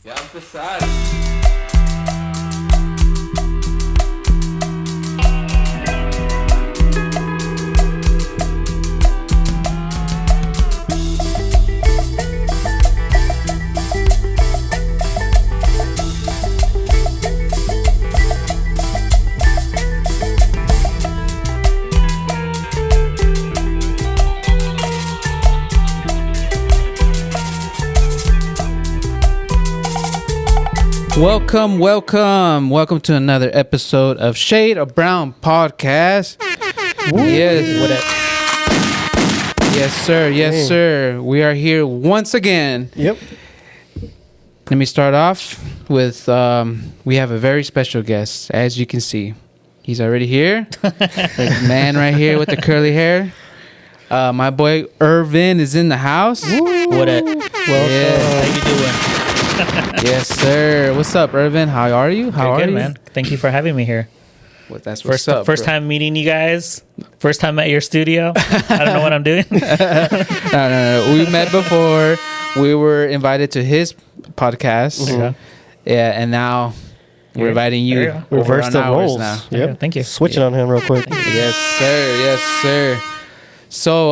Ya empezar. Welcome to another episode of Shade of Brown Podcast. Yes, sir. We are here once again. Yep. Let me start off with we have a very special guest, as you can see. He's already here. The man right here with the curly hair. My boy Irvin is in the house. What up? Yeah. How you doing? Yes, sir. What's up, Irvin? How are you? How are Good, you, man. Thank you for having me here. Well, that's what's up. First time meeting you guys. First time at your studio. I don't know what I'm doing. No. We met before. We were invited to his podcast. Mhm. Yeah, and now we're inviting you. There you over Reverse on the ours roles. now. Yep. Yeah, thank you. Switching on him real quick. Yes, sir. So,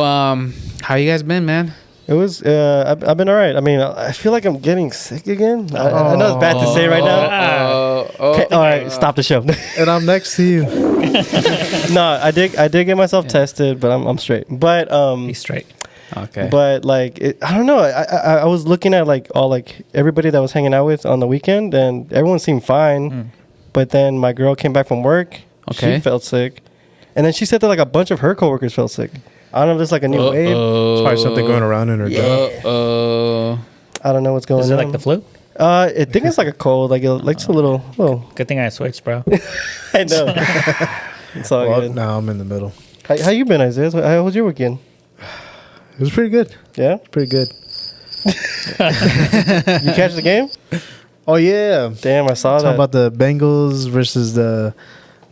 how you guys been, man? It was. I've been all right. I mean, I feel like I'm getting sick again. I know it's bad to say right now. Okay, all right, stop the show. And I'm next to you. No, I did get myself tested, but I'm straight. But He's straight. Okay. But like, I don't know. I was looking at like everybody that I was hanging out with on the weekend, and everyone seemed fine. But then my girl came back from work. Okay. She felt sick, and then she said that like a bunch of her coworkers felt sick. I don't know if there's like a new wave. There's probably something going around in her job. I don't know what's going on. Is it like the flu? I think it's like a cold. Like it's a little. Good thing I switched, bro. I know. It's all Well, good. now I'm in the middle. How you been, Isaiah? How was your weekend? It was pretty good. Yeah. Pretty good. You catch the game? Oh, yeah. Damn, I saw Talking that. about the Bengals versus the...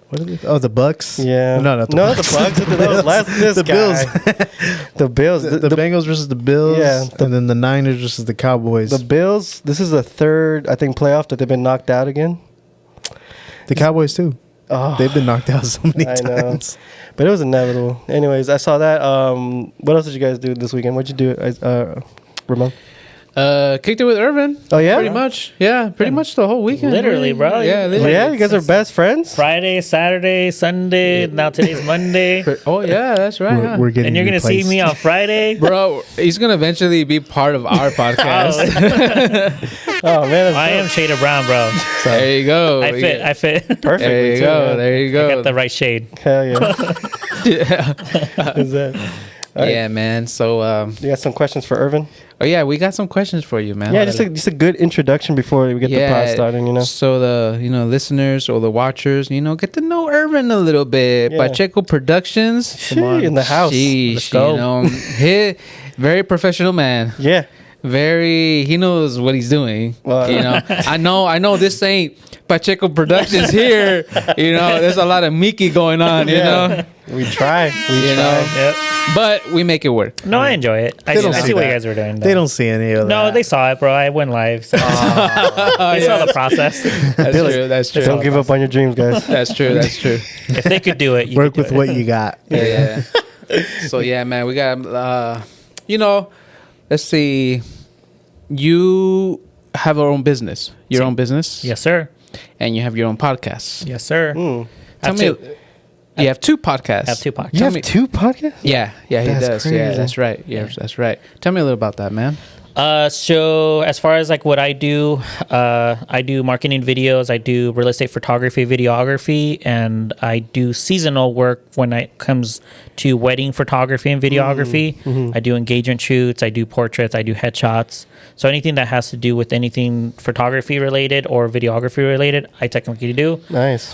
What are they? Oh, the Bucks? Yeah. No, not the Bucks. That was last this The guy. Bills. The Bills. The Bengals versus the Bills. Yeah, and then the Niners versus the Cowboys. The Bills. This is the third, I think, playoff that they've been knocked out again. The Cowboys, too. Oh, They've been knocked out so many I know. times. But it was inevitable. Anyways, I saw that. What else did you guys do this weekend? What'd you do, Ramon? Kicked it with Irvin. Oh, yeah? Pretty much. Yeah, pretty much the whole weekend. Literally, bro. Yeah, Oh, literally. yeah, you guys are best friends? Friday, Saturday, Sunday. Now today's Monday. Oh, yeah, that's right. huh? We're getting And you're going to see replaced. me on Friday. Bro, he's going to eventually be part of our podcast. Oh, man. I am Shade of Brown, bro. There you go. I fit. Perfect. There you go. There you I go. got the right shade. Hell yeah. Yeah. Is that? All right. Yeah, man. So, You got some questions for Irvin? we got some questions for you, man. Yeah, just a good introduction before we get the pod started, you know? So the listeners or the watchers, get to know Irvin a little bit. Yeah. Pacheco Productions, Sheesh, in the house. Sheesh, Let's go. Very professional man. Yeah. He knows what he's doing. Well, I know this ain't Pacheco Productions here. There's a lot of Mickey going on. You know, We try. You know? Yep. but we make it work. No, I enjoy it. I don't see see what that. you guys are doing. They don't see any of that. No, they saw it, bro. I went live. So. They saw the process. That's true. That's true. Don't give up on your dreams, guys. That's true. That's true. If they could do it, you Work could with do what you got. Yeah. So yeah, man, we got let's see. You have your own business. Own business. Yes, sir. And you have your own podcast. Yes, sir. Mm. Tell me, you have two podcasts. I have two podcasts. You have two podcasts? Yeah, he That's does. crazy. Yeah, that's right. Yeah, that's right. Tell me a little about that, man. So as far as like what I do marketing videos, I do real estate photography, videography, and I do seasonal work when it comes to wedding photography and videography. I do engagement shoots, I do portraits, I do headshots. So anything that has to do with anything photography related or videography related, I technically do. Nice.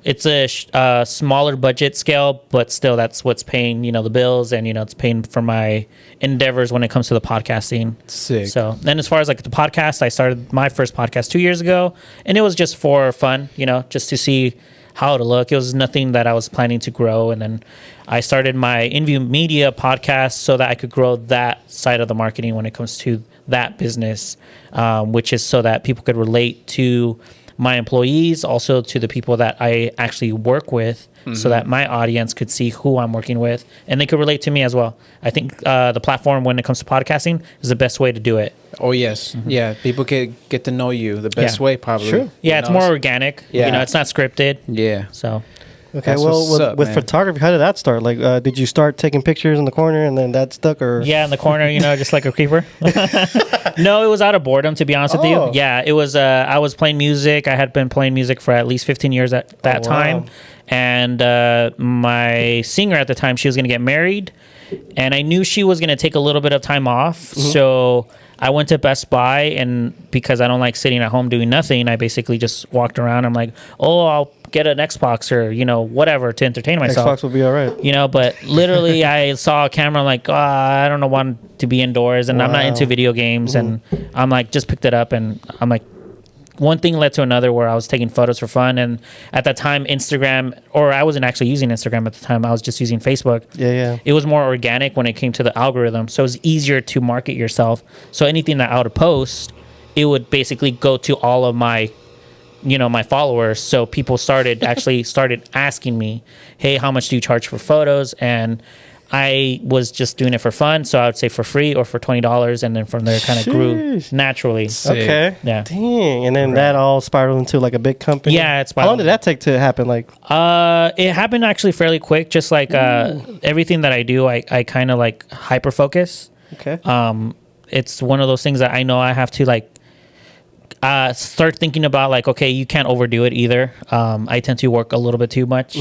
It's a smaller budget scale, but still that's what's paying, the bills and, it's paying for my endeavors when it comes to the podcasting. Sick. So then as far as like the podcast, I started my first podcast 2 years ago and it was just for fun, just to see how to look. It was nothing that I was planning to grow. And then I started my InView Media podcast so that I could grow that side of the marketing when it comes to that business, which is so that people could relate to my employees, also to the people that I actually work with, so that my audience could see who I'm working with and they could relate to me as well. I think the platform when it comes to podcasting is the best way to do it. Oh, yes. Yeah, people can get to know you the best way, probably. Sure. Yeah, You it's know, more organic. Yeah. You know, it's not scripted. Yeah. So Okay, That's well, what's up, with man. photography, how did that start? Like, did you start taking pictures in the corner and then that stuck, or? yeah, in the corner, you know, just like a creeper. No, it was out of boredom, to be honest with Oh. you. Yeah, it was. I was playing music. I had been playing music for at least 15 years at that Oh, wow. time, and my singer at the time, she was going to get married, and I knew she was going to take a little bit of time off, so I went to Best Buy, and because I don't like sitting at home doing nothing, I basically just walked around. I'm like, oh, I'll get an Xbox or, you know, whatever to entertain myself. Xbox will be all right. You know, but literally I saw a camera, I'm like, oh, I don't know, want to be indoors, and I'm not Wow. into video games, and I'm like, just picked it up, and I'm like, one thing led to another where I was taking photos for fun. And at that time, Instagram, or I wasn't actually using Instagram at the time, I was just using Facebook. Yeah, yeah. It was more organic when it came to the algorithm, so it was easier to market yourself. So anything that I would post, it would basically go to all of my, you know, my followers. So people started asking me, hey, how much do you charge for photos? And I was just doing it for fun, so I would say for free or for $20, and then from there kind of grew Sheesh. naturally. Okay. Yeah. Dang. And then that all spiraled into like a big company. Yeah, it's How long did that take to happen? Like, It happened actually fairly quick. Just like everything that I do, I kind of like hyper focus. okay. It's one of those things that I know I have to like start thinking about. Like, okay, you can't overdo it either. I tend to work a little bit too much.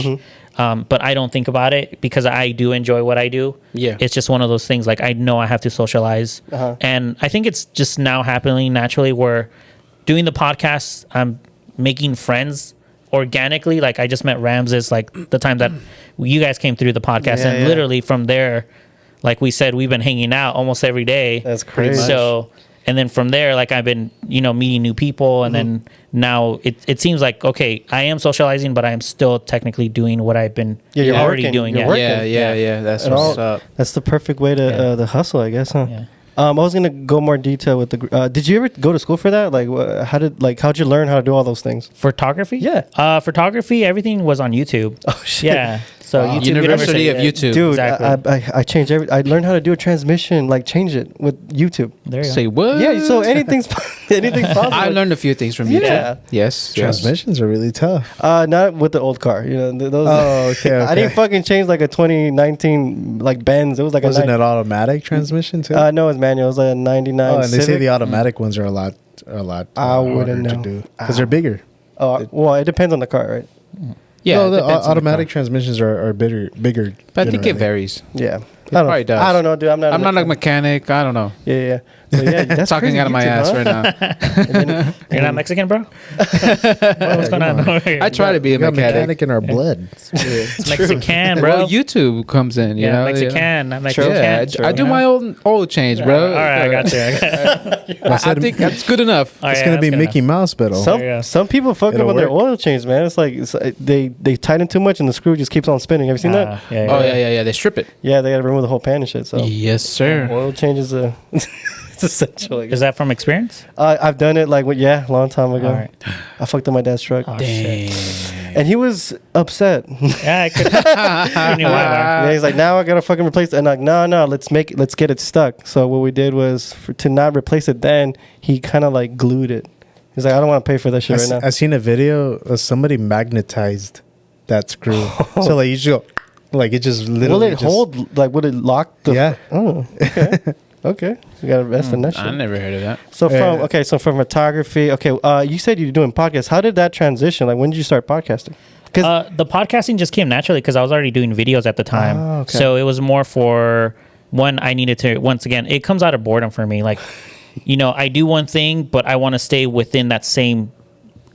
But I don't think about it because I do enjoy what I do. Yeah. It's just one of those things, like I know I have to socialize. And I think it's just now happening naturally where doing the podcast, I'm making friends organically. Like I just met Ramses like the time that you guys came through the podcast, Yeah, and yeah. literally from there, like we said, we've been hanging out almost every day. That's crazy. So, and then from there, like I've been, you know, meeting new people, and then now it seems like, okay, I am socializing, but I am still technically doing what I've been Yeah, you're already working. doing. You're Yeah. working. Yeah. That's And what's all- up. That's the perfect way to Yeah. the hustle, I guess, huh? Yeah. I was gonna go more detail with the. Did you ever go to school for that? Like, how'd you learn how to do all those things? Photography? Yeah. Photography, everything was on YouTube. Oh shit. Yeah. So Wow. YouTube University of YouTube. Dude, Exactly. I changed I learned how to do a transmission, like change it with YouTube. There you go. Say what? Yeah, so anything's possible. I learned a few things from Yeah. YouTube. Yes. Transmissions are really tough. Not with the old car. You know, those. Oh, okay, I didn't okay. fucking change like a 2019 like Benz. It was like Wasn't a it automatic transmission too? no, it's manual. It was like a 99. Oh, and they say Civic. the automatic ones are a lot I wouldn't harder to know. do because they're bigger. Oh, well, it depends on the car, right? Yeah. no, it the depends on the automatic car. transmissions are bigger. But I think it generally. varies. Yeah. probably does. I don't know, dude. I'm not. I'm not a mechanic. I don't know. Yeah. So, yeah, that's Talking crazy out of my YouTube, ass huh? right now. And then- You're not Mexican, bro? What's going on? I try to be a We got mechanic. mechanic in our blood. It's Mexican, bro. Well, YouTube comes in. You yeah, know, Mexican. Not True. Mexican. Yeah, I do my own oil change, bro. All right, I got you. I think that's good enough. All It's right, gonna that's be good Mickey Mouse pedal. There you go. Some people fucking It'll up on their work. oil change, man. It's like they tighten too much and the screw just keeps on spinning. Have you seen that? Yeah, Oh yeah. They strip it. Yeah, they got to remove the whole pan and shit. So Yes, sir. oil change is a it's essential. I Is guess. that from experience? I've done it like a long time ago. All right. I fucked up my dad's truck, Oh, Dang. shit. and he was upset. Yeah, I could. I knew why, Yeah, he's like, now I gotta fucking replace it. And like, no, let's get it stuck. So what we did was to not replace it. Then he kind of like glued it. He's like, I don't want to pay for that shit right now. I seen a video of somebody magnetized that screw. So like you just go, like it just literally. Will it just- hold? Like, would it lock the? Yeah. Oh, okay. Okay. You gotta invest in that shit. I never heard of that. So Yeah. so from photography. Okay. You said you're doing podcasts. How did that transition? Like, when did you start podcasting? Because The podcasting just came naturally because I was already doing videos at the time. Oh, okay. So it was more for one, I needed to, once again, it comes out of boredom for me. Like, you know, I do one thing, but I want to stay within that same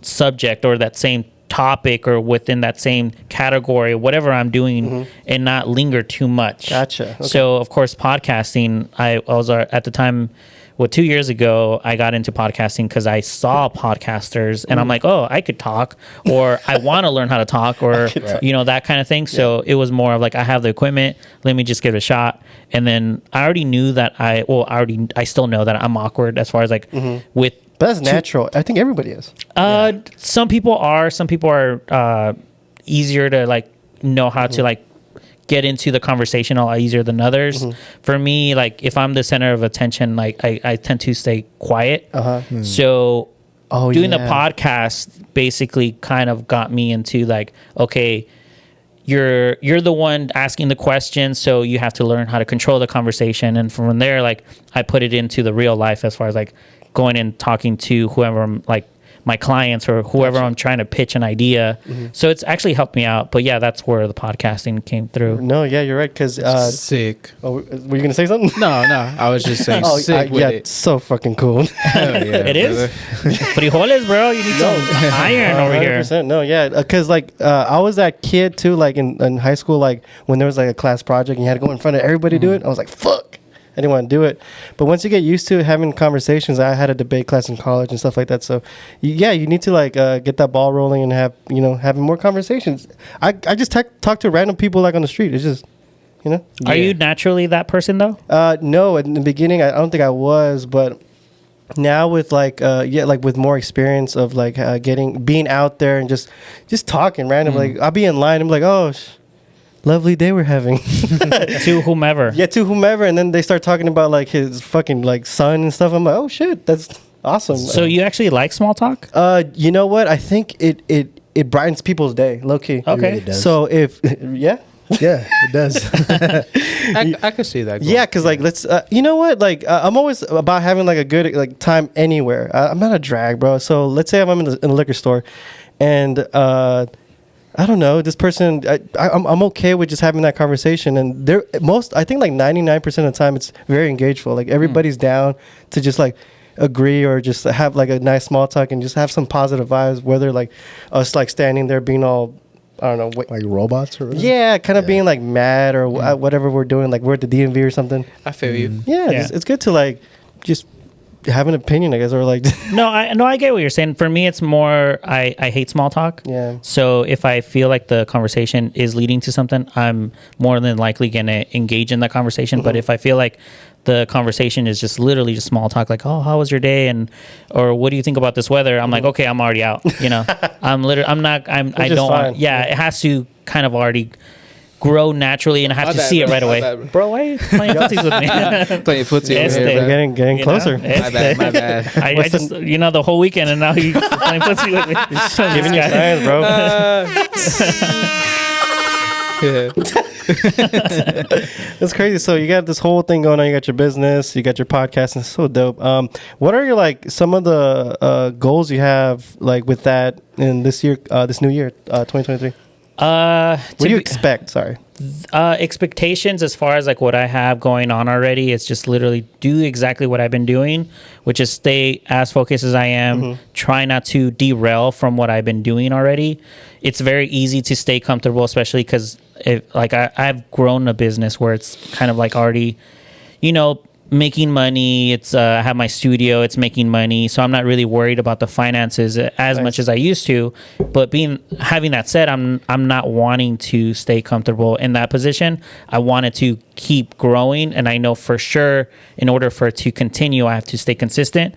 subject or that same topic or within that same category, whatever I'm doing, and not linger too much. Gotcha. Okay. So, of course, podcasting, I was at the time Well, 2 years ago, I got into podcasting because I saw podcasters, and I'm like, oh, I could talk, or I want to learn how to talk, or that kind of thing. So it was more of like, I have the equipment, let me just give it a shot. And then I already knew that I still know that I'm awkward as far as like with. But that's natural. I think everybody is. Some people are easier to like know how to like get into the conversation a lot easier than others. For me, like if I'm the center of attention, like I tend to stay quiet. So doing the podcast basically kind of got me into like, okay, you're the one asking the question, so you have to learn how to control the conversation. And from there, like I put it into the real life as far as like going and talking to whoever I'm like my clients or whoever I'm trying to pitch an idea. So it's actually helped me out. But yeah, that's where the podcasting came through. No, yeah, you're right. Because sick. were you gonna say something? No, I was just saying sick with it. It's so fucking cool. Hell yeah, It is frijoles, bro. You need some iron over here. 100%. No, yeah, because like I was that kid too. Like in high school, like when there was like a class project and you had to go in front of everybody to do it. I was like, fuck. I didn't want to do it. But once you get used to having conversations, I had a debate class in college and stuff like that. So, you need to like get that ball rolling and have, having more conversations. I just talk to random people like on the street. It's just, Are you naturally that person though? No, in the beginning, I don't think I was, but now with like, like with more experience of like being out there and just talking random, like I'll be in line. I'm like, oh, lovely day we're having. To whomever. Yeah, to whomever. And then they start talking about like his fucking like son and stuff. I'm like, oh shit, that's awesome. So you actually like small talk? You know what? I think it brightens people's day, low key. Okay. really does. So if yeah, it does. I could see that. Going. yeah, because like let's you know what? Like I'm always about having like a good like time anywhere. I'm not a drag, bro. So let's say I'm in a liquor store, and I don't know, this person, I'm okay with just having that conversation. And I think like 99% of the time it's very engageful. Like everybody's down to just like agree or just have like a nice small talk and just have some positive vibes, whether like us like standing there being all, I don't know. Like robots or whatever? Yeah, kind of being like mad or whatever we're doing. Like we're at the DMV or something. I feel you. Yeah, it's good to like just have an opinion, I guess, or like No, I get what you're saying. For me, it's more I hate small talk. Yeah. So if I feel like the conversation is leading to something, I'm more than likely gonna engage in that conversation. But if I feel like the conversation is just literally just small talk, like, oh, how was your day, or what do you think about this weather? I'm like, okay, I'm already out. I don't want. Yeah, it has to kind of already grow naturally, and I have to see it right away. Bro, why are you playing footsies with me? Playing footsie over here, we're bro. getting closer. My bad. I just, the whole weekend, and now you playing footsie with me. Giving you signs, bro. That's crazy. So you got this whole thing going on. You got your business, you got your podcast, and it's so dope. What are your like some of the goals you have like with that in this year, this new year, 2023? What do you expect? Sorry. Expectations as far as like what I have going on already is just literally do exactly what I've been doing, which is stay as focused as I am, try not to derail from what I've been doing already. It's very easy to stay comfortable, especially because I've grown a business where it's kind of like already, making money. It's I have my studio, it's making money, so I'm not really worried about the finances as much as I used to. But having that said, I'm not wanting to stay comfortable in that position. I wanted to keep growing, and I know for sure in order for it to continue, I have to stay consistent.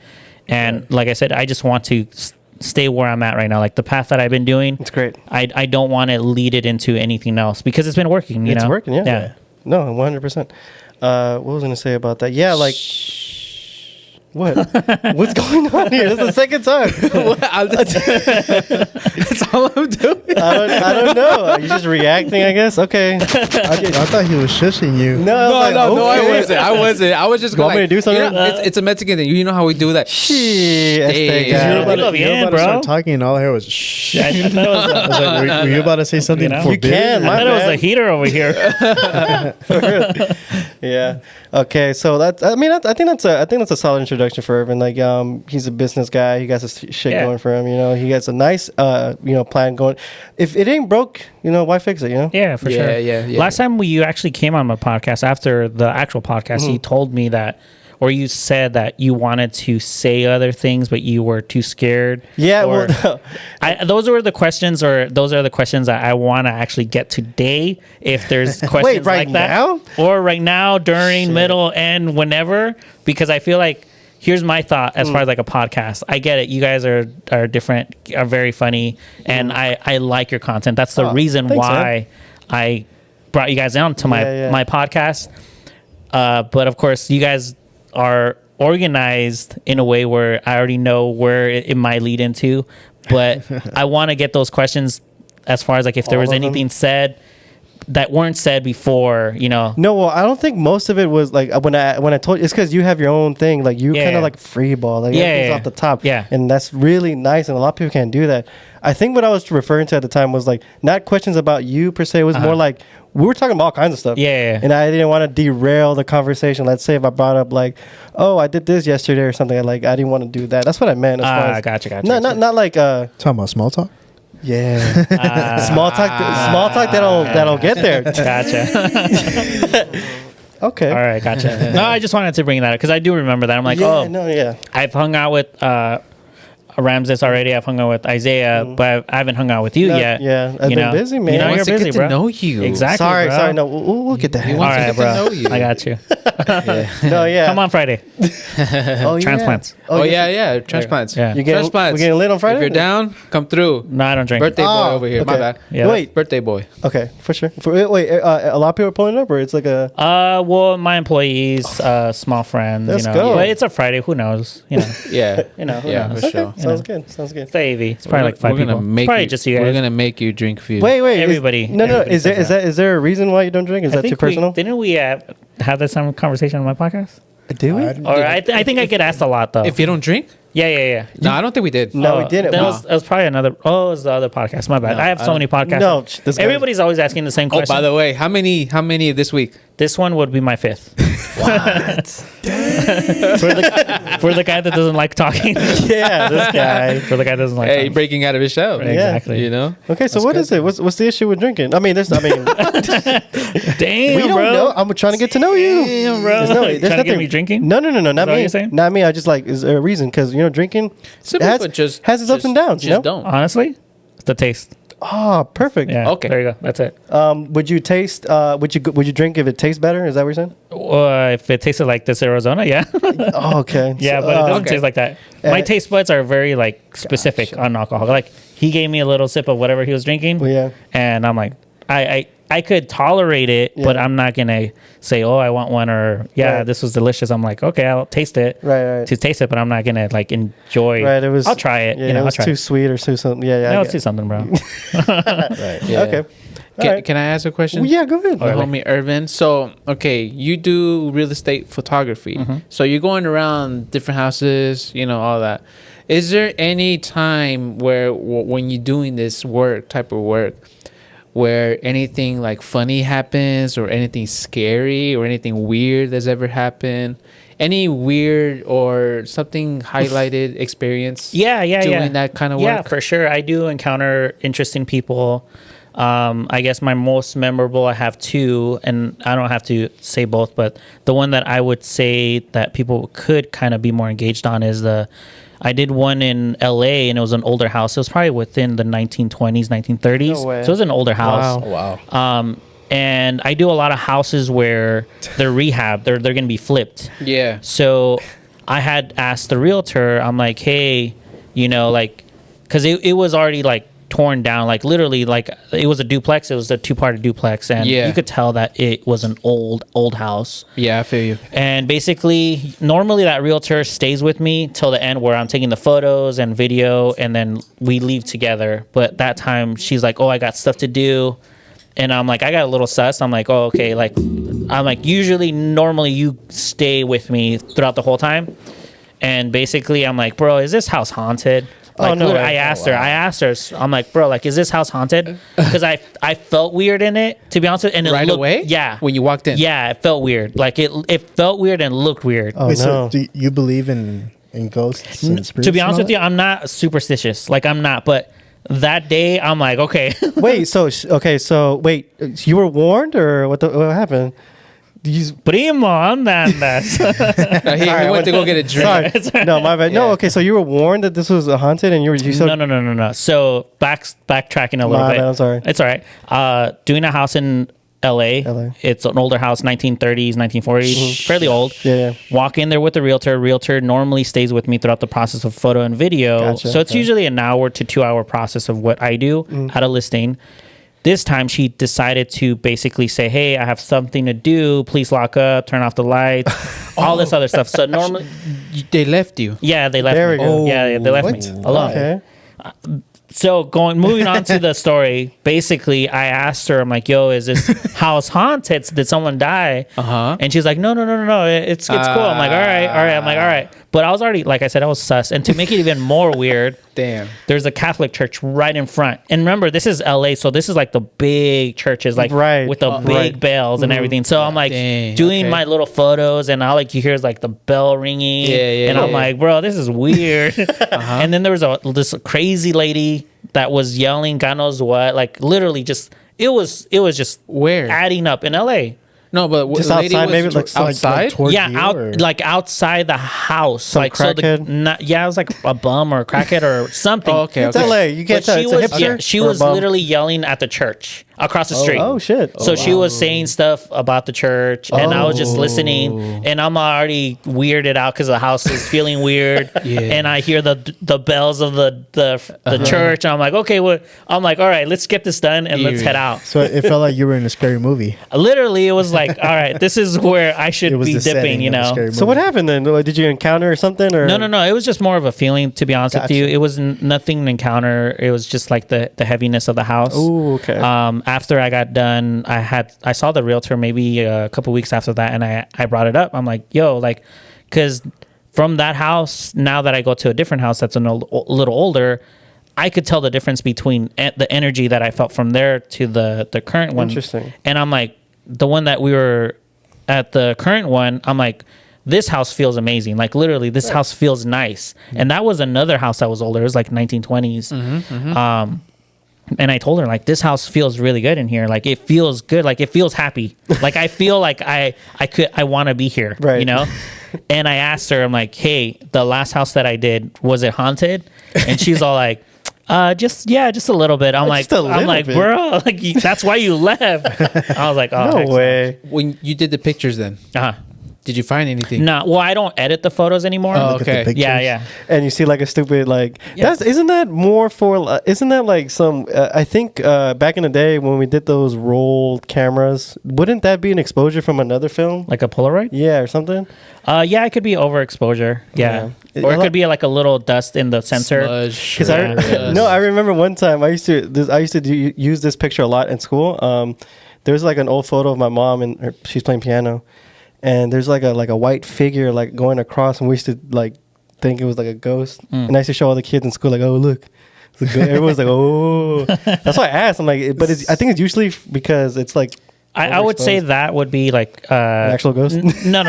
And like I said, I just want to stay where I'm at right now. Like the path that I've been doing, it's great. I don't want to lead it into anything else because it's been working. It's working, yeah. No, 100%. What was I gonna say about that? Yeah, like what? What's going on here? This is the second time. That's all I'm doing. I don't know. Are you just reacting? I guess. Okay. I thought he was shushing you. No, I wasn't. I was just going. Want me to do something? It's a Mexican thing. You know how we do that. Shit. You're about to start talking, and all I heard was shh. I thought it was I was like, were you about to say something forbidden? You can. I thought it was a heater over here. Yeah. Okay. So I think that's a solid introduction for Irvin. Like, he's a business guy. He got his shit going for him. He gets a nice, plan going. If it ain't broke, why fix it? Yeah, for sure. Yeah. Last time you actually came on my podcast after the actual podcast, he told me that, or you said that you wanted to say other things, but you were too scared. Yeah, Or- well, those are the questions that I want to actually get today. If there's questions right like that, now? or right now, during, Shit. middle, and whenever, because I feel like here's my thought as far as like a podcast. I get it. You guys are different, are very funny, and I like your content. That's the reason thanks, why I brought you guys on to my podcast. But of course, you guys are organized in a way where I already know where it might lead into. But I want to get those questions as far as like if there All was of them? anything said that weren't said before, you know. no, well, I don't think most of it was like when I told it's because you have your own thing, like you kind Yeah. of like free ball, like Yeah, everything's yeah, off the top, yeah. and that's really nice, and a lot of people can't do that. I think what I was referring to at the time was like not questions about you per se, it was more like we were talking about all kinds of stuff, Yeah. and I didn't want to derail the conversation. Let's say if I brought up like, oh, I did this yesterday or something, like I didn't want to do that. That's what I meant. As far as, Gotcha. No, not like Talking about small talk. yeah, small talk. That'll get there. Gotcha. Okay. All right, gotcha. No, I just wanted to bring that up because I do remember that. I'm like, yeah. I've hung out with Ramses already. I've hung out with Isaiah, but I haven't hung out with you No, yet. yeah. I've You been know? busy, man. You know, He you're wants to busy, get to bro. know you. Exactly. Sorry, bro. sorry. No, we'll get that. He All wants to right, get bro. to know you. I got you. No, yeah. Come on Friday. Oh, yeah. Transplants. Oh yeah, transplants. Yeah. You getting, Transplants. we're getting lit on Friday? If you're down, come through. No, I don't drink. Birthday boy Oh, over here. My okay. bad. Yeah. Wait. Birthday boy. Okay, for sure. Wait, a lot of people are pulling up, or it's like a. Well, my employees, small friends. Let's you know, go. But it's a Friday. Who knows? You know. Yeah. You know. Who Yeah, knows? for sure. Sounds good. Sounds good. It's AV. It's probably like 5 We're gonna people. make Probably you, just you We're guys. gonna make you drink for you. Wait. Everybody- No. everybody Is there says is there a reason why you don't drink? Is I that too think personal? didn't we have this conversation on my podcast? Do we? Or I think I get asked a lot though. If you don't drink, Yeah. no, I don't think we did. No, we didn't. That No. was, it was probably another. Oh, it was the other podcast. My bad. No, I have so many podcasts. No, this guy- Everybody's always asking the same Oh, question. by the way, how many this week? This one would be my 5th. for the guy that doesn't like talking. Yeah, this guy. For the guy that doesn't like Hey, talking. breaking out of his shell. Exactly. You know. Okay, so what is it? What's the issue with drinking? I mean, Damn, we don't bro. know. I'm trying to get to know you. Damn, bro. There's Trying to get me drinking? No, not that what me. you're saying? Not me. I just like is there a reason? Because drinking Simple, has, but just has its ups and downs. Just You know? don't. Honestly, it's the taste. Oh, perfect. Yeah. Okay. There you go. That's it. Would you taste? Would you drink if it tastes better? Is that what you're saying? If it tasted like this Arizona, yeah. Oh, okay. Yeah, So, but it doesn't okay. taste like that. My taste buds are very like specific on alcohol. Like he gave me a little sip of whatever he was drinking. Well, yeah. And I'm like, I could tolerate it, but I'm not gonna say, oh, I want one, or Right. this was delicious. I'm like, okay, I'll taste it. Right. To taste it, but I'm not gonna like enjoy. Right. It was. I'll try it. Yeah, You know, it I'll was try too it. sweet or too something. Yeah. No, I let's do something, bro. Right. Yeah. Okay. All right. Can I ask a question? Well, yeah. Go ahead. The homie Irvin. So, okay, you do real estate photography. Mm-hmm. So you're going around different houses, all that. Is there any time where when you're doing this type of work, where anything like funny happens or anything scary or anything weird that's ever happened? Any weird or something highlighted experience? Yeah. Doing that kind of work? Yeah, for sure. I do encounter interesting people. I guess my most memorable, I have 2, and I don't have to say both, but the one that I would say that people could kind of be more engaged on is I did one in LA, and it was an older house. It was probably within the 1920s, 1930s. No way. So it was an older house. Wow. And I do a lot of houses where they're rehab. They're going to be flipped. Yeah. So I had asked the realtor, I'm like, hey, because it was already like torn down, like literally, like it was a duplex. It was a 2-part duplex, and Yeah. you could tell that it was an old house. Yeah, I feel you. And basically, normally that realtor stays with me till the end, where I'm taking the photos and video, and then we leave together. But that time, she's like, "Oh, I got stuff to do," and I'm like, "I got a little sus." I'm like, "Oh, okay." Like, I'm like, normally you stay with me throughout the whole time, and basically, I'm like, "Bro, is this house haunted?" Like, no literally, way. I asked her. I'm like, "Bro, like, is this house haunted?" Because I felt weird in it, to be honest with you. And it Right looked, away? yeah. When you walked in? Yeah, it felt weird. Like it felt weird and looked weird. Oh Wait, no. so do you believe in ghosts and spirits? To be honest and with all you, I'm not superstitious. Like I'm not, but that day I'm like, okay. Wait. So wait. You were warned, or what happened? Primo, andas. He went to go get a drink. Sorry. No, my bad. No, okay. So you were warned that this was haunted, and you said No. So backtracking a little My bit. bad, I'm sorry. It's all right. Doing a house in LA. It's an older house, 1930s, 1940s, fairly old. Yeah. Walk in there with the realtor. Realtor normally stays with me throughout the process of photo and video. Gotcha. So it's usually an hour to 2 hour process of what I do at a listing. This time she decided to basically say, hey, I have something to do. Please lock up, turn off the lights, all this other stuff. So normally, They left you. yeah, they left There me. we go. Yeah, they left me alone. Okay. So moving on to the story, basically I asked her, I'm like, yo, is this house haunted? Did someone die? And she's like, no, it's cool. I'm like, all right. I'm like, all right. But I was already, like I said, I was sus. And to make it even more weird, Damn. there's a Catholic church right in front. And remember, this is LA, so this is like the big churches, like Right. with the big bells and everything. So I'm like Dang, doing okay. my little photos, and all like you hear is like the bell ringing. And I'm like, bro, this is weird. And then there was this crazy lady that was yelling, God knows what, like literally just it was just Where? adding up in LA. No, but Just the lady outside, was maybe, like, outside. towards Yeah, you, out or- like outside the house. Some like crackhead? yeah, it was like a bum or a crackhead or something. Oh, okay. It's LA. You can't But tell. she It's a was, hipster. yeah, she or a was bum? literally yelling at the church across the street. Oh shit. So she was saying stuff about the church, and I was just listening, and I'm already weirded out because the house is feeling weird, and I hear the bells of the church, and I'm like, okay, well, I'm like, all right, let's get this done and let's Eerie. head out. So it felt like you were in a scary movie. Literally, it was like, all right, this is where I should It was be the dipping, setting you of a know. scary So what movie. happened then? Did you encounter something or No. It was just more of a feeling, to be honest with Gotcha. you. It was nothing to encounter. It was just like the heaviness of the house. Oh, okay. After I got done, I saw the realtor maybe a couple weeks after that, and I brought it up. I'm like, yo, like, because from that house, now that I go to a different house that's a little older, I could tell the difference between the energy that I felt from there to the current one. Interesting. And I'm like, the one that we were at, the current one, I'm like, this house feels amazing. Like literally, this house feels nice. And that was another house that was older. It was like 1920s. And I told her, like, this house feels really good in here. Like, it feels good. Like, it feels happy. Like, I feel like I want to be here, Right. you know? And I asked her, I'm like, hey, the last house that I did, was it haunted? And she's all like, just a little bit. I'm like, Just a little bit. bro, like, that's why you left. I was like, oh, no heck way. When you did the pictures, then did you find anything? No, well, I don't edit the photos anymore. Oh, Look at the okay. pictures. Yeah. And you see like a stupid like Yeah. isn't that more for isn't that like some I think back in the day when we did those rolled cameras, wouldn't that be an exposure from another film? Like a Polaroid? Yeah, or something. Yeah, it could be overexposure. Yeah. Yeah. Or it could be like a little dust in the sensor. Smudge. Because I remember one time I used to use this picture a lot in school. There's like an old photo of my mom and she's playing piano, and there's like a white figure like going across, and we used to like think it was like a ghost. And I used to show all the kids in school like, oh look, it's a ghost. Everyone's like, oh. That's why I asked. I'm like, but I think it's usually because it's like. I would say overexposed. that would be like An actual ghost. No.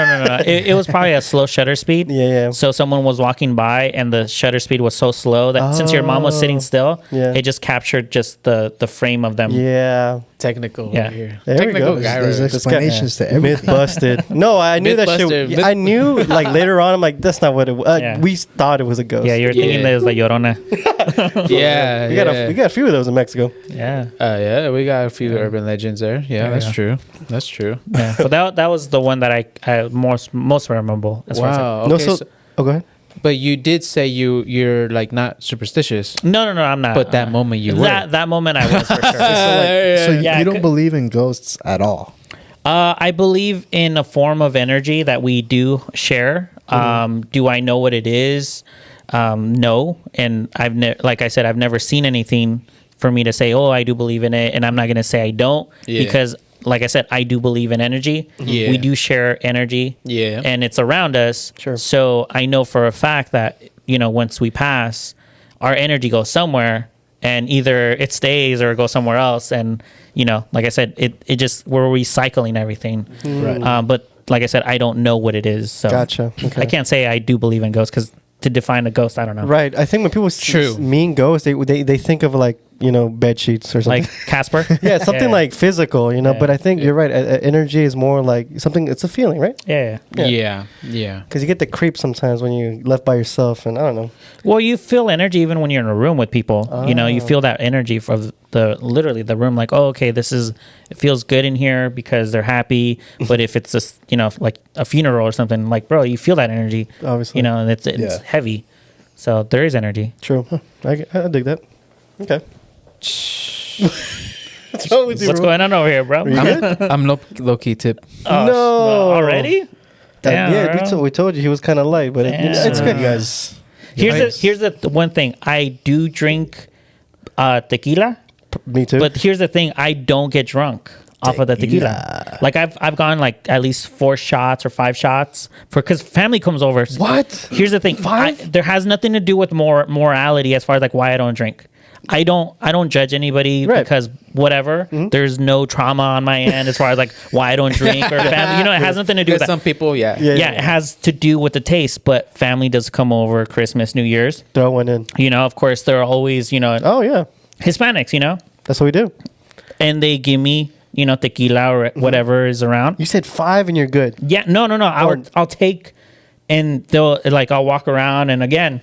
It was probably a slow shutter speed. Yeah. So someone was walking by and the shutter speed was so slow that since your mom was sitting still, Yeah. it just captured just the frame of them. Yeah. Technical Yeah. over here. There we Technical go. guy. There's right? explanations to Myth everything. busted. No, I knew that Mythbuster. shit. I knew like later on. I'm like, that's not what it was. Yeah. We thought it was a ghost. Yeah, you were thinking that it was like Llorona. Yeah, we got a few of those in Mexico. Yeah. yeah, we got a few urban legends there. Yeah, that's true. That's true. Yeah. But that was the one that I most memorable as far as Wow. No, Okay, so oh, go ahead. but you did say you're like not superstitious, No, I'm not. but that moment you were. that moment I was for sure. So Yeah, you I don't could- believe in ghosts at all? I believe in a form of energy that we do share. Do I know what it is? No, and like I said, I've never seen anything for me to say, oh, I do believe in it, and I'm not going to say I don't because, like I said, I do believe in energy. Yeah. We do share energy. Yeah. And it's around us. Sure. So I know for a fact that, once we pass, our energy goes somewhere, and either it stays or it goes somewhere else. And, like I said, it just, we're recycling everything. Right. But like I said, I don't know what it is. So Gotcha. Okay. I can't say I do believe in ghosts because to define a ghost, I don't know. Right. I think when people True. mean ghosts, they think of like bed sheets or something. Like Casper. yeah, something like physical, Yeah. But I think you're right. Energy is more like something. It's a feeling, right? Yeah. Yeah. Because you get the creep sometimes when you're left by yourself, and I don't know. Well, you feel energy even when you're in a room with people. You feel that energy from literally the room. Like, oh, okay, it feels good in here because they're happy. But if it's just like a funeral or something, like, bro, you feel that energy. Obviously, and it's heavy. So there is energy. True. Huh. I dig that. Okay. What's wrong with you, What's bro? going on over here, bro? I'm low key tip. Oh, No. already? Damn, yeah, bro. we told you he was kind of light, but it's Damn. good. You guys. Here's the one thing. I do drink tequila, Me too. but here's the thing. I don't get drunk off of the tequila. Like I've gone like at least 4 shots or 5 shots because family comes over. What? Here's the thing. 5? There has nothing to do with morality as far as like why I don't drink. I don't judge anybody Right. because whatever. There's no trauma on my end as far as like why I don't drink or family. It has nothing to do with There's that. some people, yeah. Yeah, it has to do with the taste, but family does come over Christmas, New Year's. Throw one in. Of course, there are always, Oh yeah, Hispanics, that's what we do. and they give me, tequila or whatever is around. You said 5 and you're good. Yeah, no. I'll take, and I'll walk around and again,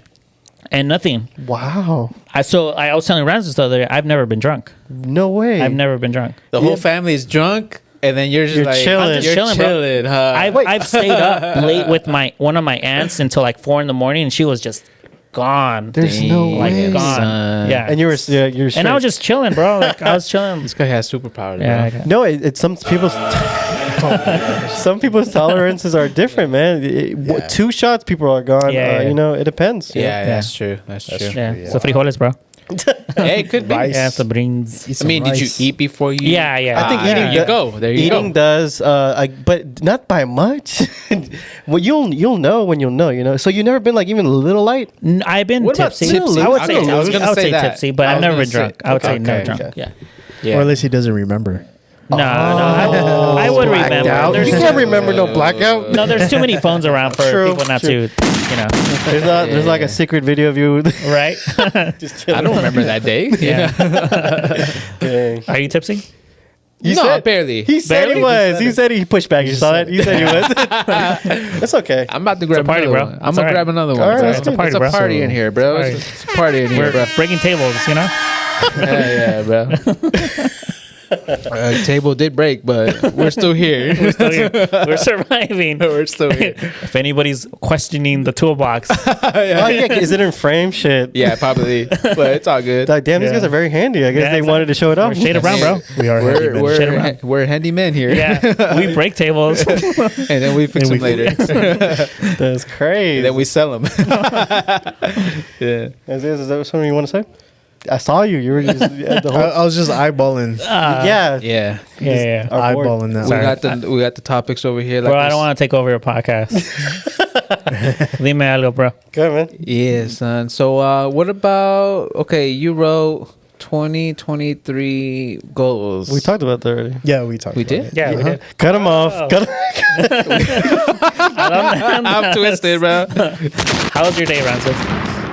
and nothing. Wow. I was telling Rances the other day, I've never been drunk. No way. I've never been drunk. The whole family is drunk, and then you're just You're like chilling. I'm just You're chilling, chilling, bro. huh? I've stayed up late with one of my aunts until like 4 a.m, and she was just gone. There's no Dang, way. gone. son. Yeah, And you're straight. and I was just chilling, bro. Like I was chilling. This guy has superpowers. Yeah, bro. okay. No, it's some people's some people's tolerances are different, man. 2 shots, people are gone. Yeah, yeah. It depends. Yeah, that's true. That's true. Yeah, so frijoles, bro. Hey, it could be. Rice. Yeah, so beans. Eat I some mean, did you rice. eat before you? Yeah, yeah. I think There eating you do- go. There you Eating go. does, but not by much. Well, you'll know when you'll know. So you never been like even a little light. I've been What about tipsy. tipsy? I would I say, don't know. I was gonna say that. tipsy, but I I've was never gonna been drunk. say- I would say okay, never drunk. okay. Yeah. Yeah. Or at least he doesn't remember. No, I would Blacked remember. out. There's You can't remember no blackout. no, there's too many phones around for True, people not true. to, There's like a secret video of you. right? Just I don't remember that day. Yeah. Dang. Are you tipsy? You No, said, barely. He said Barely? he was. He said he pushed back. You saw that? You said he was. That's okay. I'm about to grab party, another bro. one. I'm It's gonna all grab right. another one. All right, bro. it's a party, It's a bro. party in here, bro. Party. It's a party in here, We're bro. breaking tables, Yeah, bro. Table did break, but we're still here. We're still here. We're surviving. We're still here. If anybody's questioning the toolbox, Oh yeah, is it in frame? Shit. Yeah, probably, but it's all good. Like, damn, these Yeah. guys are very handy. I guess Yeah, they wanted to show it we're off. shade around, bro. We are We're shade around. we're handy men here. Yeah, we break tables. And then we fix And them we later. That's crazy. And then we sell them. Yeah. Is that something you want to say? I saw you. You were just the whole. I was just eyeballing. yeah. Yeah. Yeah. Our board. Eyeballing that. We got the topics over here. Like Bro, I this. don't want to take over your podcast. Dime algo, bro. Good, man. Yeah, son. So what about you wrote 2023 goals. We talked about that already. Yeah, we talked. We about did? it. Yeah, we did. Cut him off. Oh. Cut I'm twisted, bro. How was your day, Rances?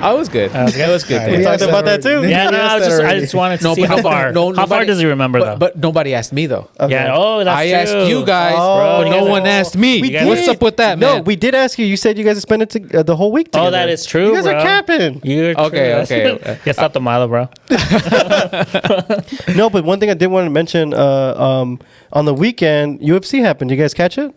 I was good. It was good. We day. talked about that too. Yeah, no, asked I, that just, I already. just wanted to No, see but how no, far. no, how far nobody- does he remember, though? But nobody asked me though. Okay. Yeah, oh, that's I true. asked you guys, Oh. but no one asked me. We What's did. up with that, No, man? we did ask you. You said you guys spent it the whole week together. Oh, that is true, You guys bro. are capping. You're Okay, true. okay. Ya está tomado, bro. No, but one thing I did want to mention on the weekend, UFC happened. You guys catch it?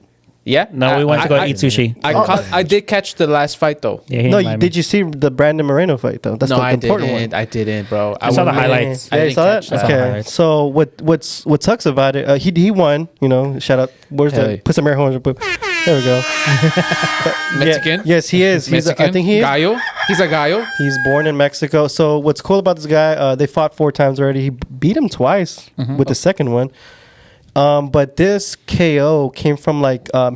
Yeah. No, we went to go eat sushi. I did catch the last fight though. Yeah, he No, didn't mind me. did you see the Brandon Moreno fight though? That's No, the I important didn't. one. I didn't, bro. I saw the wouldn't- highlights. I Yeah, you didn't saw that? catch that. Okay. highlights. So what sucks about it? He won. You know, shout out. Where's Hell the yeah. put some air horns? There we go. Mexican. Yeah, yes, he is. Mexican. I think he is. Gallo. He's a gallo. He's born in Mexico. So what's cool about this guy? They fought 4 times already. He beat him twice with the second one. But this KO came from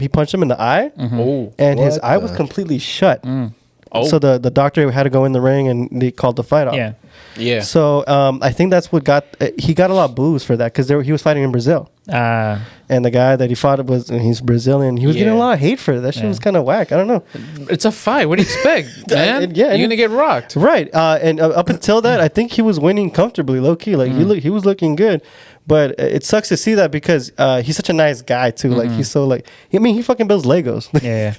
he punched him in the eye, Oh. and his What eye the- was completely shut. Oh. So the doctor had to go in the ring, and they called the fight off. Yeah. Yeah. So I think that's what he got a lot of boos for that because he was fighting in Brazil. and the guy that he fought he's Brazilian. He was getting a Yeah. lot of hate for it. That shit was kind of whack. I don't know. It's a fight. What do you expect, man? Yeah, You're gonna get rocked. Right. And up until that, I think he was winning comfortably, low key. Like he was looking good. But it sucks to see that because he's such a nice guy too. Like he's so like he fucking builds Legos. Yeah.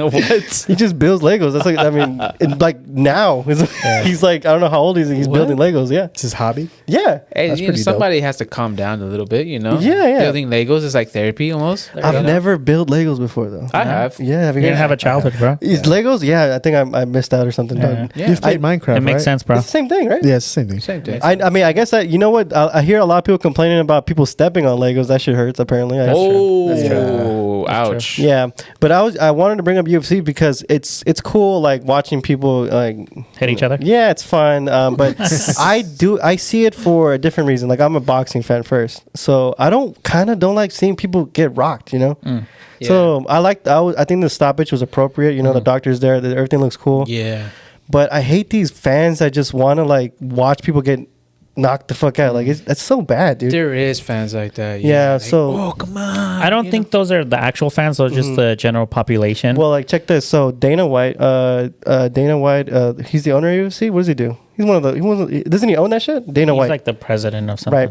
What? He just builds Legos. That's like like now he's like I don't know how old he is. He's What? building Legos. Yeah. It's his hobby. Yeah. Hey, That's you know, pretty somebody has to calm down a little bit, you know? Yeah, yeah. Building Legos is like therapy almost. I've never built Legos before though. I have. Yeah. Have You you didn't guys? have a childhood, bro. Is Legos? Yeah. I think I missed out or something. Yeah. dog. Yeah. You've played Minecraft, It makes right? sense, bro. It's the same thing, right? Yeah, it's the same thing. Same thing. I mean, I guess that you know what I hear a lot of people complaining about people stepping on Legos. That shit hurts. Apparently, Oh, That's true. ouch. yeah. But I wanted to bring up UFC because it's cool like watching people like Hit each other. Yeah, it's fun. But I see it for a different reason. Like I'm a boxing fan first, so I don't like seeing people get rocked. You know. Yeah. So I think the stoppage was appropriate. You know, the doctor's there. Everything looks cool. Yeah. But I hate these fans that just want to like watch people get knocked the fuck out. Like that's so bad, dude. There is fans like that. Yeah, Like, so- oh, come on. I don't you think those are the actual fans. Those are just the general population. Well, like check this. So Dana White, he's the owner of UFC. What does he do? He's one of the. Doesn't he own that shit? Dana He's White, like the president of something. right?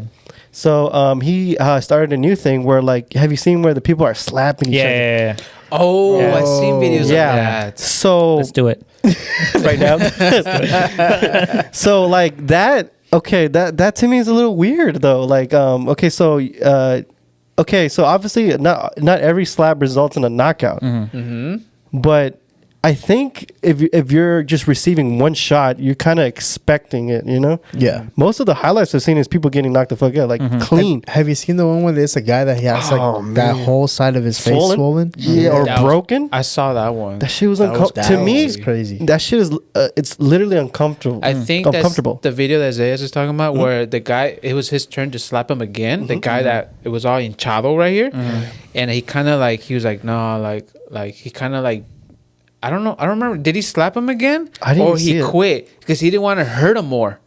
So he started a new thing where like, have you seen where the people are slapping each Yeah, other? yeah, yeah. know? Oh, Yeah. I've seen videos Yeah. of that. So Let's do it. right now, so like that. Okay, that to me is a little weird though. Like, okay, so obviously not every slap results in a knockout, Mm-hmm. but I think if you're just receiving one shot, you're kind of expecting it. You know. Yeah. Most of the highlights I've seen is people getting knocked the fuck out, like clean, Have you seen the one where it's a guy that he has like Oh, that man. whole side of his face swollen? yeah, or That was- broken. I saw that one. That shit was That was- uncomfortable. that To me, was crazy. that shit is it's literally uncomfortable. I think that's uncomfortable. the video that Zayas is talking about where the guy, it was his turn to slap him again. The guy that, it was all hinchado right here. And he kind of like, he was like, no, like he kind of like, I don't know. I don't remember. Did he slap him again? I didn't Or see he it. quit because he didn't want to hurt him more.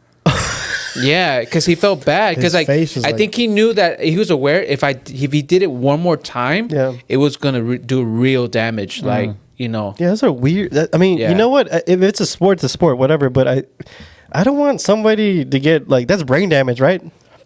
Yeah, because he felt bad. Because His like face was I like- think he knew that he was aware if he did it one more time, Yeah. it was gonna do real damage. Like you know, Yeah, those are weird. I mean, Yeah. you know what? If it's a sport, it's a sport, whatever. But I don't want somebody to get like that's brain damage, right?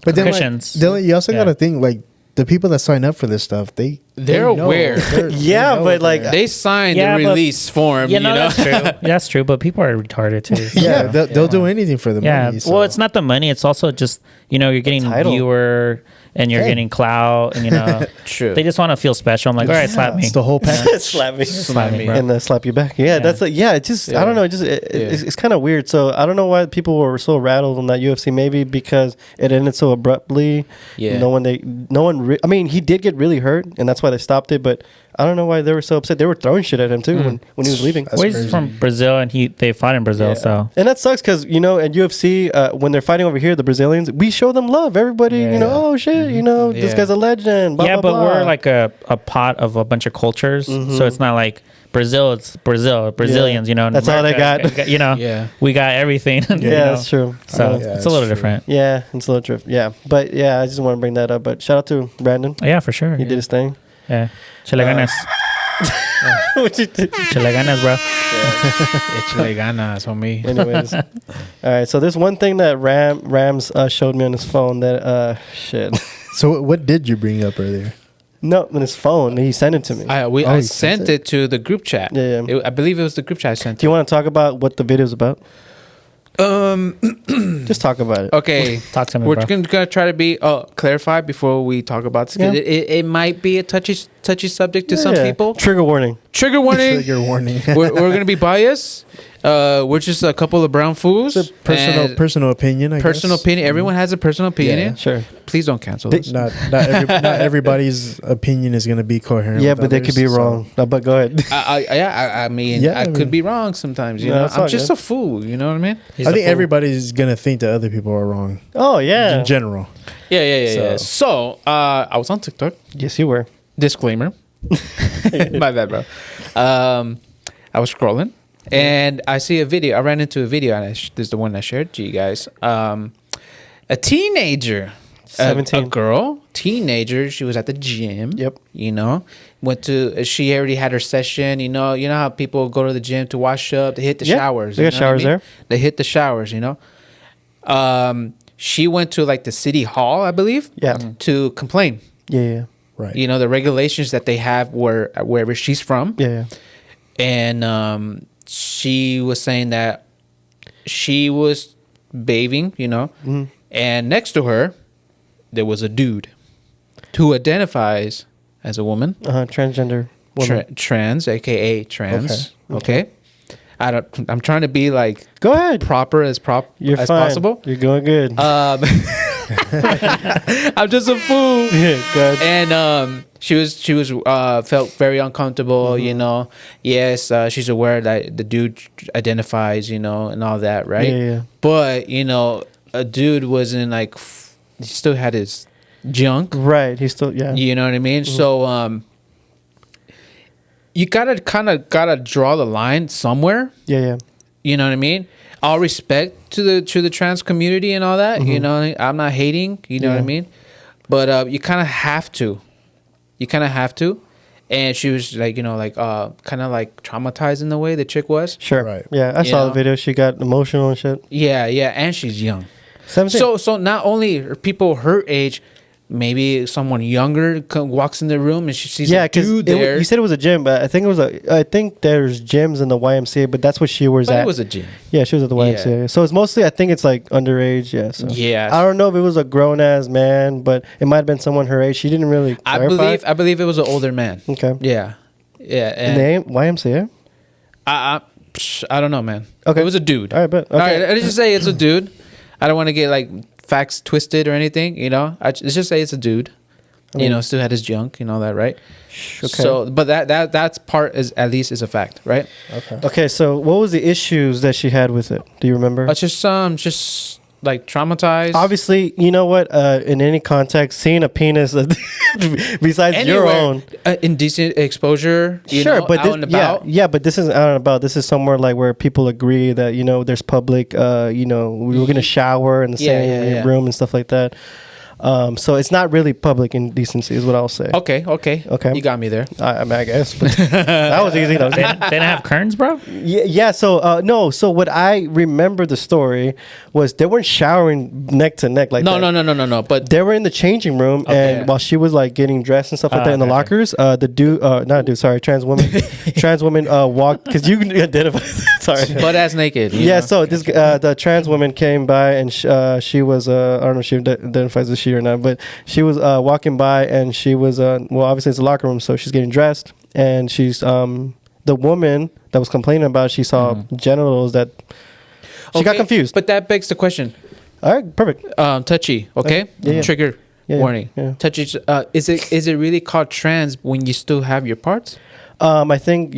But then, Concussions. then you also Yeah. got to think like the people that sign up for this stuff, They're they know. aware. Yeah, know but, like, that. they signed Yeah, the but- release form. Yeah, you no, know, that's true. That's true. But people are retarded too. yeah, they'll do anything for the Yeah. money. So. Well, it's not the money. It's also just, you're getting title. viewer and you're Fame. getting clout and, True. they just want to feel special. I'm like, all right, slap me. It's the whole package. Slap me. Slap me. And slap you back. Yeah, that's like it just I don't know, it's kind of weird. So I don't know why people were so rattled on that UFC. Maybe because it ended so abruptly. Yeah. I mean, he did get really hurt, and that's why they stopped it. But I don't know why they were so upset. They were throwing shit at him too when he was leaving. That's Well, he's crazy. from Brazil and they fought in Brazil. Yeah. So And that sucks because, at UFC, when they're fighting over here, the Brazilians, we show them love. Everybody, oh shit, this Yeah. guy's a legend. Blah, yeah, blah, but blah. we're like a pot of a bunch of cultures. So it's not like Brazil, it's Brazil, Brazilians, and That's all they America, got. Yeah. we got everything. Yeah, that's true. So Yeah, it's a little that's true. different. Yeah, it's a little trip. Yeah, but yeah, I just want to bring that up. But shout out to Brandon. Yeah, for sure. He did his thing. Yeah. Chile ganas. What you did? Chile ganas, bro. Échale ganas, homie. Anyways, all right. So there's one thing that Rams showed me on his phone that shit. So what did you bring up earlier? No, on his phone, he sent it to me. I he sent sent it to the group chat. Yeah, yeah. I believe it was the group chat I sent Do you want to talk about what the video's about? it. Just talk about it. Okay. Talk to me, We're bro. gonna try to be clarify before we talk about this. 'Cause Yeah. It might be a touchy subject to some Yeah. people. Trigger warning. Trigger warning. Trigger warning. we're gonna be biased. We're just a couple of brown fools. It's a personal opinion. I personal guess. opinion. Everyone has a personal opinion. Yeah. Sure. Please don't cancel this. Not everybody's opinion is going to be coherent. Yeah, with but they could be others, so- wrong. No, but go ahead. I mean, Yeah, I I could mean- be wrong sometimes. You No, know, it's I'm all just good. a fool. You know what I mean? I think everybody's going to think that other people are wrong Oh yeah. in general. Yeah. So I was on TikTok. Yes, you were. Disclaimer. My bad, bro. I was scrolling and I see a video. I ran into a video, and this is the one I shared to you guys. A teenager, 17. a girl, teenager, she was at the gym. Yep. You know, she already had her session. You know how people go to the gym to wash up, they hit the Yeah, showers. they got you know what I showers mean? there. They hit the showers. You know, she went to like the city hall, I believe. Yeah. To complain. Yeah. Right. You know, the regulations that they have wherever she's from. Yeah. And she was saying that she was bathing, you know, and next to her there was a dude who identifies as a woman, Transgender woman. trans, aka trans. Okay. I'm trying to be like Go ahead. proper as You're as fine. possible. You're going good. I'm just a fool. Good. And she was felt very uncomfortable, you know. Yes, she's aware that the dude identifies, you know, and all that, right? Yeah. But you know, a dude wasn't like he still had his junk. Right. He's still, yeah. You know what I mean? So you gotta draw the line somewhere. Yeah. You know what I mean? All respect to the trans community and all that. You know, I'm not hating. You know what I Yeah. mean? But you kind of have to. You kind of have to. And she was like, you know, like kind of like traumatized in the way the chick was. Sure. Right. Yeah. I You saw the know? video. She got emotional and shit. Yeah, and she's young. 17. So not only are people her age, maybe someone younger walks in the room and she sees yeah, a dude there. you said it was a gym, but I think I think there's gyms in the YMCA, but that's what she was but at. it was a gym. Yeah, she was at the Yeah. YMCA. So it's mostly, I think it's like underage. Yeah. So. Yeah. I don't know if it was a grown ass man, but it might have been someone her age. She didn't really clarify. I believe it was an older man. Okay. Yeah. Yeah. And name YMCA. I don't know, man. Okay. It was a dude. All right, but okay. All right, let's just say it's a dude. I don't want to get like facts twisted or anything, you know. Let's just say it's a dude. You know, still had his junk and all that, right? Okay. So, but that's part is at least is a fact, right? Okay. So what was the issues that she had with it? Do you remember? It's just like traumatized. Obviously, you know what? In any context, seeing a penis besides your own. Indecent exposure. You know, but out this, and about. yeah, but this isn't out and about. This is somewhere like where people agree that, you know, there's public. You know, we were gonna shower in the same room and stuff like that. So it's not really public indecency, is what I'll say. Okay. You got me there. I mean, I guess, but that was easy. That was They didn't have curtains, bro. yeah. So no. So what I remember the story was they weren't showering neck to neck like that. No. But They were in the changing room, Okay. and while she was like getting dressed and stuff like that in the okay. lockers, the dude, not dude, sorry, trans woman walked, because you can identify. Sorry. butt ass naked. you Yeah, know? so this the trans woman came by, and she was I don't know if she identifies as she or not, but she was walking by, and she was well, obviously it's a locker room, so she's getting dressed, and she's the woman that was complaining about it, she saw genitals that she got Okay, confused. But that begs the question. All right, perfect. Touchy. Okay. Yeah. Trigger Yeah, warning. yeah. Touchy. Is it really called trans when you still have your parts? I think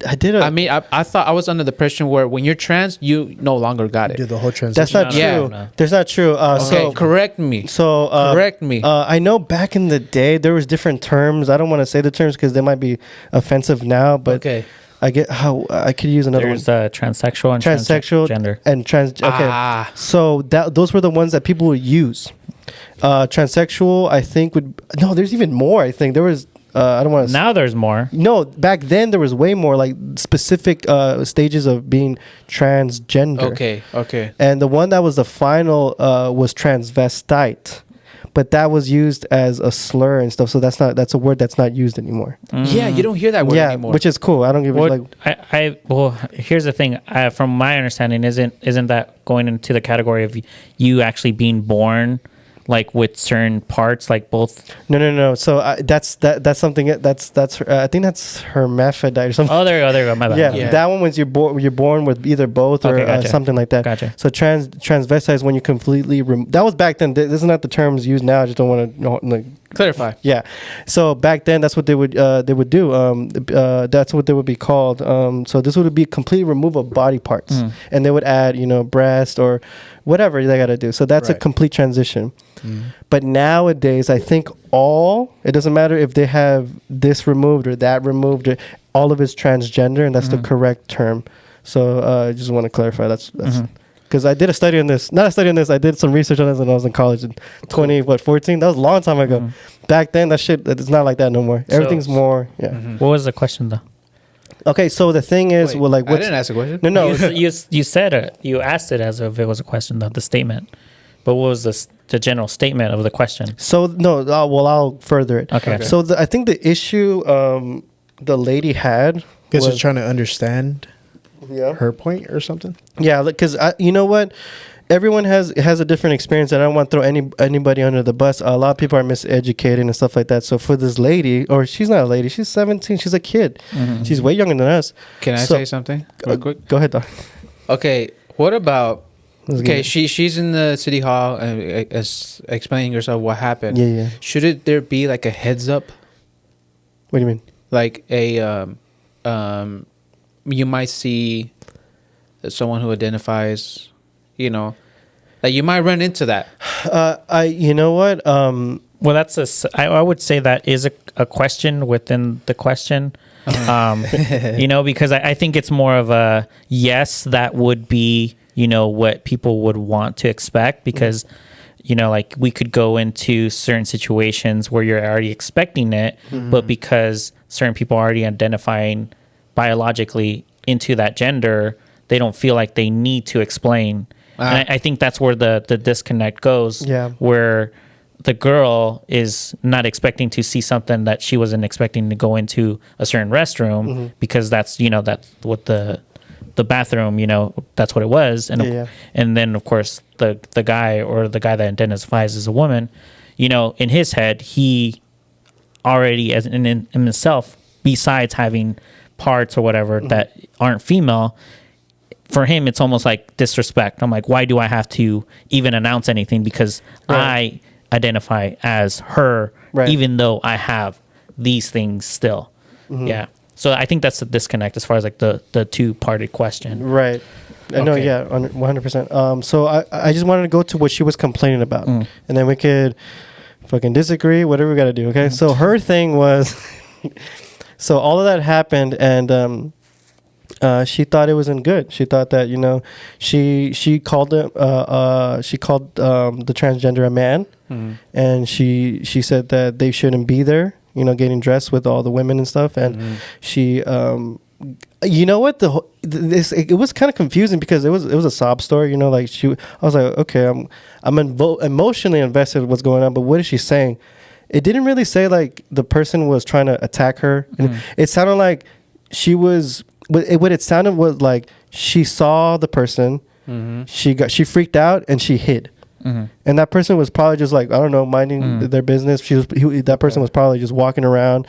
I did I mean, I thought I was under the impression where when you're trans, you no longer got it. Did the whole transition. That's not No, true. Yeah. no. That's not true. Okay, So correct me. So Correct me. I know back in the day there was different terms. I don't want to say the terms because they might be offensive now. But Okay. I get how I could use another There's one. transsexual and Transsexual transgender. and trans. Okay, Ah. so those were the ones that people would use. Transsexual, I think would no. There's even more. I think there was. I don't want to. Now there's more. No, back then there was way more like specific stages of being transgender. Okay. And the one that was the final was transvestite, but that was used as a slur and stuff. So that's a word that's not used anymore. Yeah, you don't hear that word Yeah, anymore. which is cool. I don't give a What like. well, here's the thing. From my understanding, isn't that going into the category of you actually being born like with certain parts, like both? No. So that's something that's I think that's hermaphrodite or something. Oh, there you go. My bad. Yeah, Yeah. that one was you're born with either both or Okay, gotcha. something like that. Gotcha. So transvestite is when you completely that was back then. This is not the terms used now. I just don't want to like. Clarify. Yeah, so back then that's what they would do. That's what they would be called. So this would be complete removal of body parts, and they would add breast or whatever they got to do. So that's a Right. complete transition. But nowadays, I think it doesn't matter if they have this removed or that removed. All of it's transgender, and that's the correct term. So I just want to clarify. That's because I did a study on this. Not a study on this. I did some research on this when I was in college in 14. That was a long time ago. Back then, that shit, it's not like that no more. Everything's more. Yeah. What was the question though? Okay, so the thing is, Wait, well, like, I didn't ask a question. No. You said it. You asked it as if it was a question though. The statement. But what was the general statement of the question? So no, well, I'll further it. Okay. So I think the issue the lady had Guess was, it's trying to understand yeah, her point or something. yeah, because you know what, everyone has a different experience, and I don't want to throw anybody under the bus. A lot of people are miseducated and stuff like that. So for this lady, or she's not a lady, she's 17, she's a kid, she's way younger than us. Can I So- say something real quick? Go ahead, Doc. Okay, what about? Let's get Okay, it. she's in the city hall explaining herself what happened. Yeah. Should there be like a heads up, What do you mean? like a you might see someone who identifies, you know, like you might run into that. You know what? Well, I would say that is a question within the question. You know, because I think it's more of a yes, that would be, you know, what people would want to expect, because, you know, like we could go into certain situations where you're already expecting it, but because certain people are already identifying biologically into that gender, they don't feel like they need to explain. And I think that's where the disconnect goes, Yeah. where the girl is not expecting to see something that she wasn't expecting to go into a certain restroom, because that's, you know, that's what the bathroom, you know, that's what it was. And Yeah. and then of course the guy, or the guy that identifies as a woman, you know, in his head, he already as in himself, besides having parts or whatever that aren't female, for him it's almost like disrespect. I'm like, why do I have to even announce anything, because I identify as her, even though I have these things still. Yeah. So I think that's the disconnect as far as like the two-parted question. Right. I know, Okay. yeah, 100%. So I just wanted to go to what she was complaining about, and then we could fucking disagree, whatever we got to do, okay? So her thing was, so all of that happened, and she thought it wasn't good. She thought that, you know, she called the transgender a man, and she said that they shouldn't be there, you know, getting dressed with all the women and stuff, and she you know what, it was kind of confusing, because it was a sob story, you know, like I was like, okay, I'm emotionally invested in what's going on, but what is she saying? It didn't really say like the person was trying to attack her. And it sounded like she was, what it sounded was like she saw the person, she freaked out and she hid. And that person was probably just like, I don't know, minding their business. That person was probably just walking around,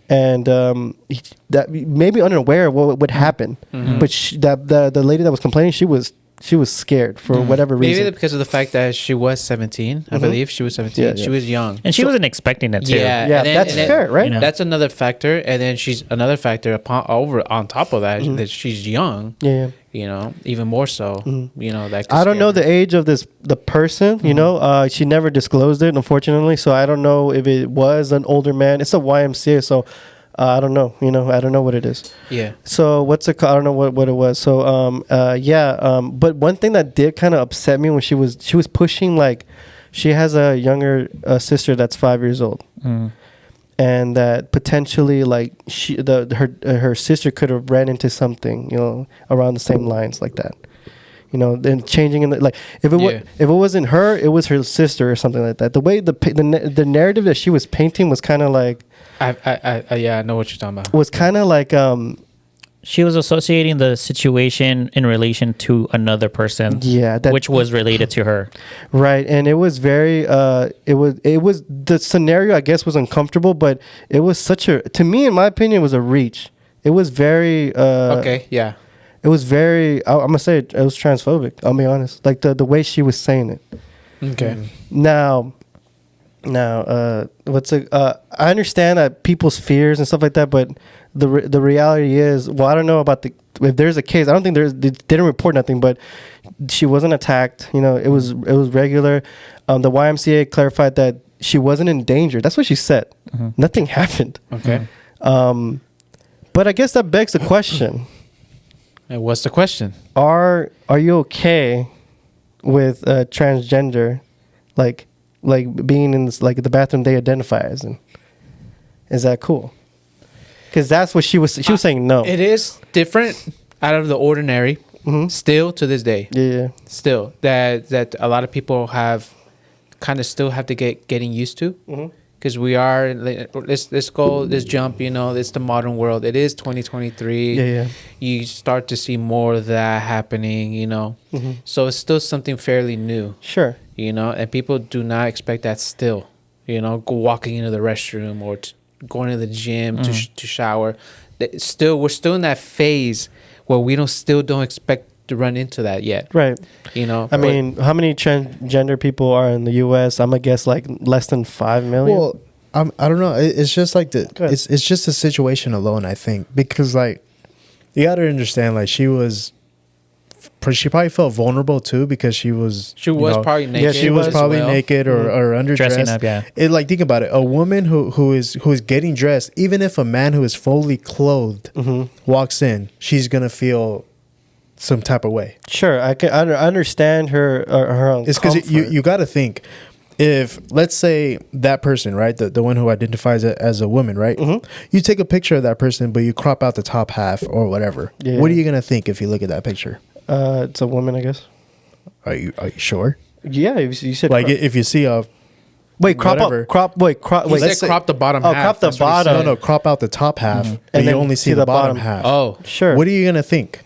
and that maybe unaware of what would happen. But the lady that was complaining, she was scared for whatever reason. Maybe because of the fact that she was 17. I believe she was 17. Yeah, She yeah. was young. And she wasn't expecting it too. Yeah, Yeah, and then- that's and then- fair, right? you know. That's another factor, and then she's another factor on top of that, that she's young. Yeah. You know, even more so. You know that. could I don't scare know her. the age of the person, you know. She never disclosed it, unfortunately. So I don't know if it was an older man. It's a YMCA, so I don't know. You know, I don't know what it is. Yeah. So what's it called? I don't know what it was. So but one thing that did kind of upset me when she was pushing, like, she has a younger sister that's 5 years old. And that potentially, like, her sister could have ran into something, you know, around the same lines like that, you know. Then changing in like if it wasn't her, it was her sister or something like that. The way the narrative that she was painting was kind of like, I know what you're talking about. was kind of like She was associating the situation in relation to another person, which was related to her. Right, and it was very it was the scenario, I guess, was uncomfortable, but it was to me, in my opinion, it was a reach. It was very Okay, yeah. it was very, I'm gonna say it was transphobic, I'll be honest, like the way she was saying it. Okay. Now I understand that people's fears and stuff like that, but the reality is, well, I don't know about if there's a case. I don't think they didn't report nothing, but she wasn't attacked. You know, it was regular. The YMCA clarified that she wasn't in danger. That's what she said. Nothing happened. Okay. But I guess that begs the question: And what's the question? Are you okay transgender, like being in this, like the bathroom they identify as in? Is that cool? Because that's what she was saying. No, It is different, out of the ordinary. Mhm. Still to this day, yeah, still that a lot of people have kind of still have to getting used to. Mhm. Because we are, let's go, let's jump, it's the modern world. It is 2023. yeah. You start to see more of that happening, Mhm. So it's still something fairly new, Sure. and people do not expect that still, go walking into the restroom or going to the gym to shower. We're still in that phase where we don't expect to run into that yet. Right. I mean, how many transgender people are in the U.S.? I'm gonna guess like less than 5 million. Well, I don't know. It's just like ahead. it's just the situation alone. I think because like you got to understand, like she probably felt vulnerable too because she was probably naked. she was as probably well. naked or underdressed. Dressing up, yeah. It, like, think about it. A woman who is getting dressed, even if a man who is fully clothed walks in, she's gonna feel some type of way. Sure, I can understand her own. It's because you got to think, if let's say that person, right, the one who identifies as a woman, right, you take a picture of that person, but you crop out the top half or whatever. Yeah. What are you gonna think if you look at that picture? It's a woman, I guess. Are you sure? Yeah, you said Like if you see a wait, crop whatever. up, crop. Wait, crop. He Wait, said crop the bottom Oh, half. crop the That's what he said. bottom. no, crop out the top half, but And you then only see the bottom half. Oh, sure. What are you gonna think?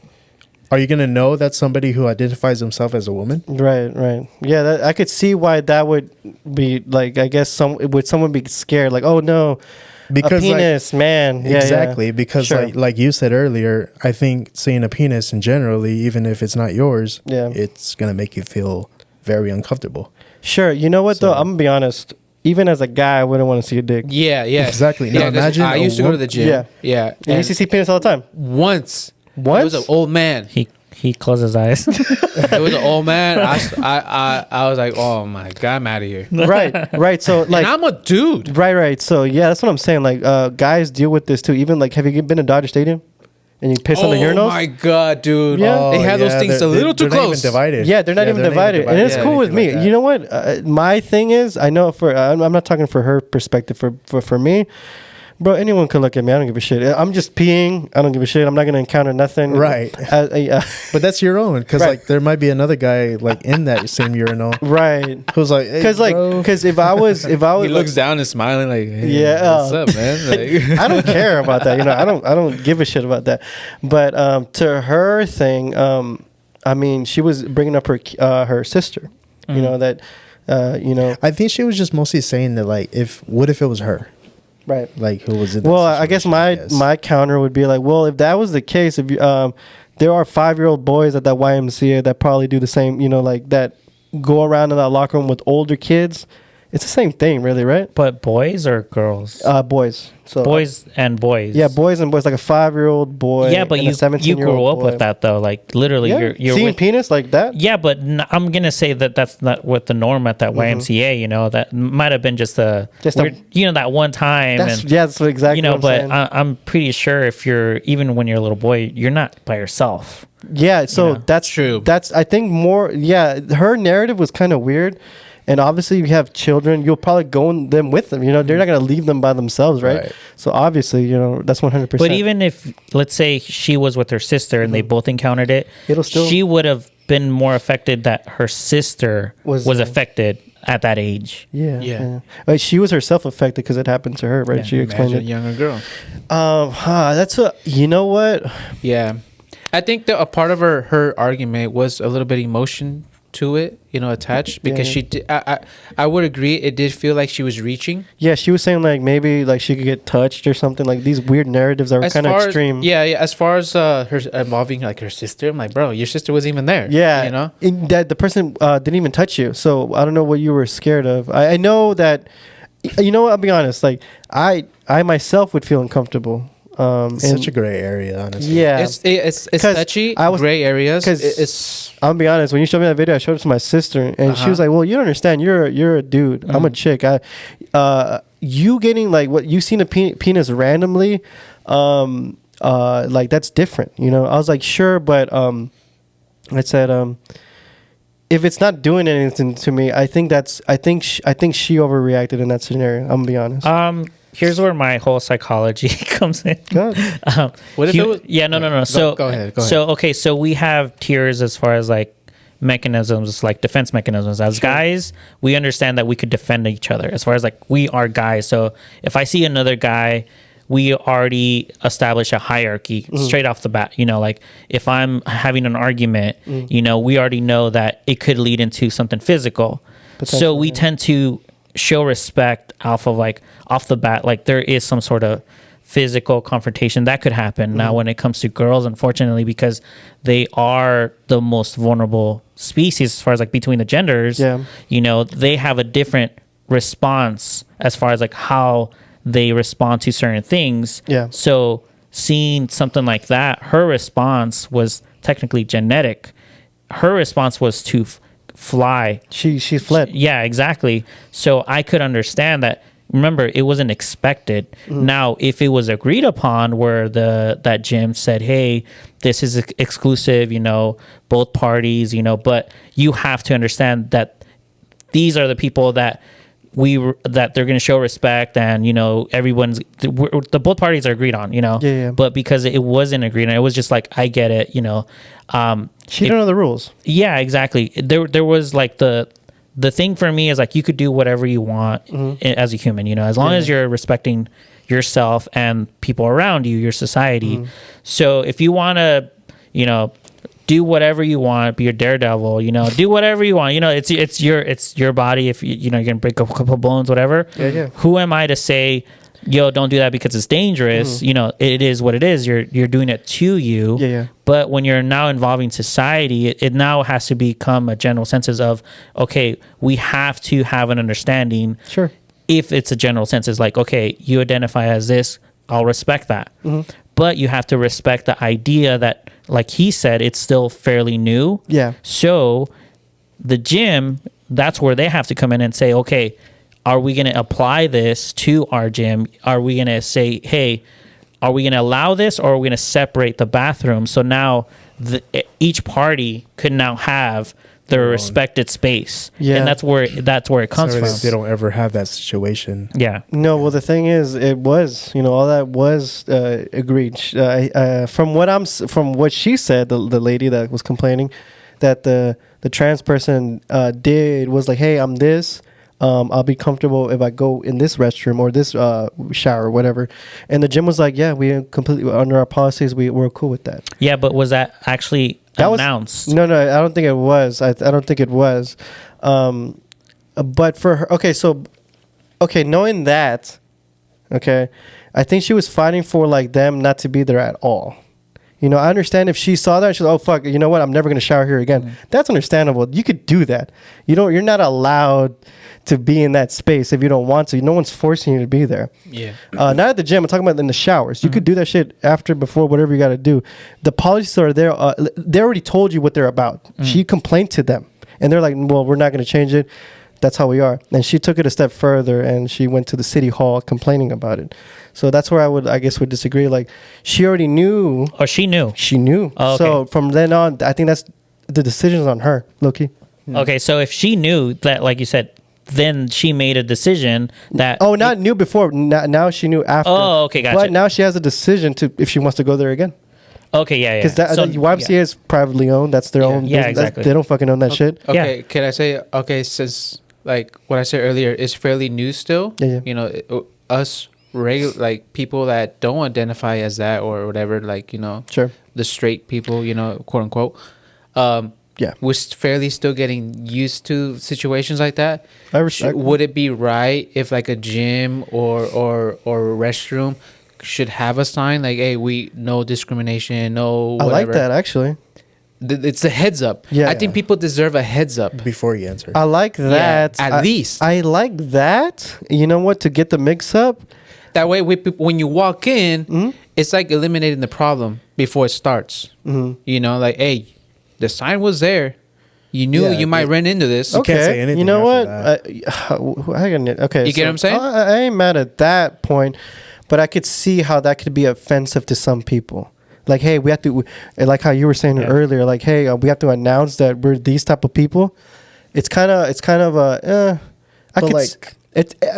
Are you gonna know that's somebody who identifies himself as a woman? Right. Yeah, I could see why that would be like. I guess someone be scared? Like, oh no, Because a penis, man. Yeah, exactly, yeah. because Sure. like you said earlier, I think seeing a penis in generally, even if it's not yours, Yeah. it's gonna make you feel very uncomfortable. Sure. You know what though? So- I'm gonna be honest. Even as a guy, I wouldn't want to see a dick. yeah. Exactly. Now Yeah, 'cause imagine I a used to go to the gym. Yeah. Yeah. You used to see penis all the time. Once. What? It was an old man. He closed his eyes. It was an old man. I was like, oh my god, I'm out of here. Right. So like, and I'm a dude. right. So yeah, that's what I'm saying. Like, guys deal with this too. Even like, have you been to Dodger Stadium and you piss on the Oh urinals? my god, dude. Yeah. They have those things a little too they're not close. even divided. Yeah, they're not even divided, and it's Yeah, cool with me. Anything like You know what? My thing is, I know I'm not talking for her perspective. For me, bro, anyone could look at me. I don't give a shit. I'm just peeing. I don't give a shit. I'm not gonna encounter nothing. Right. But that's your own, because Right. like there might be another guy like in that same urinal right. who's like, hey, bro. Because if I was He like, looks down and smiling like, hey, Yeah, what's up, man? Like, I don't care about that. I don't give a shit about that. But to her thing, I mean, she was bringing up her sister. You know that, I think she was just mostly saying that like, what if it was her, right. like who was in that Well, I guess situation, my counter would be like, well, if that was the case, if you, there are 5-year-old boys at that YMCA that probably do the same, like that go around in that locker room with older kids. It's the same thing, really, right? But boys or girls? Boys. So Boys and boys. Yeah, boys and boys, like a 5-year-old boy. Yeah, but and a you 17-year-old grew up boy. with that though. Like literally, Yeah. you're seeing with, penis like that. Yeah, but I'm gonna say that's not what the norm at that YMCA. That might have been just a Just a- weird, that one time. That's and, that's what exactly. What I'm but saying. I'm pretty sure if you're even when you're a little boy, you're not by yourself. Yeah, so that's True. That's I think more. Yeah, her narrative was kind of weird, and obviously, if you have children, you'll probably go in them with them. They're not gonna leave them by themselves, right? Right. So obviously, that's 100%. But even if let's say she was with her sister and they both encountered it, It'll still- she would have been more affected that her sister Was, was affected at that age. yeah. Like, she was herself affected because it happened to her, right? Yeah. She explained imagine a it. younger girl. That's a. You know what? Yeah. I think that a part of her argument was a little bit emotion to it, attached, because Yeah. she did. I would agree. It did feel like she was reaching. Yeah, she was saying like maybe like she could get touched or something. Like these weird narratives that were kind of far as- extreme. yeah. As far as her involving like her sister, I'm like, bro, your sister wasn't even there. Yeah, that the person didn't even touch you. So I don't know what you were scared of. I know that. You know what? I'll be honest. Like I myself would feel uncomfortable. It's such a gray area, honestly. Yeah, It's 'Cause touchy. I was- Gray areas. 'cause It's I'll be honest. When you showed me that video, I showed it to my sister, and she was like, "Well, you don't understand. You're a dude. I'm a chick. You getting like what you seen a penis randomly, like that's different. I was like, sure, but I said, if it's not doing anything to me, I think she overreacted in that scenario. I'm gonna be honest. Here's where my whole psychology comes in. Go ahead. What if it was? Yeah, no. So go ahead. So okay, so we have tiers as far as like mechanisms, like defense mechanisms. As guys, we understand that we could defend each other. As far as like we are guys, so if I see another guy, we already establish a hierarchy straight off the bat. You know, like if I'm having an argument, you know, we already know that it could lead into something physical. So we tend to show respect off the bat. Like there is some sort of physical confrontation that could happen. Now, when it comes to girls, unfortunately, because they are the most vulnerable species as far as like between the genders, you know, they have a different response as far as like how they respond to certain things. Yeah. So seeing something like that, her response was technically genetic. Her response was to fly. She fled. Yeah, exactly. So I could understand that. Remember, it wasn't expected. Now, if it was agreed upon, where that gym said, "Hey, this is exclusive," you know, both parties, you know, but you have to understand that these are the people that that they're going to show respect, and you know, the both parties are agreed on, you know. Yeah. But because it wasn't agreed on, it was just like, I get it, you know. She didn't know the rules. Yeah, exactly. There was like the thing for me is like you could do whatever you want as a human, you know, as long as you're respecting yourself and people around you, your society. So if you want to, you know, do whatever you want, be a daredevil, you know, do whatever you want, you know, it's your body. If you know, you're gonna break a couple bones, whatever. Yeah. Who am I to say, yo, don't do that because it's dangerous? You know, it is what it is. You're doing it to you. Yeah. But when you're now involving society, it now has to become a general census of, okay, we have to have an understanding. Sure. If it's a general census, like, okay, you identify as this, I'll respect that. But you have to respect the idea that, like he said, it's still fairly new. Yeah. So the gym, that's where they have to come in and say, okay, are we going to apply this to our gym? Are we going to say, hey, are we going to allow this, or are we going to separate the bathroom? So now each party could now have their respected space. Yeah. And that's where it comes so from. They don't ever have that situation. Yeah. No, well, the thing is, it was, you know, all that was agreed. From what she said, the lady that was complaining, that the trans person was like, hey, I'm this. I'll be comfortable if I go in this restroom or this shower or whatever. And the gym was like, yeah, we completely, under our policies, we're cool with that. Yeah, but was that actually announced? No, I don't think it was. I don't think it was. But for her, knowing that, I think she was fighting for like them not to be there at all. You know, I understand if she saw that, she's like, oh, fuck, you know what? I'm never going to shower here again. That's understandable. You could do that. You're not allowed to be in that space if you don't want to. No one's forcing you to be there. Yeah. Not at the gym. I'm talking about in the showers. You could do that shit after, before, whatever you got to do. The policies are there. They already told you what they're about. She complained to them. And they're like, well, we're not going to change it. That's how we are. And she took it a step further, and she went to the city hall complaining about it. So that's where I guess would disagree. Like, she already knew. Or she knew. She knew. Oh, okay. So from then on, I think that's the decision's on her, Loki. Okay, so if she knew that, like you said, then she made a decision that... Oh, not knew before. Now she knew after. Oh, okay, gotcha. But now she has a decision to if she wants to go there again. Okay, yeah. Because the YMCA is privately owned. That's their own business. Exactly. They don't fucking own that shit. Okay, can I say, since like what I said earlier is fairly new still, Yeah. You know, us like people that don't identify as that or whatever, like, you know, Sure. the straight people, you know, quote unquote, we're fairly still getting used to situations like that. Would it be right if like a gym or a restroom should have a sign like, hey, we no discrimination, no whatever? I like that, actually. It's a heads up. Yeah. I think people deserve a heads up Before you answer. I like that. at least. I like that. You know what? To get the mix up. That way, when you walk in, it's like eliminating the problem before it starts. You know, like, hey, the sign was there. You knew you might run into this. Okay. can't say anything You know what? after Okay. You get what I'm saying? I ain't mad at that point, but I could see how that could be offensive to some people. like, hey, we have to, like how you were saying earlier, like, hey, we have to announce that we're these type of people. It's kind of a, I But could, like,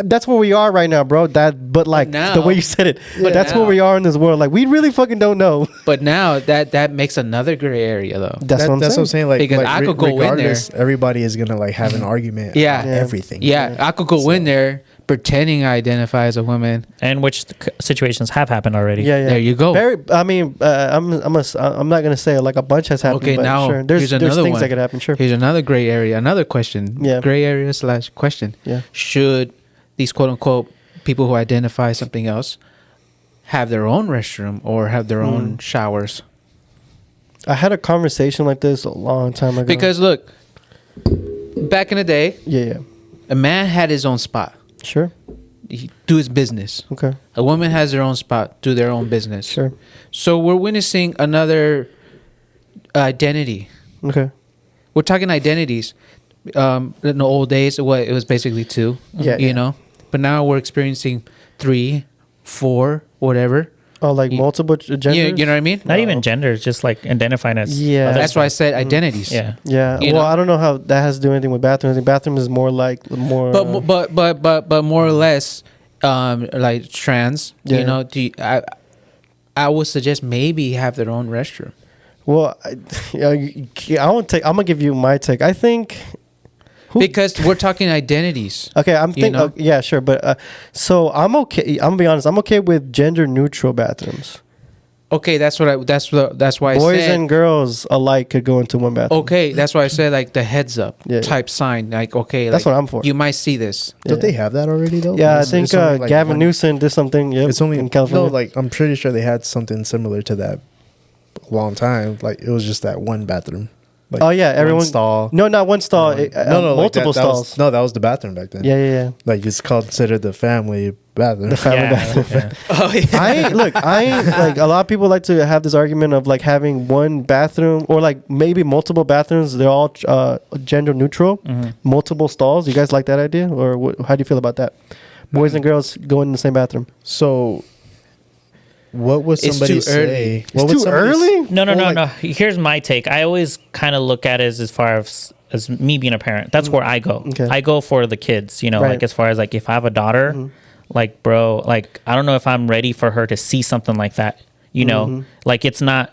that's where we are right now, bro. But like now- the way you said it, but that's now- where we are in this world. Like we really fucking don't know. But now that makes another gray area though. That's what I'm saying. Like, Because I could go in there. regardless, everybody is gonna like have an argument. Yeah. on Yeah. everything. Yeah, I could go in there pretending I identify as a woman. And which situations have happened already. Yeah, yeah. There you go. Very. I mean, I'm not gonna say like a bunch has happened. Okay, but now sure. here's There's another things one. that could happen. Sure. Here's another gray area, another question. Yeah. Gray area / question. Yeah. Should these quote unquote people who identify something else have their own restroom or have their own showers? I had a conversation like this a long time ago. Because look, back in the day, yeah. a man had his own spot. Sure. He do his business. Okay. A woman has their own spot, do their own business. Sure. So we're witnessing another identity. Okay. We're talking identities. In the old days, it was basically two. Yeah, you yeah. know. But now we're experiencing 3, 4, whatever. Oh, like multiple genders. You know what I mean? Not even gender, it's just like identifying as. Yeah. That's why I said identities. Yeah. Yeah. You Well, know? I don't know how that has to do anything with bathrooms. The bathroom is more like more. But more or less, like trans. Yeah. You know, I would suggest maybe have their own restroom. Well, I won't take. I'm gonna give you my take. I think. Because we're talking identities. Okay, I'm You thinking. know? Yeah, sure, but so I'm okay. I'm gonna be honest. I'm okay with gender neutral bathrooms. Okay, that's why I Boys said. and girls alike could go into one bathroom. Okay, that's why I said like the heads up Yeah, yeah. type sign. Like okay, That's like, what I'm for. You might see this. Don't they have that already though? Yeah, I It's- think it's only, like, Gavin one- Newsom did something. Yep, It's only in California. No, like I'm pretty sure they had something similar to that a long time. Like it was just that one bathroom. Like, Oh, yeah, everyone- one stall. no, not one stall. No, like multiple that was- stalls. no, that was the bathroom back then. Yeah, yeah, Like it's considered the family bathroom. The family Yeah, bathroom. yeah. Oh yeah. I ain't like a lot of people like to have this argument of like having one bathroom or like maybe multiple bathrooms. They're all gender neutral, Mhm. multiple stalls. You guys like that idea, or how do you feel about that? Boys and girls go in the same bathroom. So, what would It's somebody too say? early. What It's would too somebody early? No. Well, No. Here's my take. I always kind of look at it as far as me being a parent. That's where I go. Okay. I go for the kids, you know, Right. like as far as like if I have a daughter, like bro, like I don't know if I'm ready for her to see something like that. You know, like it's not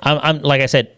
I'm like I said,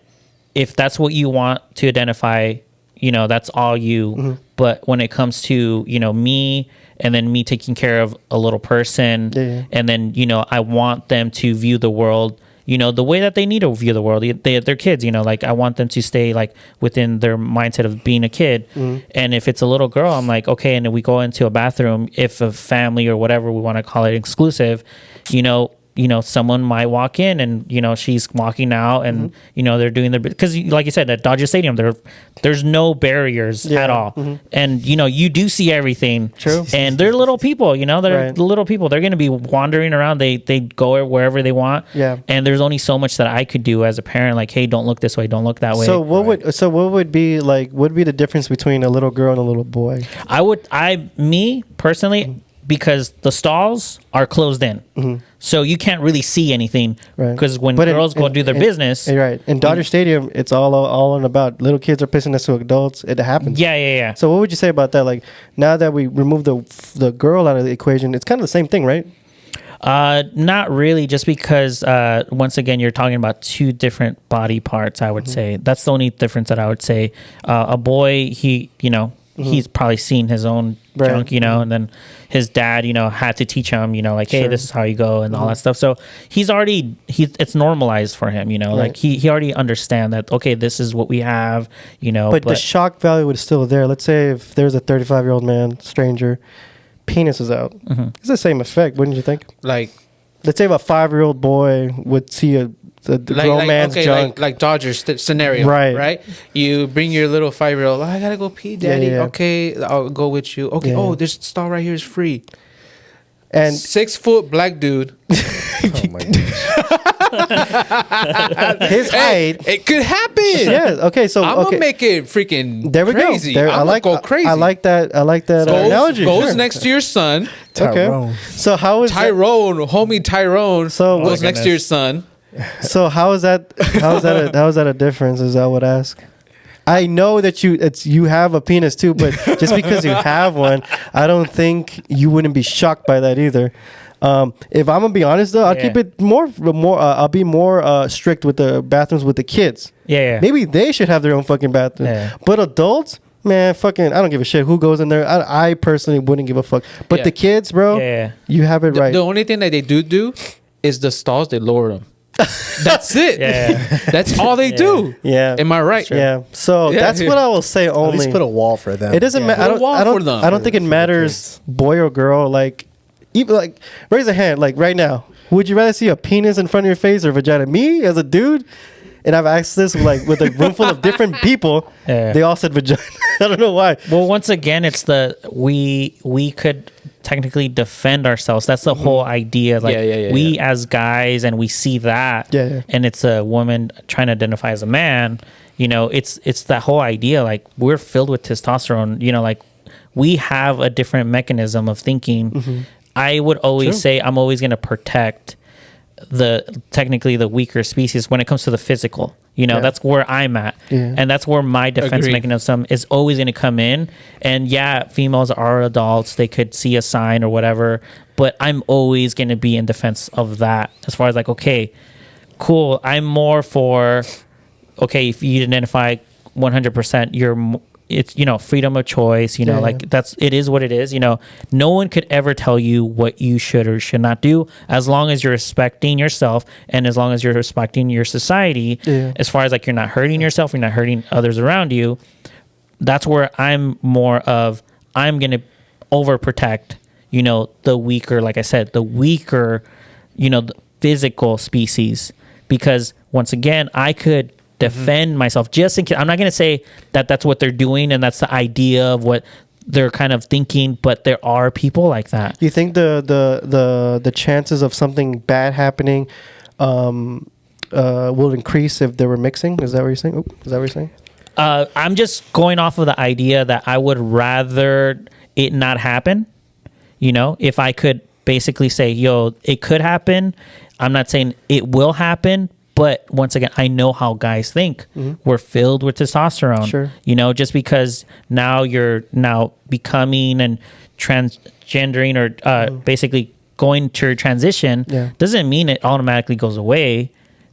if that's what you want to identify, you know, that's all you. But when it comes to, you know, me and then me taking care of a little person Yeah. and then, you know, I want them to view the world, you know, the way that they need to view the world. They're kids, you know, like I want them to stay like within their mindset of being a kid. And if it's a little girl, I'm like, okay. And then we go into a bathroom, if a family or whatever we want to call it exclusive, you know, someone might walk in and, you know, she's walking out and, you know, they're doing their, because like you said, at Dodger Stadium, there's no barriers Yeah. at all. And, you know, you do see everything. True. And they're little people, you know, they're Right. little people. They're going to be wandering around. They go wherever they want. Yeah. And there's only so much that I could do as a parent. Like, hey, don't look this way. Don't look that way. So what would be the difference between a little girl and a little boy? Me personally, because the stalls are closed in. So you can't really see anything. Right. Because when But girls go do their business. right? In Dodger Stadium, it's all on about little kids are pissing next to adults. It happens. Yeah. So what would you say about that? Like now that we remove the girl out of the equation, it's kind of the same thing, right? Not really, just because once again you're talking about two different body parts. I would say that's the only difference that I would say. A boy, he's probably seen his own Right. junk, and then his dad, had to teach him, like, hey, Sure. this is how you go and all that stuff. So it's normalized for him, like Right. he already understand that, okay, this is what we have, But the shock value is still there. Let's say if there's a 35-year-old man, stranger, penis is out. It's the same effect, wouldn't you think? Like Let's say if a 5-year-old boy would see the grown man's junk. like Dodgers scenario, Right. Right. You bring your little 5-year-old. I gotta go pee, daddy. yeah. Okay, I'll go with you. Okay. Yeah. Oh, this stall right here is free. And 6-foot black dude. Oh my gosh. His height. It could happen. Yeah. Okay. So I'm gonna make it freaking there we crazy. go. There, I'm gonna go crazy. I like that. Analogy. Goes Sure. next to your son. Tyrone. Okay. So how is Tyrone, homie Tyrone, So- goes Oh, next to your son. So how is that? How is that a difference? Is I would ask. I know that you have a penis too, but just because you have one, I don't think you wouldn't be shocked by that either. If I'm gonna be honest though, I'll keep it more. I'll be more strict with the bathrooms with the kids. Yeah. Maybe they should have their own fucking bathroom. Yeah. But adults, man, fucking, I don't give a shit who goes in there. I personally wouldn't give a fuck. But Yeah. the kids, bro, Yeah. you have it right. The only thing that they do is the stalls. They lower them. That's it. Yeah. That's all they do. Yeah. Am I right? Yeah. So Yeah. that's what I will say At only. least put a wall for them. It doesn't matter. Put a wall for them. I don't think it For the matters, boy or girl. Like, even like, raise a hand. Like right now, would you rather see a penis in front of your face or vagina? Me as a dude, and I've asked this like with a room full of different people. Yeah. They all said vagina. I don't know why. Well, once again, it's we could technically defend ourselves. That's the whole idea. Like we as guys, and we see that, and it's a woman trying to identify as a man. You know, it's that whole idea. Like we're filled with testosterone. You know, like we have a different mechanism of thinking. I would always say I'm always going to protect technically the weaker species when it comes to the physical. You know, that's where I'm at. And that's where my defense mechanism is always going to come in. And yeah, females are adults. They could see a sign or whatever. But I'm always going to be in defense of that. As far as like, okay, cool. I'm more for, okay, if you identify 100%, it's, you know, freedom of choice, you know, like it is what it is. You know, no one could ever tell you what you should or should not do, as long as you're respecting yourself and as long as you're respecting your society. As far as like you're not hurting yourself, you're not hurting others around you. That's where I'm more of, I'm going to overprotect, you know, the weaker, like I said, the weaker, you know, the physical species, because once again, I could defend myself just in case. I'm not going to say that that's what they're doing and that's the idea of what they're kind of thinking, but there are people like that. You think the chances of something bad happening will increase if they were mixing? Is that what you're saying? Is that what you're saying? I'm just going off of the idea that I would rather it not happen. You know, if I could basically say, yo, it could happen. I'm not saying it will happen, but once again, I know how guys think. We're filled with testosterone. Sure. You know, just because now you're becoming and transgendering or basically going to your transition doesn't mean it automatically goes away.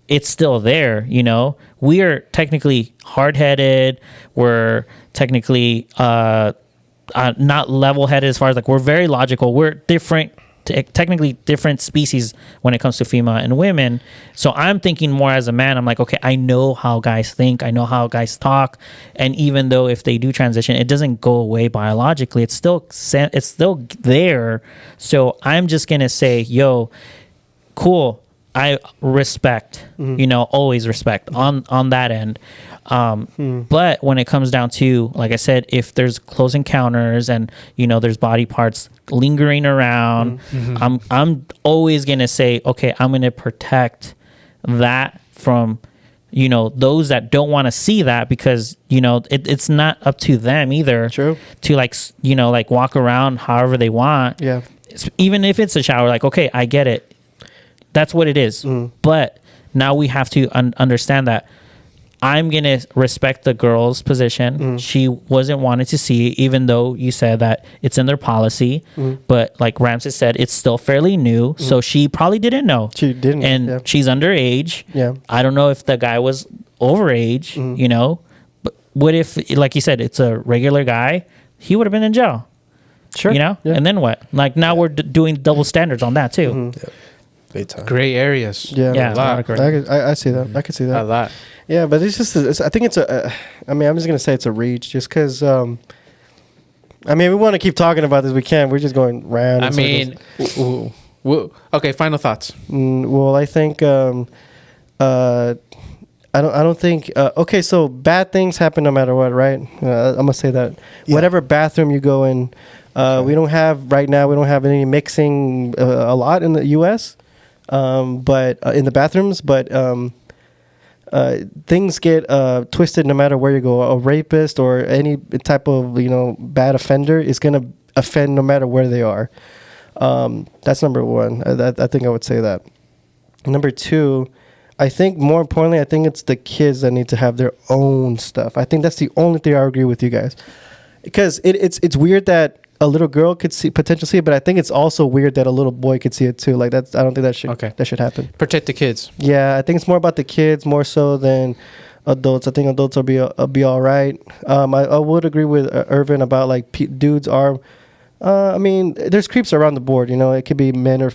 It's still there, you know. We are technically hard-headed. We're technically not level-headed as far as like we're very logical. We're different. Technically different species when it comes to female and women. So I'm thinking more as a man. I'm like, okay, I know how guys think. I know how guys talk. And even though if they do transition, it doesn't go away biologically. It's still there. So I'm just going to say, yo, cool. I respect, you know, always respect on that end. But when it comes down to, like I said, if there's close encounters and, you know, there's body parts lingering around, I'm always going to say, okay, I'm going to protect that from, you know, those that don't want to see that, because, you know, it's not up to them either. True. To like, you know, like walk around however they want. Yeah. Even if it's a shower, like, okay, I get it. That's what it is. But now we have to understand that I'm going to respect the girl's position. She wasn't wanted to see, even though you said that it's in their policy. But like Ramses said, it's still fairly new. So she probably didn't know. She didn't. And she's underage. Yeah. I don't know if the guy was overage, you know. But what if, like you said, it's a regular guy? He would have been in jail. Sure. You know? Yeah. And then what? Like now we're doing double standards on that too. Big time. Gray areas. Yeah. Yeah. A lot. I see that. I could see that. A lot. Yeah, but it's just, I think it's I mean, I'm just going to say it's a reach just because, I mean, we want to keep talking about this. We can't. We're just going round. I mean, okay, final thoughts. Well, I think, I don't think, okay, so bad things happen no matter what, right? I'm going to say that. Yeah. Whatever bathroom you go in, we don't have, right now, we don't have any mixing a lot in the U.S. but in the bathrooms, but things get twisted no matter where you go. A rapist or any type of bad offender is gonna offend no matter where they are. That's number one. I think I would say that. Number two, I think more importantly, I think it's the kids that need to have their own stuff. I think that's the only thing I agree with you guys, because it's weird that a little girl could potentially see it, but I think it's also weird that a little boy could see it too. Like I don't think that should happen. Protect the kids. Yeah, I think it's more about the kids more so than adults. I think adults will be all right. I would agree with Irvin about like dudes are. I mean, there's creeps around the board. It could be male or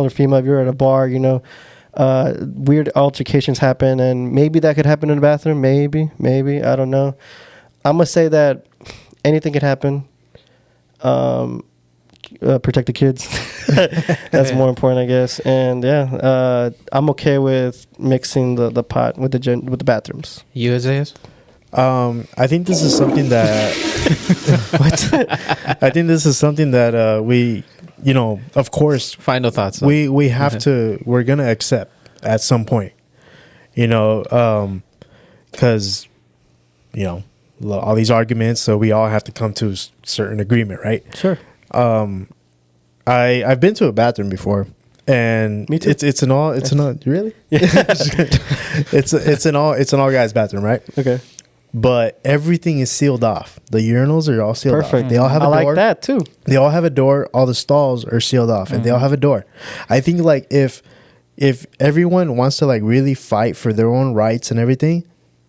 female. If you're at a bar, weird altercations happen, and maybe that could happen in the bathroom. Maybe I don't know. I'm gonna say that anything could happen. Protect the kids. That's more important, I guess. And I'm okay with mixing the pot with the bathrooms. You, Isaiah? I think this is something that I think this is something that we, of course, Final thoughts. we have to, we're gonna accept at some point, because all these arguments, so we all have to come to a certain agreement, right? Sure. I've been to a bathroom before, and Me too. it's an all really it's an all guys bathroom, right? Okay. But everything is sealed off. The urinals are all sealed off. Perfect. They all have a I door. like that too. They all have a door. All the stalls are sealed off, and they all have a door. I think like if everyone wants to like really fight for their own rights and everything,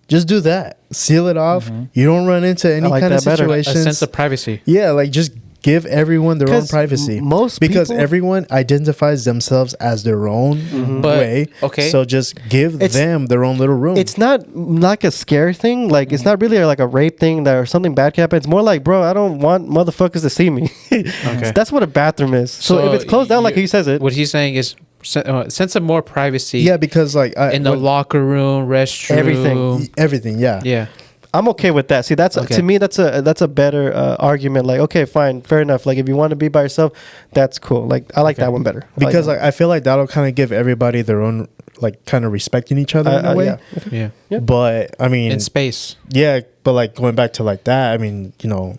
just do that. Seal it off. You don't run into any like kind of that better. A situations. sense of privacy. Yeah, like just give everyone their own 'Cause privacy. most because people- everyone identifies themselves as their own But, way. okay. So just give It's- them their own little room. It's not like a scare thing. Like it's not really like a rape thing or something bad can happen. It's more like, bro, I don't want motherfuckers to see me. Okay. That's what a bathroom is. So if it's closed down like he says it, What he's saying is sense of more privacy. yeah, because like In the locker room, restroom, everything, yeah. Yeah. I'm okay with that. See, that's Okay. to me that's a better argument. Like, okay, fine, fair enough. Like if you want to be by yourself, that's cool. Like I like that one better. Because I like like, I feel like that'll kind of give everybody their own like kind of respecting each other in a way. yeah. Yeah. But I mean, In space. yeah, but like going back to like that, I mean,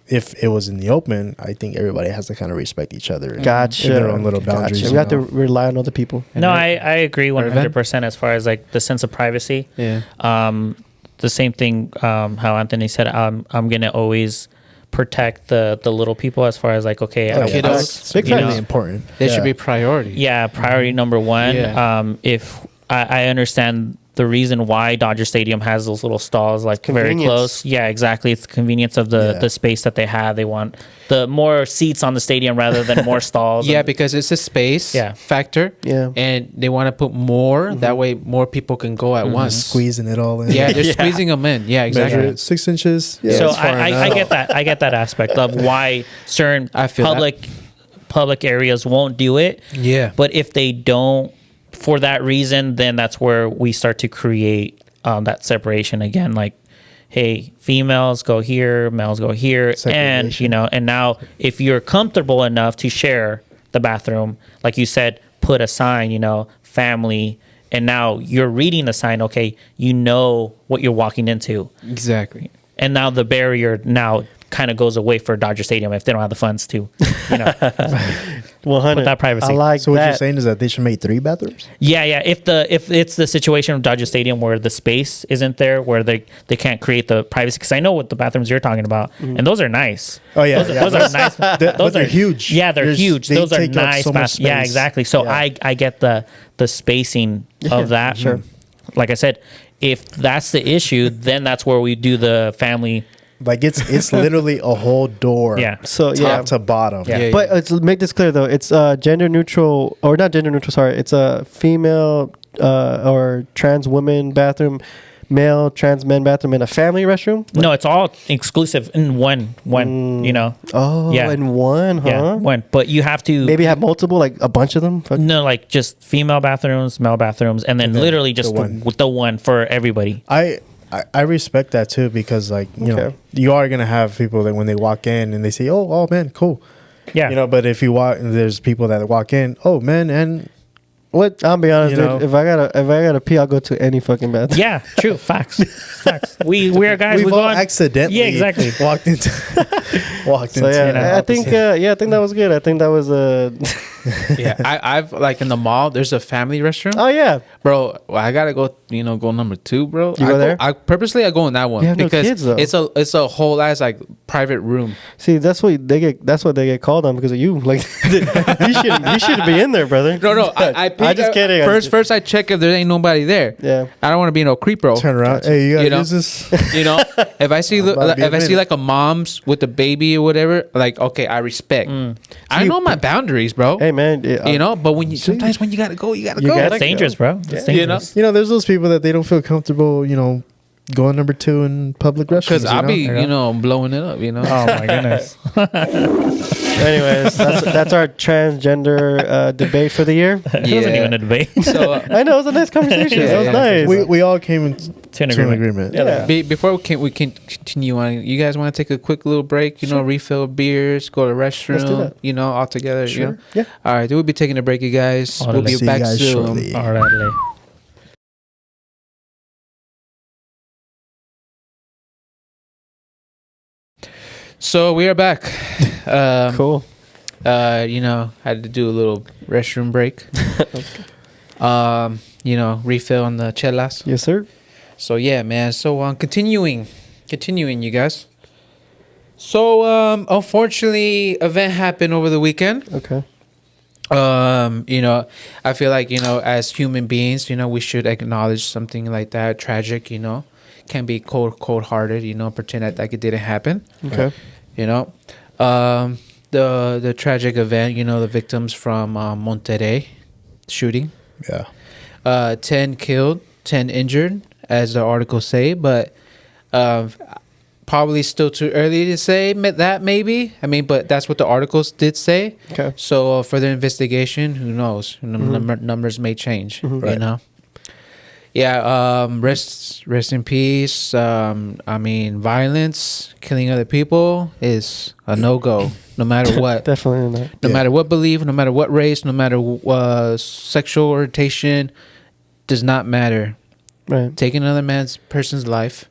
if it was in the open, I think everybody has to kind of respect each other. Gotcha. In their own little boundaries. Gotcha. We have to rely on other people. And No, I- I agree 100% as far as like the sense of privacy. Yeah. The same thing how Anthony said, I'm going to always protect the little people as far as like, okay, Oh, I- yeah, kiddos. that's Big really facts. important. They Yeah. should be priority. yeah, priority number one. Yeah. If I understand the reason why Dodger Stadium has those little stalls like very Convenience. close. Yeah, exactly. It's the convenience of the Yeah. space that they have. They want the more seats on the stadium rather than more stalls. Yeah, And- because it's a space Yeah. factor. Yeah. And they want to put more. That way more people can go at once. Squeezing it all in. Yeah, they're Yeah. squeezing them in. Yeah, Measure exactly. it 6 inches. Yeah, so it's far I enough. get that. I get that aspect of why certain I feel public areas won't do it. Yeah. But if they don't, for that reason, then that's where we start to create that separation again. Like, hey, females go here, males go here, and Segregation. and now if you're comfortable enough to share the bathroom, like you said, put a sign, family, and now you're reading the sign. Okay, you know what you're walking into, Exactly. and now the barrier now kind of goes away for Dodger Stadium if they don't have the funds to, 100. Put that privacy. I like So what that. you're saying is that they should make 3 bathrooms? Yeah. If it's the situation of Dodger Stadium where the space isn't there, where they can't create the privacy, because I know what the bathrooms you're talking about, and those are nice. Oh, yeah. those are nice. But Those they're are huge. Yeah, they're There's- huge. they Those are take up nice. so much Yeah, space. exactly. So Yeah. I get the spacing of that. sure. Like I said, if that's the issue, then that's where we do the family. Like it's literally a whole door. Yeah. So Top yeah. to bottom. Yeah. But let's make this clear though. It's gender neutral, or not gender neutral. Sorry, it's a female or trans woman bathroom, male trans men bathroom, and a family restroom. No, it's all exclusive in one. Oh, Yeah. in one, huh? Yeah, one. But you have to Maybe have multiple, like a bunch of them. Fuck. No, like just female bathrooms, male bathrooms, and then literally just the the one for everybody. I respect that too, because like you know Okay. you are gonna have people that when they walk in and they say oh man cool, Yeah. but if you walk, there's people that walk in, oh man, and what? I'll be honest, You know? dude. If I gotta pee, I'll go to any fucking bathroom. Yeah, true. Facts. Facts. We are guys. We've we all go on. accidentally Yeah, exactly. walked into So yeah, you know, I think I think that was good. I think that was Yeah, I've like in the mall. There's a family restroom, oh yeah. bro. I gotta go. Go number 2, bro. You go there? I purposely I go in that one You have no because kids, though. it's a whole ass like private room. See, that's what they get called on because of you. Like you should be in there, brother. No, I I'm just kidding. First I check if there ain't nobody there. Yeah. I don't want to be no creep, bro. turn around. Hey, you gotta You know? use this. You know, if I see About to be a if I see minute. like a mom's with a baby or whatever, like okay, I respect. I know my boundaries, bro. Hey man, You know, but sometimes when you gotta go, you gotta You go. gotta It's dangerous, bro. It's You know? dangerous. You know, there's those people that they don't feel comfortable. Going number 2 in public restrooms. Because I'll be, Yeah. blowing it up. Oh my goodness. anyways, that's our transgender debate for the year. It wasn't even a debate. So I know it was a nice conversation. Yeah, That was yeah. nice. We all came into To an an agreement. agreement. Yeah. before we can continue on, you guys want to take a quick little break? Refill beers, go to the restroom. Let's do that. All together. Sure. Yeah. All right, we'll be taking a break, you guys. All We'll right, be see you back guys soon. shortly. All right. So we are back. Cool. Had to do a little restroom break. Refill on the chelas. Yes, sir. So yeah, man. So continuing, you guys. So unfortunately, event happened over the weekend. Okay. I feel like as human beings, we should acknowledge something like that tragic. Can't be cold hearted. Pretend that like it didn't happen. Okay. The tragic event. The victims from Monterrey shooting. Yeah. 10 killed, 10 injured, as the articles say, but probably still too early to say that maybe. But that's what the articles did say. Okay. So further investigation, who knows? Numbers may change, Right. Yeah, rest in peace. Violence, killing other people is a no-go, no matter what. Definitely not. No Yeah. matter what belief, no matter what race, no matter sexual orientation, does not matter. Right. Taking another person's life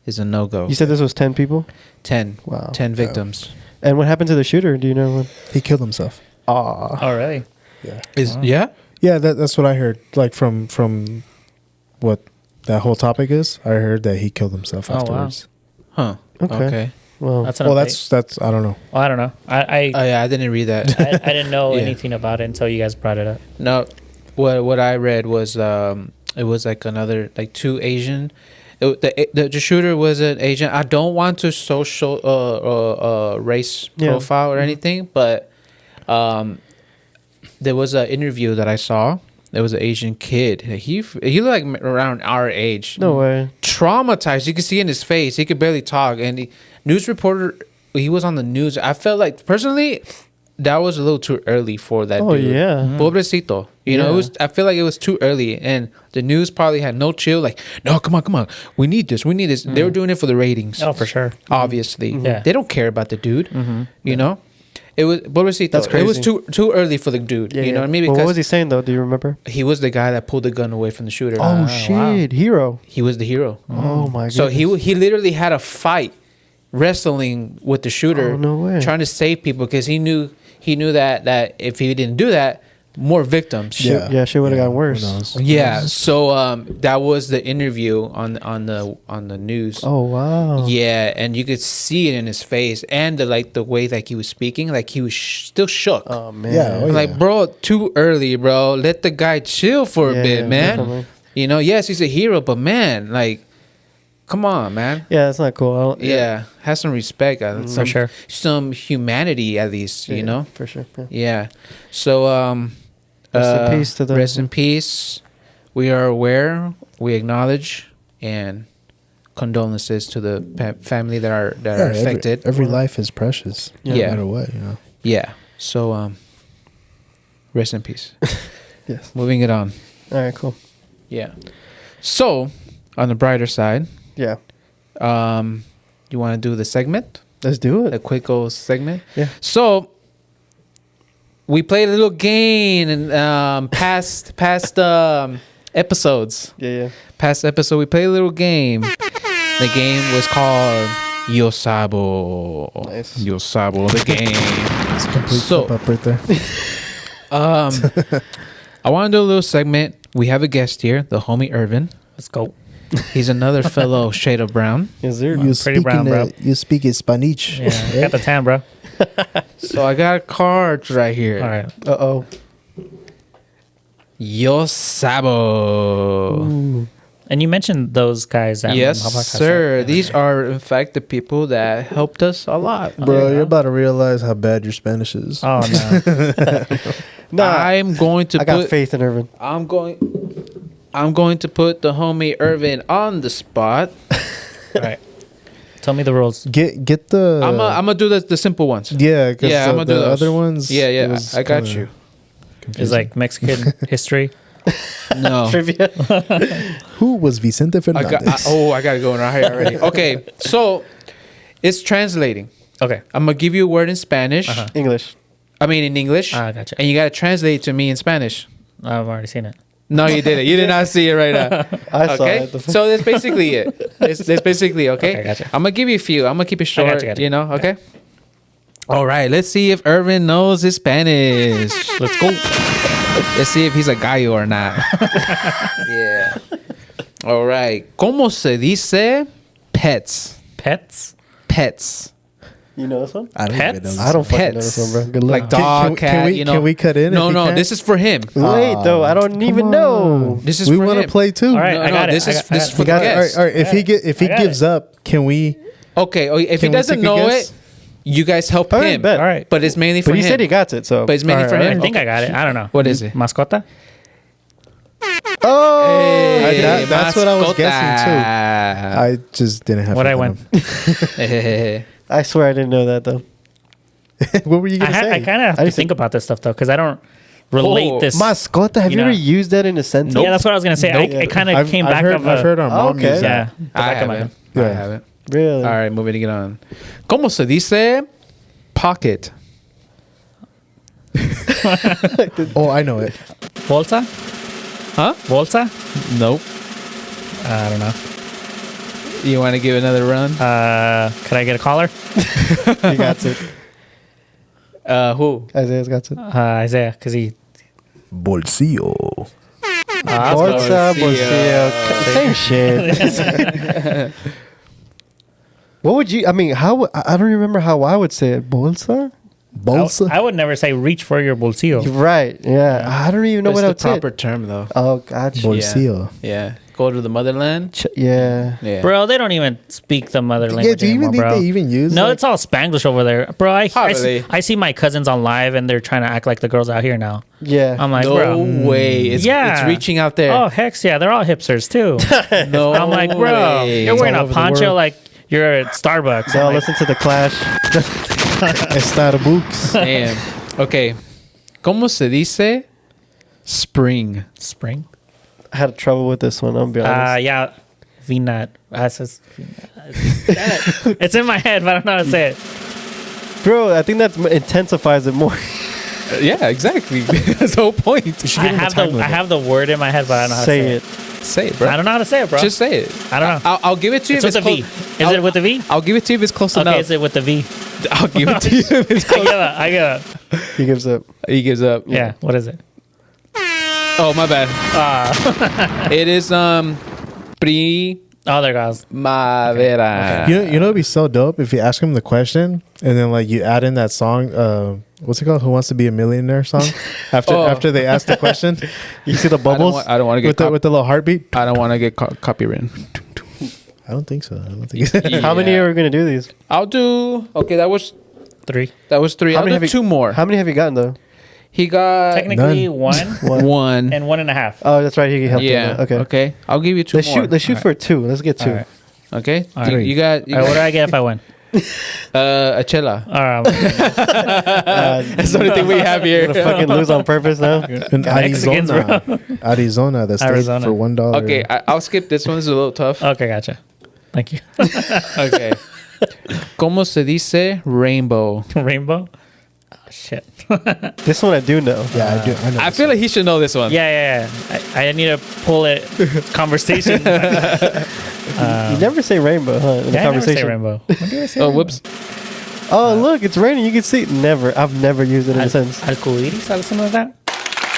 is a no-go. You said this was 10 people? 10. Wow. 10 victims. And what happened to the shooter? Do you know? He killed himself. Oh, really? Yeah. Yeah? Yeah, that's what I heard. Like from what that whole topic is. I heard that he killed himself Oh, wow. afterwards. Huh. Okay. Okay. Well, That's an Well, update. that's I don't know. Oh, I don't know. I Oh yeah, I didn't read that. I didn't know Yeah. anything about it until you guys brought it up. No, what I read was it was like another like 2 Asian. The shooter was an Asian. I don't want to social race Yeah. profile or anything, but there was an interview that I saw. There was an Asian kid. He looked like around our age. no way. Traumatized. You could see in his face. He could barely talk. And the news reporter, he was on the news. I felt like personally, that was a little too early for that Oh, dude. yeah. Pobrecito. It Yeah. was. I feel like it was too early, and the news probably had no chill. Like, no, come on, we need this. They were doing it for the ratings. Oh, for sure. Obviously, Yeah. they don't care about the dude. You know, it was pobrecito. That's It was crazy. too early for the dude. Yeah, you know yeah. what I mean? Well, Because what was he saying though? Do you remember? he was the guy that pulled the gun away from the shooter. Oh wow. shit, hero. He was the hero. Oh my god. So he literally had a fight wrestling with the shooter. Oh, no way. Trying to save people because he knew that if he didn't do that, more victims. Shit, yeah, shit would've gotten worse. Who knows? Yeah. So that was the interview on the news. Oh wow. Yeah, and you could see it in his face and the way that he was speaking, like he was still shook. Oh man. Yeah, oh, I'm like, bro, too early, bro. Let the guy chill for Yeah, a bit, man. definitely. Yes, he's a hero, but man, like, come on, man. Yeah, that's not cool. I don't- Yeah, have some respect, For sure. some humanity at least, yeah, for sure. Yeah. Yeah. So Rest in peace to the- rest in peace. We are aware, we acknowledge, and condolences to the family that are affected. Every life is precious. Yeah. No matter what, Yeah. So rest in peace. Yes. Moving it on. All right. Cool. Yeah. So on the brighter side, Yeah. you want to do the segment, Let's do the it. quick old segment. Yeah. So we played a little game and past episodes. Yeah. Past episode, we played a little game. The game was called Yo Sabo. Nice. Yo Sabo, the game. It's a complete So- flip up right there. I want to do a little segment. We have a guest here, the homie Irvin. Let's go. He's another fellow shade of brown. Is there? You pretty brown, bro. You speak Spanish. Yeah, got the tan, bro. So I got cards right here. All right. Uh-oh. Yo Sabo. And you mentioned those guys. At Yes, my podcast, sir. right? These are, in fact, the people that helped us a lot. Bro, yeah. you're about to realize how bad your Spanish is. Oh no. Nah, I'm going to I got put. faith in Irvin. I'm going to put the homie Irvin on the spot. All right. Tell me the rules. Get the. I'm gonna do the simple ones. Yeah, because Yeah, I'm gonna do the those. other ones. Yeah, it yeah. was I got kinda you. confusing. Is like Mexican history. No. Trivia. Who was Vicente I Fernandez? gotta go in right here already. Okay, so it's translating. Okay. I'm gonna give you a word in Spanish. English. I mean in English. Ah, gotcha. And you gotta translate it to me in Spanish. I've already seen it. No, you didn't. You did not see it right now. I saw Okay, it. so that's basically it. That's basically okay. Okay, gotcha. I'm gonna give you a few. I'm gonna keep it short. gotcha. You know, okay. All right, let's see if Irvin knows his Spanish. Let's go. Let's see if he's a gallo or not. Yeah. All right. ¿Cómo se dice pets? Pets. Pets. You know this one? I don't even know Pets? this I don't fucking know Pets. this one, bro. Good luck. Like dog, Can cat. we- you know. can we cut in No, if we no. can? This is for him. Wait, though. I don't even Come know. on. This is we for want to him. play too. All right, No, I no, got it. this I is got- this I is got for it. the All right, guest. all right. If he I got gives it. up, can we? Okay. If he Can we doesn't take a know guess? it, you guys help All right, him. bet. All right. But it's mainly for But he him. said he got it, so. But it's mainly All for right, him. I think I got it. I don't know. What is it? Mascota. Oh! Hey, that's what I was mascota. guessing too. I just didn't have. What faith I in went. Hey. I swear I didn't know that, though. him. What were you I, gonna say? I kind of have I to just- think about this stuff though, because I don't relate Oh, this. Mascota, have You you know. ever used that in a sentence? Yeah, that's what I was gonna say. Nope. It kind of I've, came I've back heard, of I've heard our mom Okay. use yeah. that. The I back of my haven't. head. I Yeah. haven't. Really? All right, moving on. ¿Cómo se dice pocket? Oh, I know it. Bolsa. Huh? Bolsa. Nope. I don't know. You want to give another run? Could I get a caller? He got it. Who? Isaiah's got it. Isaiah, because he. Bolsillo. Bolsa, Bolsillo. Bolsillo. Same shit. What would you? I mean, how? I don't remember how I would say it. Bolsa. Bolsa. I would never say reach for your bolsillo. You're right. Yeah. I don't even know What's what I the would say. proper term though? Oh, gotcha. Bolsillo. Yeah. Go to the motherland. Yeah. Yeah. Bro, they don't even speak the mother Yeah, language do you even anymore, think bro. they even use? No, like- it's all Spanglish over there, bro. Probably. I see my cousins on live and they're trying to act like the girls out here now. Yeah. I'm like, no bro. way. It's, Yeah. it's reaching out there. Oh heck yeah, they're all hipsters too. no I'm like, bro, way. you're wearing all a over the poncho world. like you're at Starbucks. They I'm all like, listen to the Clash. Starbucks. Damn. Okay. ¿Cómo se dice spring? spring. I had trouble with this one. I'm gonna be honest. Yeah, VNAT. It's in my head, but I don't know how to say it. Bro, I think that intensifies it more. Yeah, exactly. That's the whole point. I have the word in my head, but I don't know how Say to it. Say it, bro. I don't know how to say it, bro. Just say it. I don't know. I'll give it to you It's if with it's a V. close. Is it with a V? I'll give it to you if it's close Okay, enough. is it with the V? I'll give it to you if it's I close. give up. I give up. He gives up. He gives up. Yeah. What is it? Oh, my bad. It is Oh, there goes. primavera. You know, it'd be so dope if you ask him the question and then like you add in that song. What's it called? Who Wants to Be a Millionaire song? After they ask the question, You see the bubbles? I don't want to get with the little heartbeat. I don't want to get copywritten. I don't think so. I don't think. How many Yeah. are we gonna do these? I'll do. Okay, that was 3. 3. I'll do have you, 2 more. How many have you gotten though? He got Technically, None. 1 1. and 1.5. Oh, that's right. He helped you. Yeah. Okay. Okay. I'll give you 2 Let's more. shoot. Let's shoot for 2. Let's get 2. All right. Okay. All You, right. you got All right, what do I get if I win? a chela. All right. That's the only thing we have here. Gonna fucking lose on purpose now. In Mexicans, Arizona, Arizona, the state Arizona. for $1. Okay, I'll skip this one. It's a little tough. Okay, gotcha. Thank you. Okay. ¿Cómo se dice rainbow? Rainbow. Shit. This one I do know. Yeah, I do. I know. I feel like he should know this one. Yeah. I need to pull it. Conversation. You never say rainbow, huh? In Yeah, a I never say conversation. rainbow. When do I say Oh, rainbow? whoops. Oh, look, it's raining. You can see. Never. I've never used it in a sense. Arcoiris, or something like that.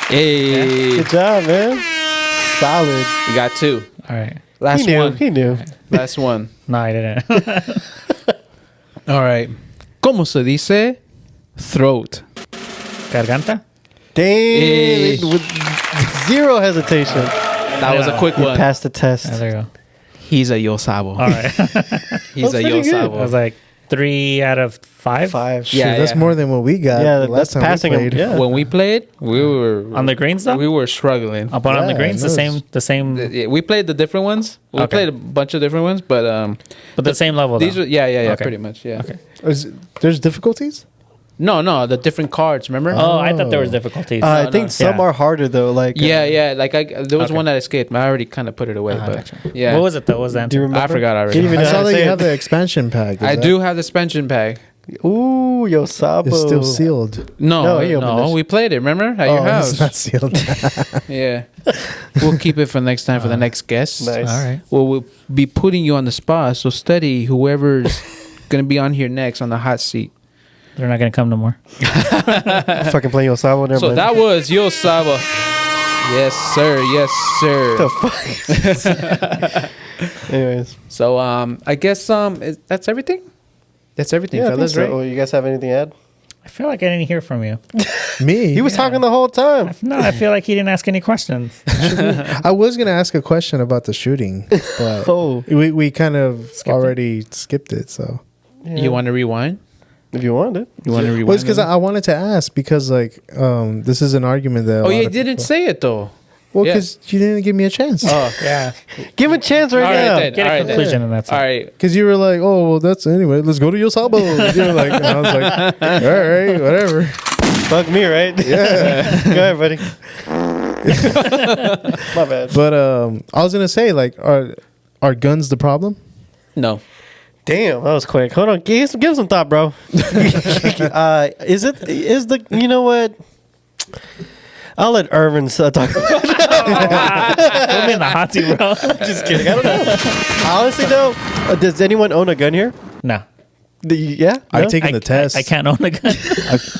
Hey, Good job, man. Solid. you got 2. All right. Last He knew. one. He knew. Last one. No, I didn't. All right. ¿Cómo se dice throat? Garganta. Damn. Hey. With zero hesitation. That was a quick You one. passed the test. Oh, there you go. He's a yo sabo. All right. He's That's a yo pretty good. I sabo. was like 3 out of 5. 5. Shit, Yeah, that's yeah. more than what we got. Yeah, the that's last time we passing him. played. Yeah. When we played, we were On the greens though. we were struggling. But on the Yeah, greens, no, the same, Yeah, we played the different ones. We Okay. played a bunch of different ones, but but the same level. these Though. are yeah, Okay. pretty much, yeah. Okay. There's difficulties? No, the different cards. Remember? Oh, I thought there was difficulties. I no, think no. some Yeah. are harder though. Like Yeah. Like there was Okay. one that escaped. I already kind of put it away, but Gotcha. yeah. What was it though? What was the Do you answer? remember? I forgot already. Didn't even I know how saw to that say you it. have the expansion pack. Is I that- do have the suspension pack. Ooh, yo sabo. It's still sealed. No, he No, opened this. we played it. Remember at your Oh, house? it's not sealed. Yeah. We'll keep it for next time for the next guest. Nice. All right. Well, we'll be putting you on the spot. So study whoever's gonna be on here next on the hot seat. They're not gonna come no more. Fucking playing yo sabo. Never So mind. that was Yo Saba. Yes, sir. Yes, sir. The fuck. Anyways, So I guess that's everything. That's everything, yeah, I think fellas, so. right? Oh, you guys have anything to add? I feel like I didn't hear from you. Me? He was talking the whole time. No, I feel like he didn't ask any questions. I was gonna ask a question about the shooting, but Oh, we kind of Skipped it? already skipped it. So yeah. You want to rewind? if you want it. You want to rewind? well, it's because it? I wanted to ask because like this is an argument that. a Oh, lot you of didn't people- say it though. Well, yeah. because you didn't give me a chance. Oh, Yeah. Give a chance right all now. right then. Get a All right conclusion then. and that's All it. right. Because you were like, oh, well, that's anyway. Let's go to Yosabo. You're like, and I was like, all right, whatever. Fuck me, right? Yeah. Go ahead, buddy. My bad. But I was gonna say, like, are guns the problem? No. Damn, that was quick. Hold on, give some thought, bro. Is the you know what? I'll let Irvin talk. Put me in the hot seat, bro. Just kidding. I don't know. Honestly, though, does anyone own a gun here? No. Yeah, I've No? taken the test. I can't own a gun.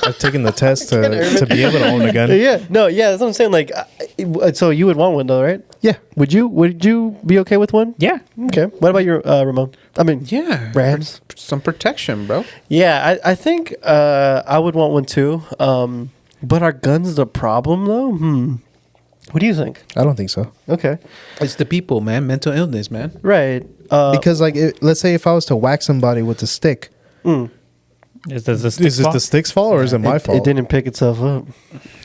I've taken the test to be able to own a gun. Yeah, no, yeah. That's what I'm saying. Like, so you would want one, though, right? Yeah. Would you be okay with one? Yeah. Okay. What about your Ramon? I mean, Yeah. Rams. Some protection, bro. Yeah, I think I would want one too. But are guns the problem though? What do you think? I don't think so. Okay. It's the people, man. Mental illness, man. Right. Because like, let's say if I was to whack somebody with a stick, Is this is it the stick's fault or is it my fault? It didn't pick itself up.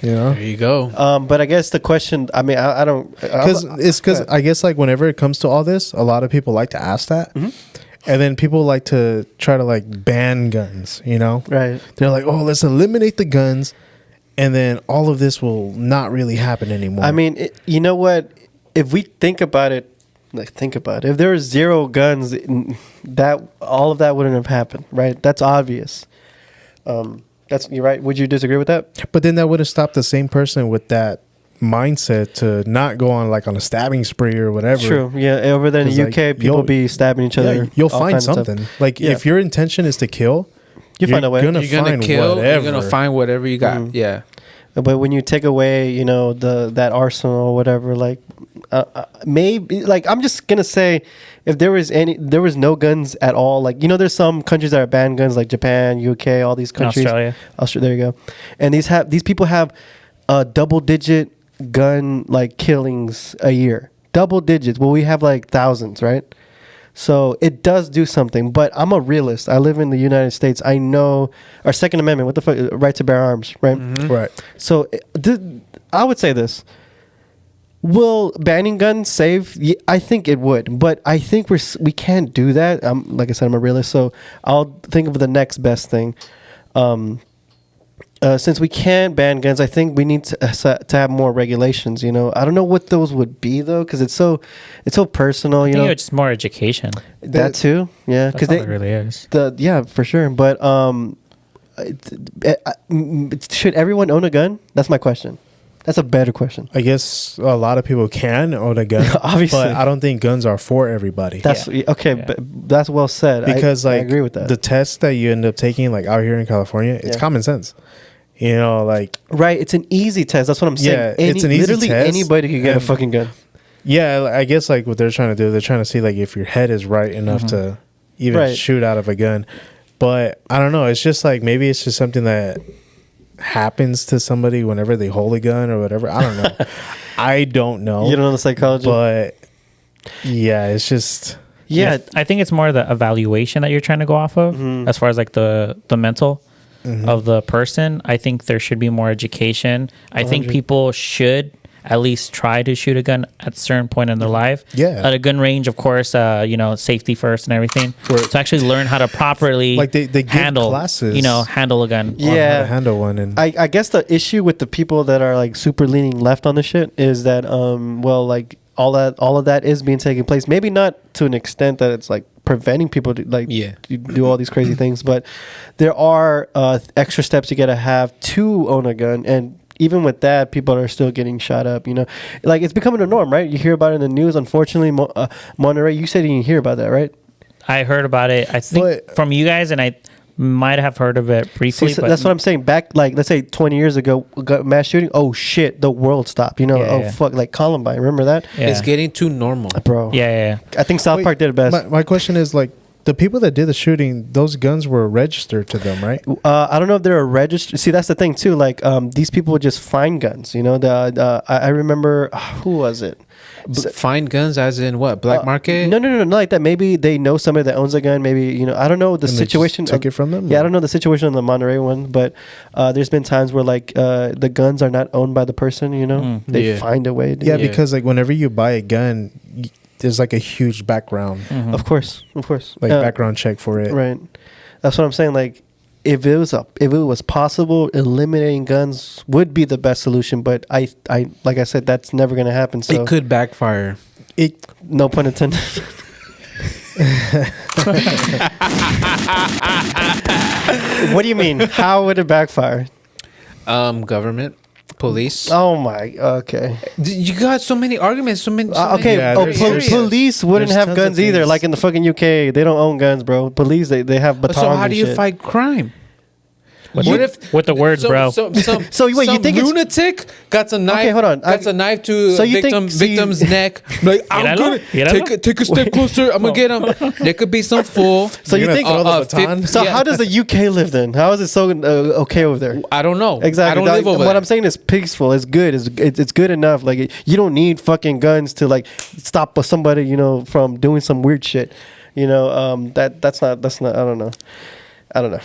You know. There you go. But I guess the question. I mean, I don't. Because I guess like whenever it comes to all this, a lot of people like to ask that, and then people like to try to like ban guns. You know, Right. they're like, oh, let's eliminate the guns, and then all of this will not really happen anymore. I mean, you know what? If we think about it, if there was zero guns, that all of that wouldn't have happened, right? That's obvious. That's you're right. Would you disagree with that? but then that would have stopped the same person with that mindset to not go on like on a stabbing spree or whatever. True. Yeah. Over there in the 'Cause, UK, like, people you'll- be stabbing each other. Yeah, you'll all find kinds of stuff. something. Like Yeah. if your intention is to kill, You find a way. You're gonna kill. whatever. You're gonna find whatever you got. Yeah. But when you take away, you know, that arsenal or whatever, like maybe, like I'm just gonna say, if there was no guns at all, like you know, there's some countries that are banned guns, like Japan, UK, all these countries, Australia. There you go, and these people have double-digit gun like killings a year, double digits. Well, we have like thousands, right? So it does do something, but I'm a realist. I live in the United States. I know our Second Amendment. What the fuck? Right to bear arms, right? Right. So I would say this: will banning guns save? I think it would, but I think we can't do that. Like I said, I'm a realist, so I'll think of the next best thing. Since we can't ban guns, I think we need to have more regulations. You know, I don't know what those would be though, because it's so personal. I You think know, it's just more education. that too. Yeah, That's because all it really is. yeah, for sure. But should everyone own a gun? That's my question. That's a better question. I guess a lot of people can own a gun, Obviously. but I don't think guns are for everybody. That's okay. Yeah. But that's well said. Because I like agree with that. the test that you end up taking, like out here in California, it's Yeah. common sense. You know, like Right, it's an easy test. That's what I'm saying. Yeah, it's an easy literally test, anybody can get a and- fucking gun. yeah, I guess like what they're trying to do, they're trying to see like if your head is right enough to even Right. shoot out of a gun. But I don't know. It's just like maybe it's just something that happens to somebody whenever they hold a gun or whatever. I don't know. I don't know. You don't know the psychology. But yeah, it's just yeah, I think it's more the evaluation that you're trying to go off of, as far as like the mental of the person. I think there should be more education. I think people should at least try to shoot a gun at a certain point in their life. Yeah. At a gun range, of course, safety first and everything. Where- To actually learn how to properly Like, they give handle classes. handle a gun. on how Yeah. to handle one. And I guess the issue with the people that are like super leaning left on the shit is that like all of that is being taken place. Maybe not to an extent that it's like preventing people to like to do all these crazy things, but there are extra steps you gotta have to own a gun. And even with that, people are still getting shot up. Like it's becoming a norm, right? You hear about it in the news. Unfortunately, Monterey. You said you didn't hear about that, right? I heard about it. I think But- from you guys, and I might have heard of it briefly. See, so but that's what I'm saying. Back, like, let's say 20 years ago, mass shooting. Oh shit, the world stopped. Yeah. Fuck, like Columbine. Remember that, Yeah. It's getting too normal. bro? Yeah. I think South Wait, Park did it best. my question is like the people that did the shooting, those guns were registered to them, right? I don't know if they're a registered. See, that's the thing too. Like, these people would just find guns. I remember who was it? Find guns as in what? Black market? No, not like that. Maybe they know somebody that owns a gun. Maybe I don't know the And they just situation. took it from them? Yeah, I don't know the situation on the Monterey one, but there's been times where like the guns are not owned by the person. They Yeah. find a way. Yeah, Yeah. because like whenever you buy a gun, there's like a huge background, Of course. like background check for it. Right. That's what I'm saying. Like, if it was possible, eliminating guns would be the best solution. But I like I said, that's never gonna happen. So It could backfire. no pun intended. What do you mean? How would it backfire? Government, police. Oh my. Okay. You got so many arguments. So many. Okay. Yeah, there's areas. Police wouldn't There's have tons of guns either. things. Like in the fucking UK, they don't own guns, bro. Police, they have batons. So how and do you shit. fight crime? What if with the words, bro? Some So wait, you some think it's- lunatic got a knife? Okay, hold on. Got a knife to So you think- victim's neck. Like I'm Míralo, gonna míralo. take a step closer. I'm gonna get him. There could be some fool. So you You're think? gonna throw the baton? So yeah. how does the UK live then? How is it so okay over there? I don't know. Exactly. I don't live over what there. I'm saying is peaceful. It's good. It's good enough. Like you don't need fucking guns to like stop somebody from doing some weird shit. That's not. I don't know.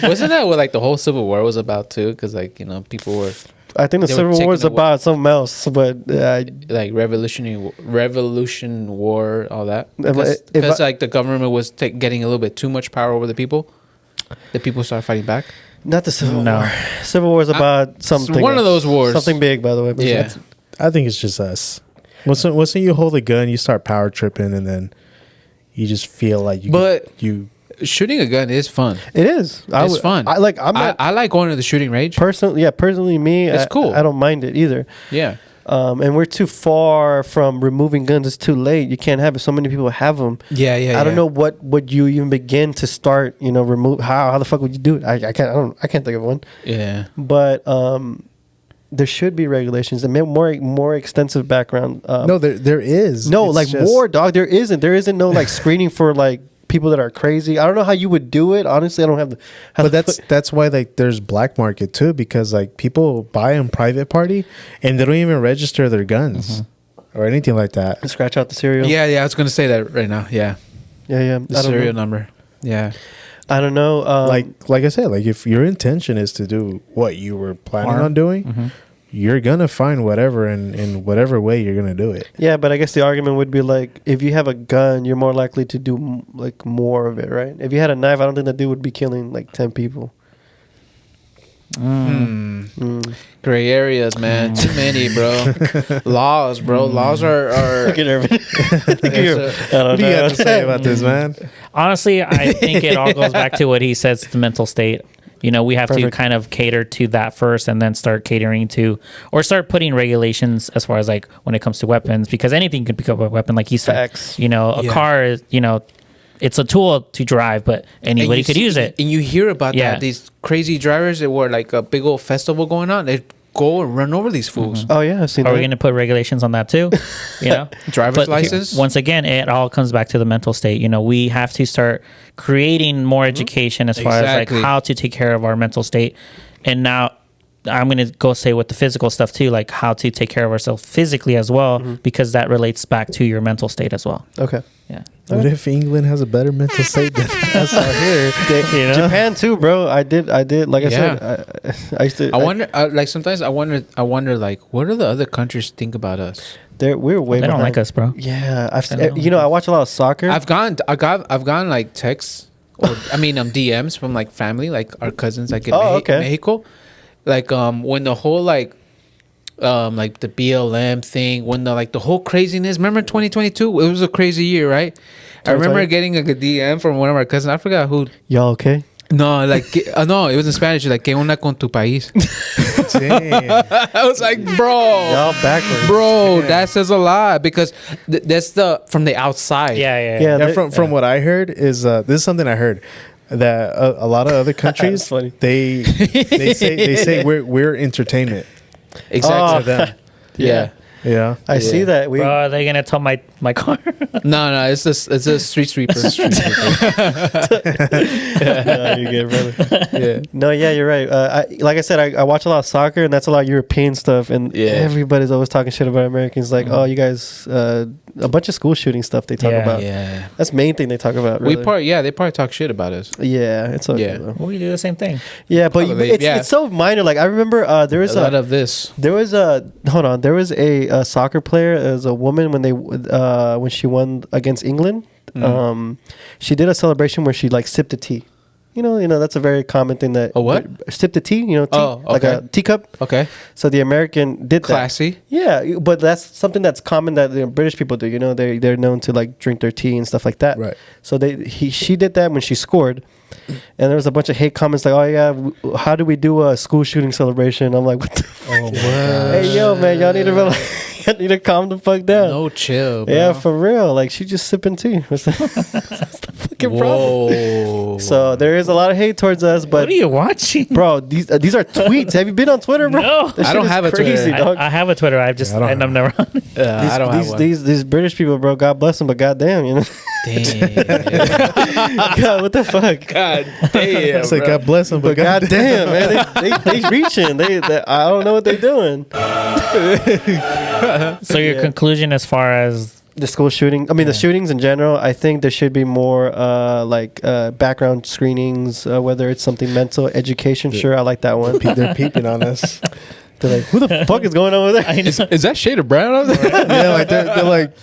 Wasn't that what like the whole Civil War was about too? Because like people were I think the They were Civil taking War is the wa- about something else, but like revolution war, all that. If Because I- like the government was getting a little bit too much power over the people. The people started fighting back. not the Civil No. War. Civil War is about something. one of else. those wars. Something big, by the way. but Yeah. it's- I think it's just us. Once you hold a gun, you start power tripping, and then you just feel like you. Shooting a gun is fun. It is. It's fun. I'm not I like going to the shooting range. personally me. It's cool. I don't mind it either. Yeah. And we're too far from removing guns. It's too late. You can't have it. So many people have them. Yeah. I don't know what would you even begin to start. Remove how the fuck would you do it? I can't. I can't think of one. Yeah. But there should be regulations and more extensive background. No, there is. No, It's like just- more dog. There isn't no like screening for like people that are crazy. I don't know how you would do it. Honestly, I don't have the. But that's why like there's black market too, because like people buy in private party and they don't even register their guns or anything like that. scratch out the serial. Yeah. I was gonna say that right now. Yeah. yeah. The serial number. Yeah. I don't know. Like I said, like if your intention is to do what you were planning on doing, you're gonna find whatever in whatever way you're gonna do it. yeah, but I guess the argument would be like, if you have a gun, you're more likely to do like more of it, right? If you had a knife, I don't think that dude would be killing like 10 people. Gray areas, man. Too many, bro. Laws, bro. Laws are. Look at Irvin. It's I don't What do you know. have to say about this, man? Honestly, I think it all goes back to what he says, the mental state. we have to Perfect. kind of cater to that first and then start catering to, or start putting regulations as far as like when it comes to weapons, because anything could become a weapon, like you said. Facts. A Yeah. car is, it's a tool to drive, but anybody could use it. And you hear about Yeah. that. These crazy drivers that were like a big old festival going on. They go and run over these fools. Oh yeah, I've seen Are that. we going to put regulations on that too? Driver's But license. once again, it all comes back to the mental state. We have to start creating more education as far Exactly. as like how to take care of our mental state. And now I'm going to go say with the physical stuff too, like how to take care of ourselves physically as well, because that relates back to your mental state as well. Okay. Yeah. What if England has a better mental state than us out here? Japan too, bro. I did. Like I Yeah. said, I used to. I wonder, like sometimes I wonder, like, what do the other countries think about us? We're way. They don't behind. like us, bro. Yeah, They don't I watch a lot of soccer. I've gotten like texts, or DMs from like family, like our cousins, like in okay. Mexico, like when the whole like the BLM thing, when the whole craziness. Remember 2022? It was a crazy year, right? I remember 2020? getting like a DM from one of our cousins. I forgot who. Y'all okay? No, like no, it was in Spanish. Like, ¿Qué onda con tu país? Damn. I was like, bro. Y'all backwards. Bro, that says a lot because that's from the outside. Yeah. Yeah. Yeah, from what I heard is this is something I heard that a lot of other countries That's funny. they say we're entertainment Exactly. to them. Yeah. Yeah. I see that. Bro, are they going to tow my car? No, it's a street sweeper. Yeah, you're good, brother. Yeah. No, yeah, you're right. Like I said, I watch a lot of soccer, and that's a lot of European stuff. And Yeah. everybody's always talking shit about Americans. Like, oh, you guys, a bunch of school shooting stuff they talk Yeah. about. Yeah. That's the main thing they talk about. Really. They probably talk shit about us. Yeah, it's okay. Yeah. Though. We do the same thing. Yeah, but Probably, it's so minor. Like I remember there was A lot of this. there was a soccer player as a woman when she won against England. She did a celebration where she like sipped a tea. You know that's a very common thing that A what? Sipped a tea. Tea, Oh, like a okay. teacup. Okay. So the American did Classy. that. Yeah, but that's something that's common that the British people do. They're known to like drink their tea and stuff like that. Right. So she did that when she scored, and there was a bunch of hate comments like, "Oh yeah, how do we do a school shooting celebration?" I'm like, "What the fuck? Hey yo, man, y'all need to relax. Y'all need to calm the fuck down." No chill, bro. Yeah, for real. Like she just sipping tea. What's the fucking problem? Whoa. So there is a lot of hate towards us, but What are you watching? bro, these are tweets. Have you been on Twitter, bro? No. That I shit don't is have a Twitter. crazy, dog. I have a Twitter. I've just, I don't and I'm never on it. I don't have one. These British people, bro. God bless them, but goddamn, Damn. God, what the fuck? God damn. It's like bro. God bless them, But but God goddamn, man, they reaching. They I don't know what they're doing. So your conclusion as far as The school shooting. I mean, the shootings in general. I think there should be more background screenings, whether it's something mental, education. Sure, I like that one. they're peeping on us. They're like, who the fuck is going on over there? Is that shade of brown on there? Yeah, like they're like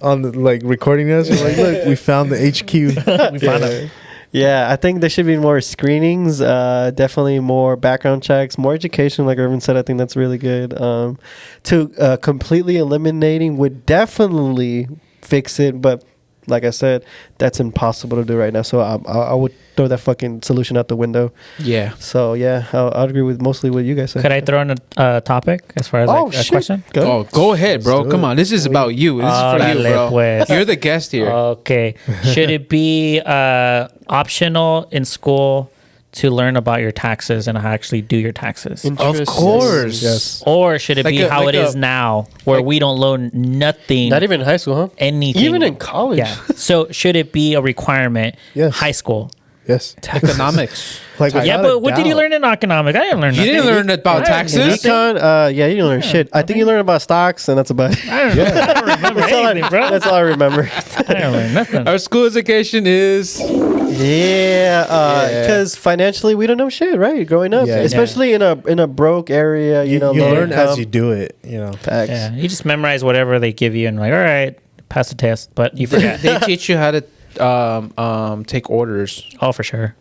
on the, like recording us. They're like, look, we found the HQ. we found out? Yeah, I think there should be more screenings. Definitely more background checks, more education. Like Irvin said, I think that's really good. To completely eliminating would definitely fix it, but like I said, that's impossible to do right now. So I would throw that fucking solution out the window. Yeah. So yeah, I'll agree with mostly what you guys said. Could I throw in a topic as far as like, a question? Go. Oh, go ahead, bro. Let's do Come it. on. This is about you. This is for you, Órale, bro. pues. You're the guest here. Okay. Should it be optional in school to learn about your taxes and how to actually do your taxes? Of course. Yes. Or should it Like be a- how like it is a- now, where we don't learn nothing, Not even in high school, huh? anything? Even in college. Yeah. So should it be a requirement? Yes. High school. Yes. Economics. Like Yeah, without but a what did you doubt. learn in economics? I didn't learn You nothing. didn't learn about I taxes? didn't. Econ, yeah, you didn't learn shit. I think you learned about stocks, and that's about it. I don't remember anything, bro. That's all I remember. I didn't learn nothing. Our school education is Yeah, because financially we don't know shit, right? Growing up, Yeah. especially in a broke area, you You, know, you low learn as income. you do it. You know. Facts. Yeah, you just memorize whatever they give you and like, all right, pass the test, but you forget. they teach you how to take orders. Oh, for sure.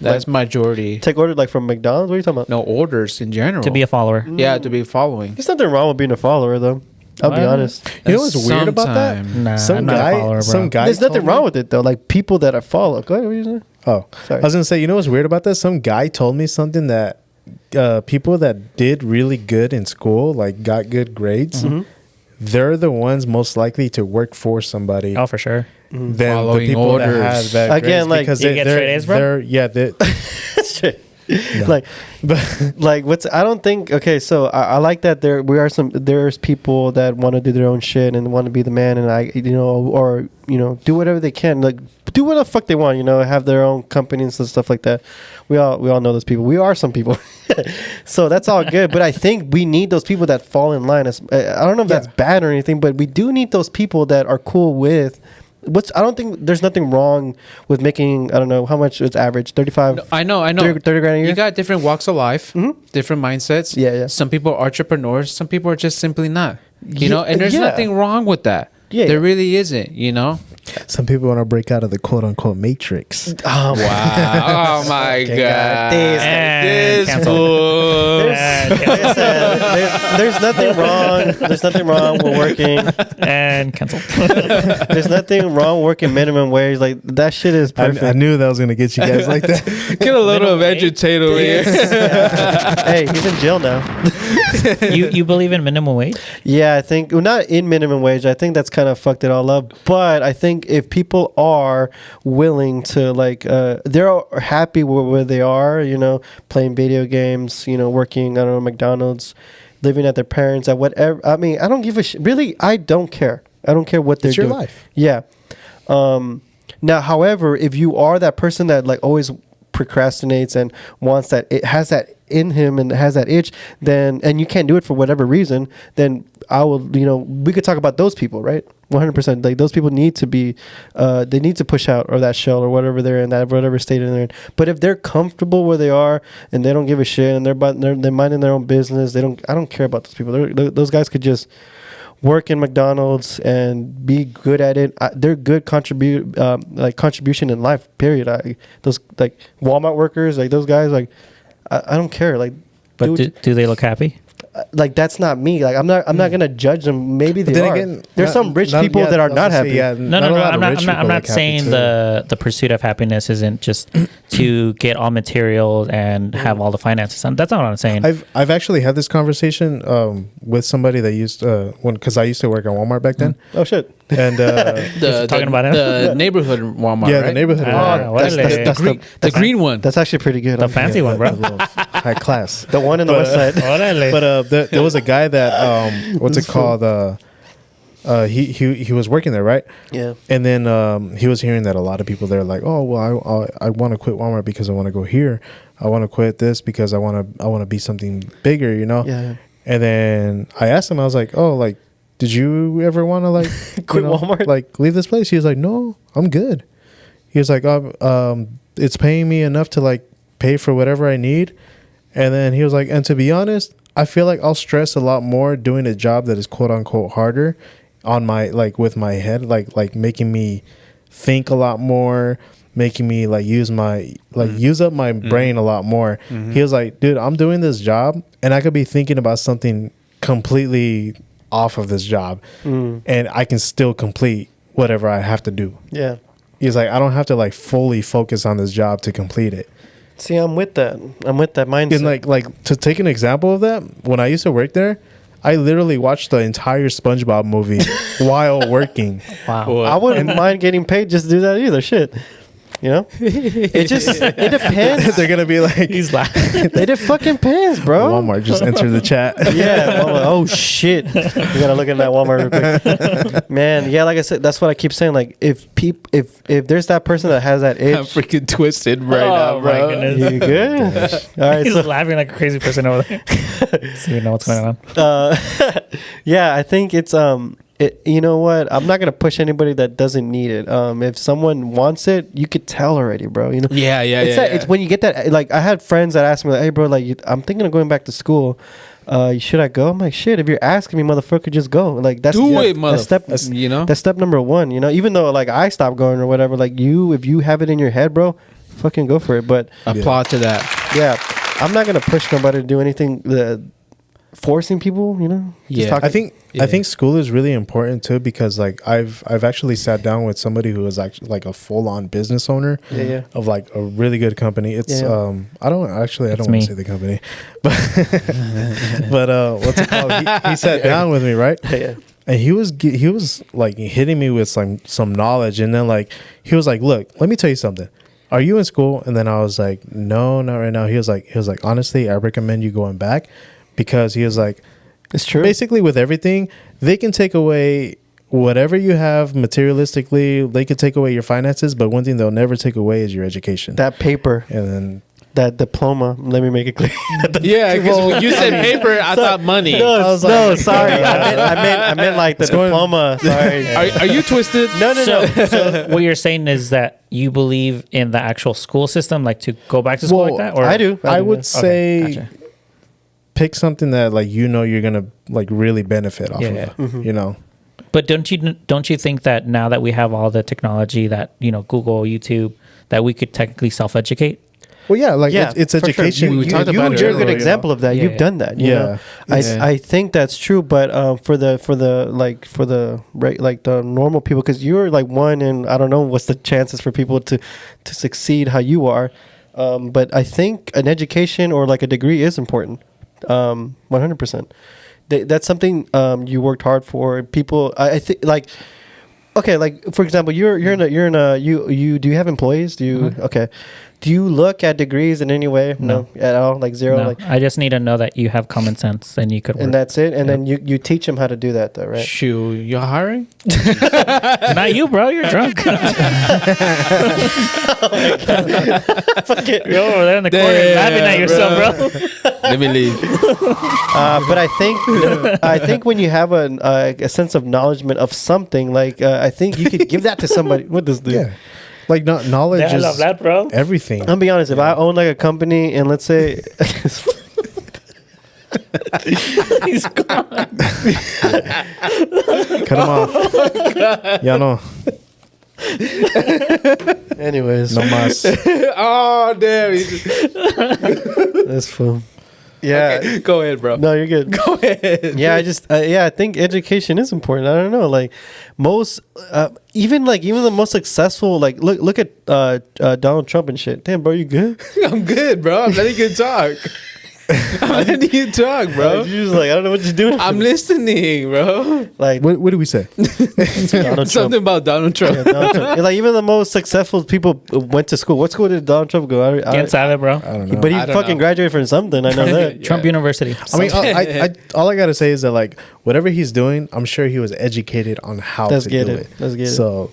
That's majority. Take order like from McDonald's. What are you talking about? No, orders in general. To be a follower. Yeah, to be following. There's nothing wrong with being a follower, though. I'll be What? honest. You know what's weird about that? Sometime. Nah, Some I'm not a guy, follower, bro. some guy. There's nothing told me- wrong with it though. Like people that I follow. Go ahead. What are you saying? Oh, Sorry. I was gonna say, you know what's weird about that? Some guy told me something that people that did really good in school, like got good grades, they're the ones most likely to work for somebody Oh, for sure. than the Following people that orders. have bad Again, grades like, because you get straight A's, bro? they're yeah, they, Shit. Like, like what's I don't think okay. So I like that there's people that want to do their own shit and want to be the man and or do whatever they can, like do whatever the fuck they want, have their own companies and stuff like that. We all know those people. We are some people. So that's all good, but I think we need those people that fall in line. I don't know if that's bad or anything, but we do need those people that are cool with I don't think there's nothing wrong with making, I don't know how much it's average, 35. No, I know. 30 grand a year. You got different walks of life, different mindsets. Yeah. Some people are entrepreneurs. Some people are just simply not. Yeah, And there's yeah. nothing wrong with that. Yeah, There yeah. really isn't, some people want to break out of the quote unquote matrix. Oh, Wow. Oh, my God. And This cancel. fool. Like I said, there's nothing wrong. There's nothing wrong with working. And cancel. There's nothing wrong with working minimum wage. Like that shit is perfect. I knew that was gonna get you guys like that. Get a little vegetated over here. Hey, he's in jail now. you believe in minimum wage? Yeah, I think not in minimum wage. I think that's kind of fucked it all up. But I think if people are willing to they're happy where they are, playing video games, working, I don't know, McDonald's, living at their parents, at whatever. I mean, I don't give a shit. Really, I don't care. I don't care what they're It's your doing. life. Yeah. Now, however, if you are that person that like always procrastinates and wants that, it has that in him and has that itch, then, and you can't do it for whatever reason, then I will, we could talk about those people, right? 100%. Like those people need to be, they need to push out or that shell or whatever they're in, that whatever state they're in. But if they're comfortable where they are and they don't give a shit and they're minding their own business, I don't care about those people. Those guys could just work in McDonald's and be good at it. They're good contribution in life. Period. Those like Walmart workers, like those guys, like I don't care. Like, But do they look happy? like that's not me. Like I'm not gonna judge them. Maybe they Then are. again, There's some rich people that are not happy. No. I'm not saying the pursuit of happiness isn't just to get all materials and have all the finances. That's not what I'm saying. I've actually had this conversation with somebody that used because I used to work at Walmart back then, Oh shit. and talking about him? The neighborhood Walmart, yeah, right? the neighborhood. Ah, Walmart. órale. The green one. That's actually pretty good. The fancy one, bro. A little high class. The one in the west side. Órale. But there was a guy that what's it called? He was working there, right? Yeah. And then he was hearing that a lot of people there like, oh well, I want to quit Walmart because I want to go here. I want to quit this because I want to be something bigger, Yeah. And then I asked him, I was like, oh, like, did you ever want to like Quit Walmart? like leave this place? He was like, no, I'm good. He was like, it's paying me enough to like pay for whatever I need. And then he was like, and to be honest, I feel like I'll stress a lot more doing a job that is quote unquote harder on my with my head, like making me think a lot more, making me like use up my brain a lot more. He was like, dude, I'm doing this job and I could be thinking about something completely off of this job and I can still complete whatever I have to do. Yeah. He's like, I don't have to like fully focus on this job to complete it. See, I'm with that. I'm with that mindset. And like to take an example of that, when I used to work there, I literally watched the entire SpongeBob movie while working. Wow. I wouldn't mind getting paid just to do that either. Shit. It depends. They're gonna be like, He's laughing. It fucking depends, bro. Walmart just entered the chat. Yeah. Walmart. Oh shit. You gotta look at that Walmart real quick. Man, yeah, like I said, that's what I keep saying. Like if there's that person that has that I'm itch, freaking twisted right Oh, now, my bro. goodness. you good? All right. He's So, laughing like a crazy person over there. So you know what's going on. yeah, I think it's you know what? I'm not gonna push anybody that doesn't need it. If someone wants it, you could tell already, bro. You know. Yeah. It's when you get that. Like I had friends that asked me, like, "Hey, bro, like I'm thinking of going back to school. Should I go?" I'm like, "Shit, if you're asking me, motherfucker, just go." Like that's That's That's step number one. Even though like I stopped going or whatever, like if you have it in your head, bro, fucking go for it. But applaud to that. yeah, I'm not gonna push nobody to do anything forcing people, you know. Just Yeah. talking- I think school is really important too, because like I've actually sat down with somebody who is actually like a full on business owner Yeah. of like a really good company. It's Yeah. I don't want me. to say the company, but what's it called? He sat down with me, right? Yeah. And he was like hitting me with some knowledge, and then like he was like, "Look, let me tell you something. Are you in school?" And then I was like, "No, not right now." He was like, "Honestly, I recommend you going back," because he was like, It's true. basically with everything, they can take away whatever you have materialistically. They could take away your finances, but one thing they'll never take away is your education. That paper, And then that diploma. Let me make it clear. Yeah, because when you said paper, I thought money. No, was like- no, sorry. I meant like the diploma. Sorry. Are you twisted? No. So what you're saying is that you believe in the actual school system, like to go back to school Well, like that? Or I do. I would yeah. say gotcha. pick something that like you're gonna like really benefit off Yeah, of. yeah. Mm-hmm. You know, But don't you think that now that we have all the technology that, you know, Google, YouTube, that we could technically self-educate? well, yeah, like Yeah, it's for sure. education. We talked about it You're a good earlier, example of that. Yeah, You've yeah. done that. You Yeah. know? Yeah. I think that's true. But for the like the normal people, because you're like one, and I don't know what's the chances for people to succeed how you are. But I think an education or like a degree is important. 100%. That's something you worked hard for. People, I think like. Okay, like for example, you do you have employees? Do you okay? Do you look at degrees in any way? No. At all, like zero. No, Like, I just need to know that you have common sense and you could work. and that's it. And then you teach them how to do that, though, right? Shoot, you're hiring? Not you, bro. You're drunk. You're over there in the corner Damn, laughing at yourself, bro. Let me leave. But I think when you have a sense of acknowledgement of something, like I think you could give that to somebody. What does this? Yeah, like knowledge Yeah, I love is that, bro. everything. I'm gonna be honest. If I own like a company, and let's say. He's gone. Cut him off. Yeah, no, Anyways, no mas. Oh, damn. that's fun. Yeah. Okay, go ahead, bro. No, you're good. Go ahead. Yeah, I just I think education is important. I don't know, like most even the most successful, like look at Donald Trump and shit. Damn, bro, you good? I'm good, bro. I'm letting you talk. I'm letting you talk, bro. You're just like, I don't know what you're doing. I'm listening, bro. like What did we say? Donald Trump. Something about Donald Trump. Yeah, Donald Trump. Yeah, like even the most successful people went to school. What school did Donald Trump go? Can't say that, bro. I don't know. But he I don't fucking know. graduated from something. I know that. Yeah. Trump University. I mean, all I gotta say is that like whatever he's doing, I'm sure he was educated on how Let's to get do it. it. Let's get it. So,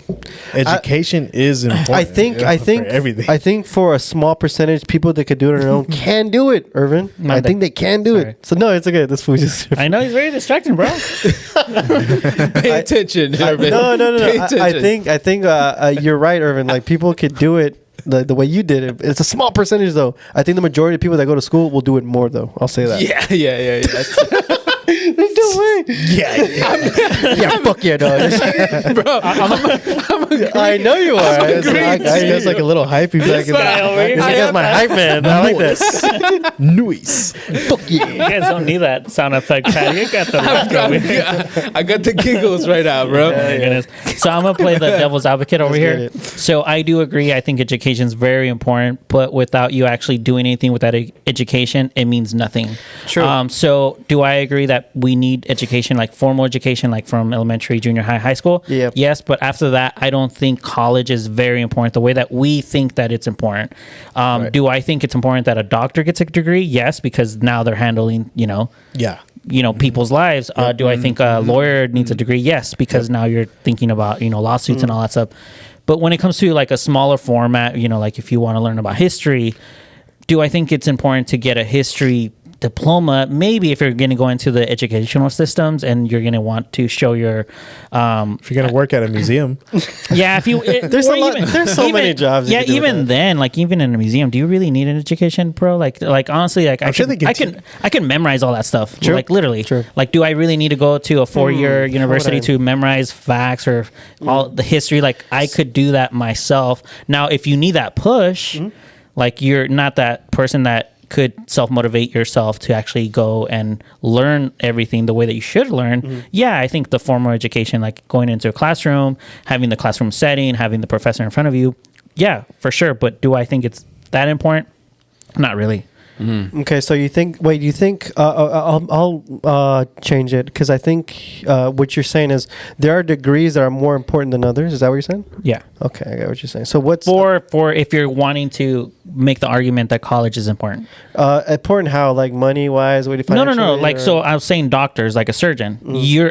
education is important. I think for everything. I think for a small percentage, people that could do it on their own can do it, Irvin. I Monday. think they can do Sorry. it. So no, it's okay. This food just I know he's very distracting, bro. Pay attention, Irvin. no. Pay I think you're right, Irvin. Like people could do it the way you did it. It's a small percentage though. I think the majority of people that go to school will do it more though. I'll say that. Yeah. There's no way. Yeah, fuck yeah, dog. Bro, I know you are. That's like a little hypey back in guy over here. This guy's my hype man. I like that. Noise. Fuck yeah. You guys don't need that sound effect, Pat. You got the rock over here. I got the giggles right now, bro. Oh my goodness. So I'm gonna play the devil's advocate over Let's here. get it. So I do agree. I think education is very important, but without you actually doing anything with that education, it means nothing. True. So do I agree that we need education, like formal education, like from elementary, junior high, high school? Yep. Yes, but after that, I don't think college is very important the way that we think that it's important. Do I think it's important that a doctor gets a degree? Yes, because now they're handling, Yeah. people's lives. Do I think a lawyer needs a degree? Yes, because now you're thinking about lawsuits and all that stuff. But when it comes to like a smaller format, like if you want to learn about history, do I think it's important to get a history diploma? Maybe if you're going to go into the educational systems and you're going to want to show your If you're gonna work at a museum, if you There's or a lot- there's so many jobs you Yeah, could do with even that. then, like even in a museum, do you really need an education, bro? Like honestly, like I'm sure they can I can memorize all that stuff. True. Like literally. True. Like, do I really need to go to a 4-year university would I- to memorize facts or all the history? Like I could do that myself. Now, if you need that push, like you're not that person that could self-motivate yourself to actually go and learn everything the way that you should learn, yeah, I think the formal education, like going into a classroom, having the classroom setting, having the professor in front of you, yeah, for sure. But do I think it's that important? Not really. Okay, so you think? Wait, you think? I'll change it because I think what you're saying is there are degrees that are more important than others. Is that what you're saying? Yeah. Okay, I get what you're saying. So what's For if you're wanting to make the argument that college is important. important? How, like, money wise? What do you No. Like, so I was saying doctors, like a surgeon.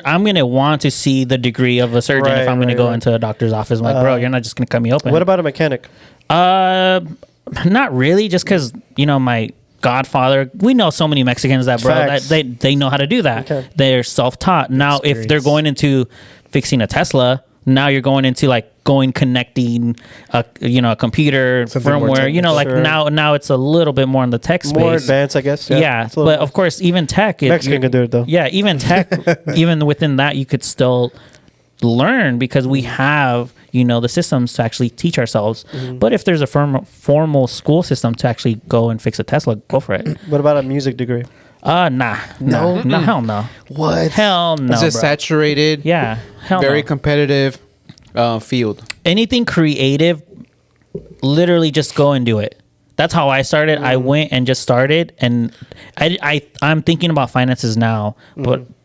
I'm gonna want to see the degree of a surgeon if Right, I'm gonna right, go right. into a doctor's office. I'm like, bro, you're not just gonna cut me open. What about a mechanic? Not really. Just because my godfather, we know so many Mexicans that, bro, that Facts. they know how to do that. Okay. They're self-taught. Now, if they're going into fixing a Tesla, now you're going into like connecting a computer Something more firmware. Like Sure. now it's a little bit more in the tech space. More advanced, I guess. Yeah, It's a little but of course, even tech, Mexican can do it though. yeah, even tech, even within that, you could still learn because we have the systems to actually teach ourselves. But if there's a formal school system to actually go and fix a Tesla, go for it. What about a music degree? No, hell no, What? hell no, It's a bro. saturated, Yeah, hell very no. competitive field. Anything creative, literally just go and do it. That's how I started. I went and just started, and I'm thinking about finances now,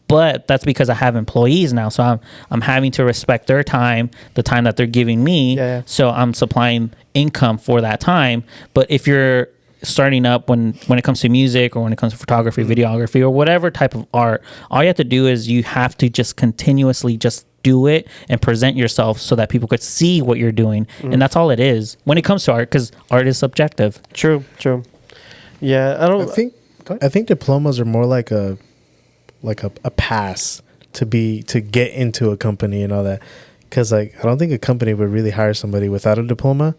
but that's because I have employees now, so I'm having to respect their time, the time that they're giving me. Yeah. So I'm supplying income for that time. But if you're starting up when it comes to music or when it comes to photography, videography, or whatever type of art, all you have to do is you have to just continuously just do it and present yourself so that people could see what you're doing. And that's all it is when it comes to art, because art is subjective. True. Yeah, I think diplomas are more like a pass to get into a company and all that. Because like I don't think a company would really hire somebody without a diploma,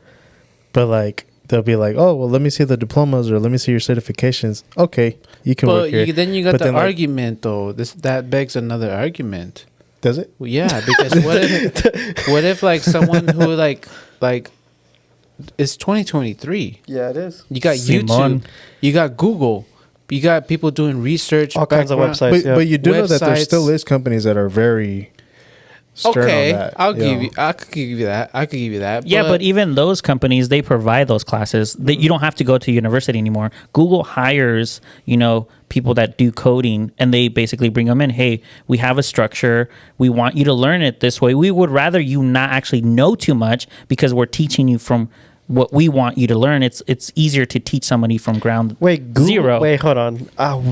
but like they'll be like, oh well, let me see the diplomas or let me see your certifications. Okay, you can work here. Then you got But the then, like, argument though. That begs another argument. does it? Well, yeah, because what if like someone who like it's 2023. yeah, it is. You got Simon. YouTube, you got Google, you got people doing research, All kinds of background- websites. But you do know that there Websites. still is companies that are very stern Okay, on that. I could give you that. Yeah, but even those companies, they provide those classes. That you don't have to go to university anymore. Google hires, people that do coding, and they basically bring them in. Hey, we have a structure. We want you to learn it this way. We would rather you not actually know too much because we're teaching you from what we want you to learn. It's easier to teach somebody from ground zero. Wait, hold on.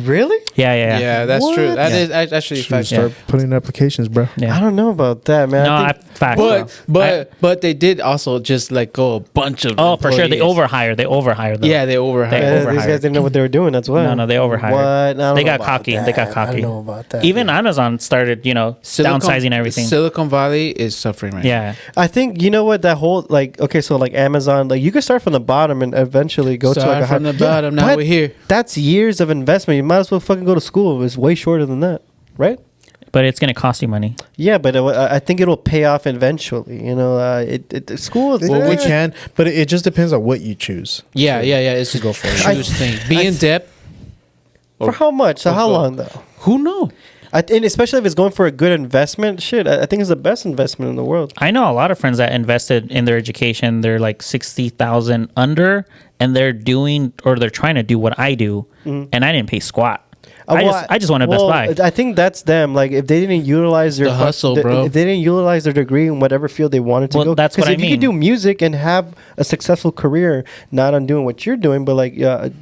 Really? Yeah. that's true. What? That is actually Should we fact. start putting in applications, bro? Yeah. I don't know about that, man. No, I think, fact. But they did also just let go a bunch of. Oh, for sure. They employees. overhire. They overhire them. Yeah, they overhired. They these overhired. guys didn't know what they were doing. That's why. No, they overhired. What? I don't They know got about cocky. that. They got I cocky. don't know about that. Even Amazon started, downsizing everything. Silicon Valley is suffering right now. Yeah. I think you know what that whole so Amazon, like you can start from the bottom and eventually go to like Start a from high, the bottom. Now but we're here. That's years of investment. You might as well fucking go to school. It's way shorter than that, right? But it's going to cost you money. Yeah, but I think it'll pay off eventually. School. Well, we can, but it just depends on what you choose. Yeah. It's a go for it. choose thing. Be in depth. For how much? So how go. long though? Who knows? And especially if it's going for a good investment, I think it's the best investment in the world. I know a lot of friends that invested in their education. They're like 60,000 under, and they're trying to do what I do, and I didn't pay squat. I just went to Best Buy. I think that's them. Like if they didn't utilize their The hustle, bro. if they didn't utilize their degree in whatever field they wanted to Well, go. that's what 'Cause I if you mean. could do music and have a successful career, not on doing what you're doing, but like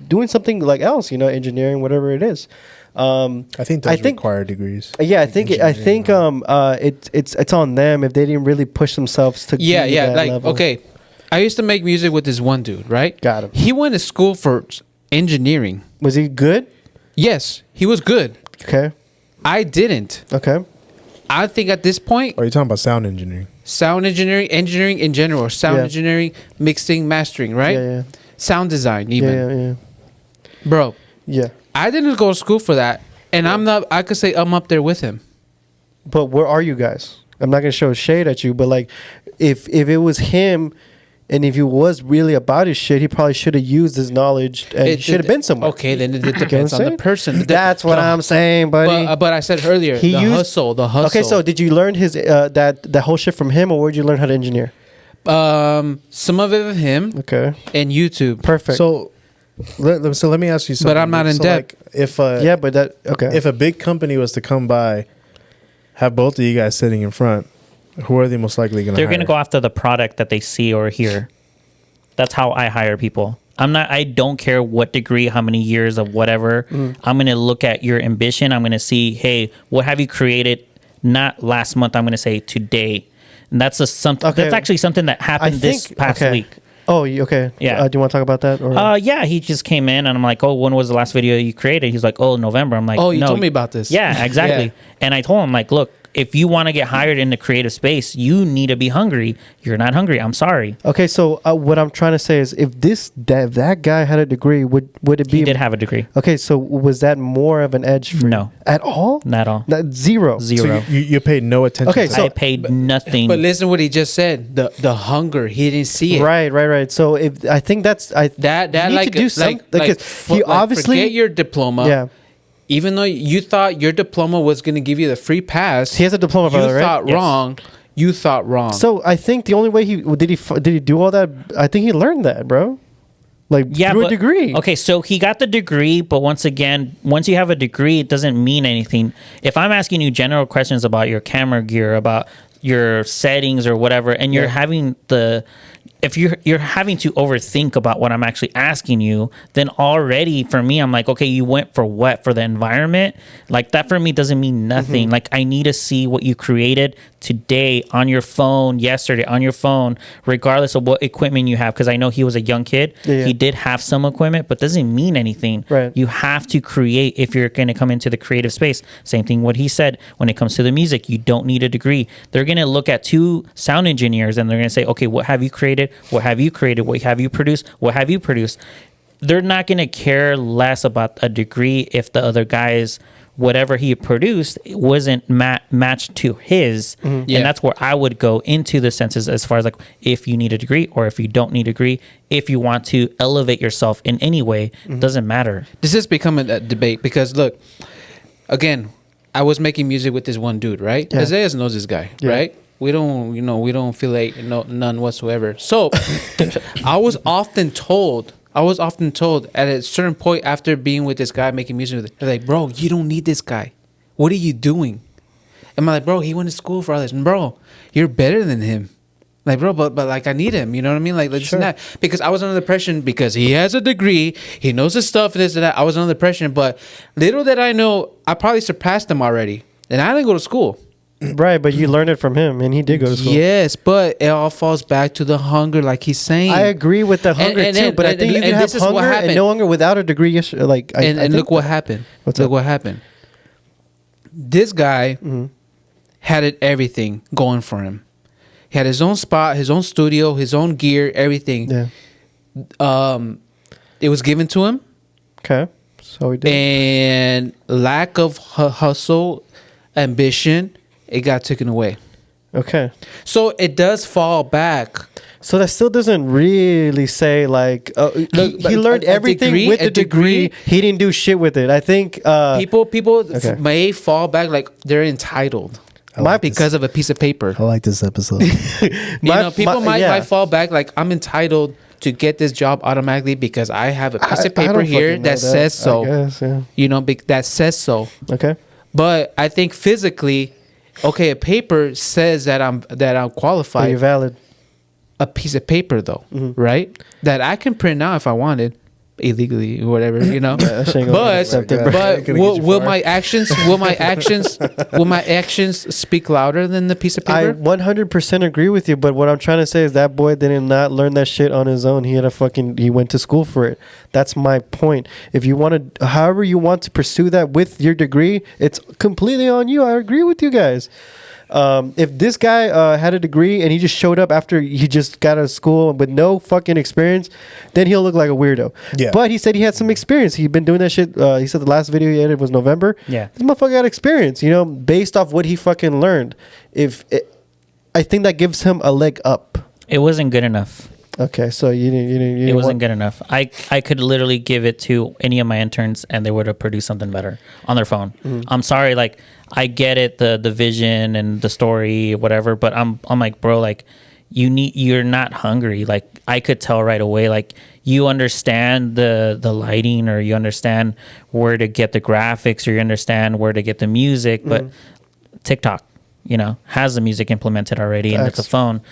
doing something like else, engineering, whatever it is. I think those require degrees. Yeah, I think it's on them if they didn't really push themselves to Yeah. be that Like, level. okay, I used to make music with this one dude, right? Got him. He went to school for engineering. Was he good? Yes, he was good. Okay. I didn't. Okay. I think at this point, Or are you talking about sound engineering? sound engineering in general, sound Yeah. engineering, mixing, mastering, right? Yeah. Sound design, even. Yeah. Bro, Yeah. I didn't go to school for that, and I could say I'm up there with him. But where are you guys? I'm not gonna show shade at you, but like, if it was him, And if he was really about his shit, he probably should have used his knowledge and he should have been somewhere. Okay, then it You know depends what on I'm the saying? person. That's what I'm saying, buddy. But I said earlier, He the used- hustle. Okay, so did you learn his that whole shit from him, or where did you learn how to engineer? Some of it of him Okay, and YouTube. perfect. So let me ask you something. But I'm not in depth. Like, if yeah, but that okay. if a big company was to come by, have both of you guys sitting in front, who are they most likely going to? They're going to go after the product that they see or hear. That's how I hire people. I don't care what degree, how many years of whatever. I'm going to look at your ambition. I'm going to see, hey, what have you created? Not last month. I'm going to say today. And that's something. Okay. That's actually something that happened this past okay. week. Oh, okay. Yeah. Do you want to talk about that? Or? Yeah, he just came in and I'm like, oh, when was the last video you created? He's like, oh, November. I'm like, Oh, you no. told me about this. Yeah, exactly. Yeah. And I told him, like, look, if you want to get hired in the creative space, you need to be hungry. You're not hungry. I'm sorry. Okay, so what I'm trying to say is, if that guy had a degree, would it be? He did have a degree. Okay, so was that more of an edge for No. at all? Not at all. Zero. Zero. So you paid no attention. Okay, to so- I paid nothing. But listen, what he just said. The hunger. He didn't see it. Right. So if I think that's That you need like to do something. He like, obviously forget your diploma. yeah. Even though you thought your diploma was going to give you the free pass, He has a diploma, you brother, right? thought Yes. wrong. You thought wrong. So I think the only way did he do all that. I think he learned that, bro. Like through a degree. Okay, so he got the degree, but once again, once you have a degree, it doesn't mean anything. If I'm asking you general questions about your camera gear, about your settings or whatever, and you're having if you're having to overthink about what I'm actually asking you, then already for me, I'm like, okay, you went for what? For the environment? Like that for me doesn't mean nothing. Mm-hmm. Like I need to see what you created today on your phone, yesterday on your phone, regardless of what equipment you have. Because I know he was a young kid. Yeah. He did have some equipment, but doesn't mean anything. Right. You have to create if you're going to come into the creative space. Same thing what he said when it comes to the music. You don't need a degree. They're going to look at two sound engineers and they're going to say, okay, what have you created? What have you created? What have you produced? What have you produced? They're not going to care less about a degree if the other guy's whatever he produced wasn't matched to his. Yeah. And that's where I would go into the senses as far as like if you need a degree or if you don't need a degree, if you want to elevate yourself in any way, doesn't matter. this is becoming a debate because look, again, I was making music with this one dude, right? Yeah. Isaiah knows this guy, Yeah. right? We don't feel like none whatsoever. So I was often told at a certain point after being with this guy making music with him, they're like, bro, you don't need this guy. What are you doing? And I'm like, bro, he went to school for all this. And bro, you're better than him. Like, bro, but like I need him. You know what I mean? Like this and that. Because I was under the impression because he has a degree, he knows his stuff, this and that. I was under the impression, but little that I know, I probably surpassed him already. And I didn't go to school. Right, but you learned it from him, and he did go to school. Yes, but it all falls back to the hunger, like he's saying. I agree with the hunger too, but I think you can have this is what hunger and happened. no hunger without a degree. Yes, like I And think look what happened. What's look up? what happened. This guy had everything going for him. He had his own spot, his own studio, his own gear, everything. Yeah. It was given to him, Okay. So he did. and lack of hustle, ambition, it got taken away. Okay. So it does fall back. So that still doesn't really say like Look, he learned a everything degree- with a the degree. degree- He didn't do shit with it. I think People Okay. may fall back like they're entitled like this. because of a piece of paper. I like this episode. People might yeah. fall back like I'm entitled to get this job automatically because I have a piece of I paper don't here fucking know that says so. I guess, yeah. That says so. Okay. But I think physically, okay, a paper says that I'm But you're qualified. valid. A piece of paper though, Mm-hmm. right? That I can print out if I wanted. Illegally or whatever, you know. That shit ain't gonna be accepted, bro. but Ain't gonna will, get you will far. my actions speak louder than the piece of I paper? 100% agree with you, but what I'm trying to say is that boy did not learn that shit on his own. He went to school for it. That's my point. If you want to, however you want to pursue that with your degree, it's completely on you. I agree with you guys. If this guy had a degree and he just showed up after he just got out of school with no fucking experience, then he'll look like a weirdo. Yeah. But he said he had some experience. He'd been doing that shit. He said the last video he edited was November. Yeah. This motherfucker got experience, based off what he fucking learned. I think that gives him a leg up. It wasn't good enough. Okay, so you It wasn't good enough. I could literally give it to any of my interns and they would have produced something better on their phone. I'm sorry, like I get it, the vision and the story, whatever, but I'm like, bro, like you're not hungry. Like I could tell right away, like you understand the lighting, or you understand where to get the graphics, or you understand where to get the music, but TikTok, has the music implemented already, and it's a phone.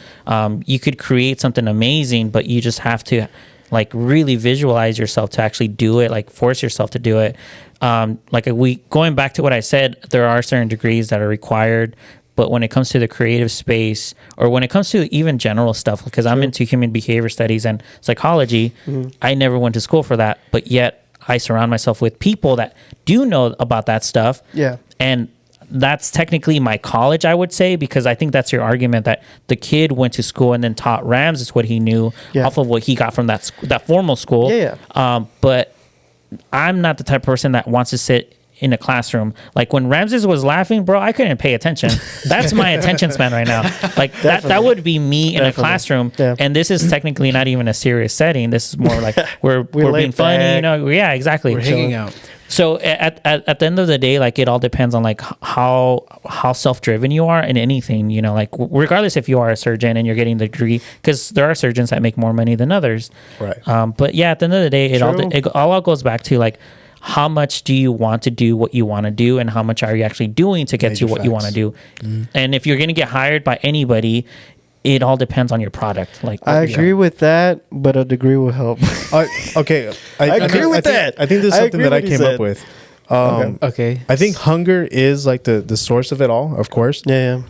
You could create something amazing, but you just have to like really visualize yourself to actually do it, like force yourself to do it. Going back to what I said, there are certain degrees that are required, but when it comes to the creative space, or when it comes to even general stuff, because I'm into human behavior studies and psychology, I never went to school for that, but yet I surround myself with people that do know about that stuff. Yeah. And that's technically my college, I would say, because I think that's your argument, that the kid went to school and then taught Rams is what he knew off of what he got from that formal school. But I'm not the type of person that wants to sit in a classroom. Like when Ramses was laughing, bro, I couldn't pay attention. That's my attention span right now. Like that would be me in a classroom. And this is technically not even a serious setting. This is more like we're being funny, Yeah, exactly. We're hanging out. So at the end of the day, like it all depends on like how self-driven you are in anything, like regardless if you are a surgeon and you're getting the degree, because there are surgeons that make more money than others. Right. But yeah, at the end of the day, it all goes back to like, how much do you want to do what you want to do, and how much are you actually doing to get to what you want to do? And if you're going to get hired by anybody, it all depends on your product. Like I agree with that, but a degree will help. Okay, I agree with that. I think this is something that I came up with. Okay. I think hunger is like the source of it all, of course. Yeah.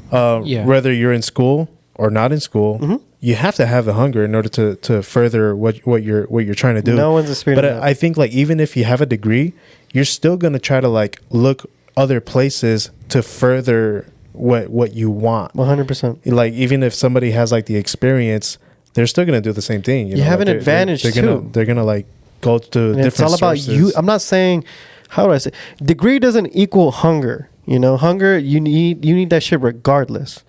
Whether you're in school or not in school, you have to have the hunger in order to further what you're trying to do. No one's disputing that. But I think like even if you have a degree, you're still gonna try to like look other places to further what you want. 100%. Like even if somebody has like the experience, they're still gonna do the same thing. You have an advantage too. They're gonna like go to and different. It's all about sources. you. I'm not saying, how do I say? Degree doesn't equal hunger. Hunger, you need that shit regardless.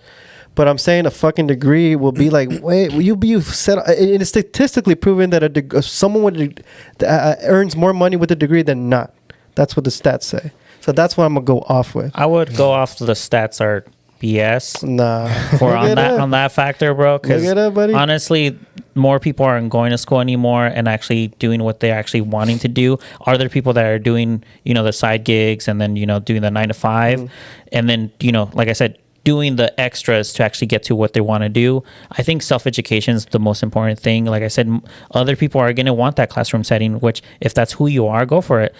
But I'm saying a fucking degree will be like, wait, will you be set? It is statistically proven that someone with earns more money with a degree than not. That's what the stats say. So that's what I'm gonna go off with. I would go off the stats are BS. Nah, on that factor, bro. Because buddy. Honestly, more people aren't going to school anymore and actually doing what they're actually wanting to do. Are there people that are doing, the side gigs and then doing the 9 to 5, and then like I said, doing the extras to actually get to what they want to do? I think self-education is the most important thing. Like I said, other people are going to want that classroom setting, which if that's who you are, go for it,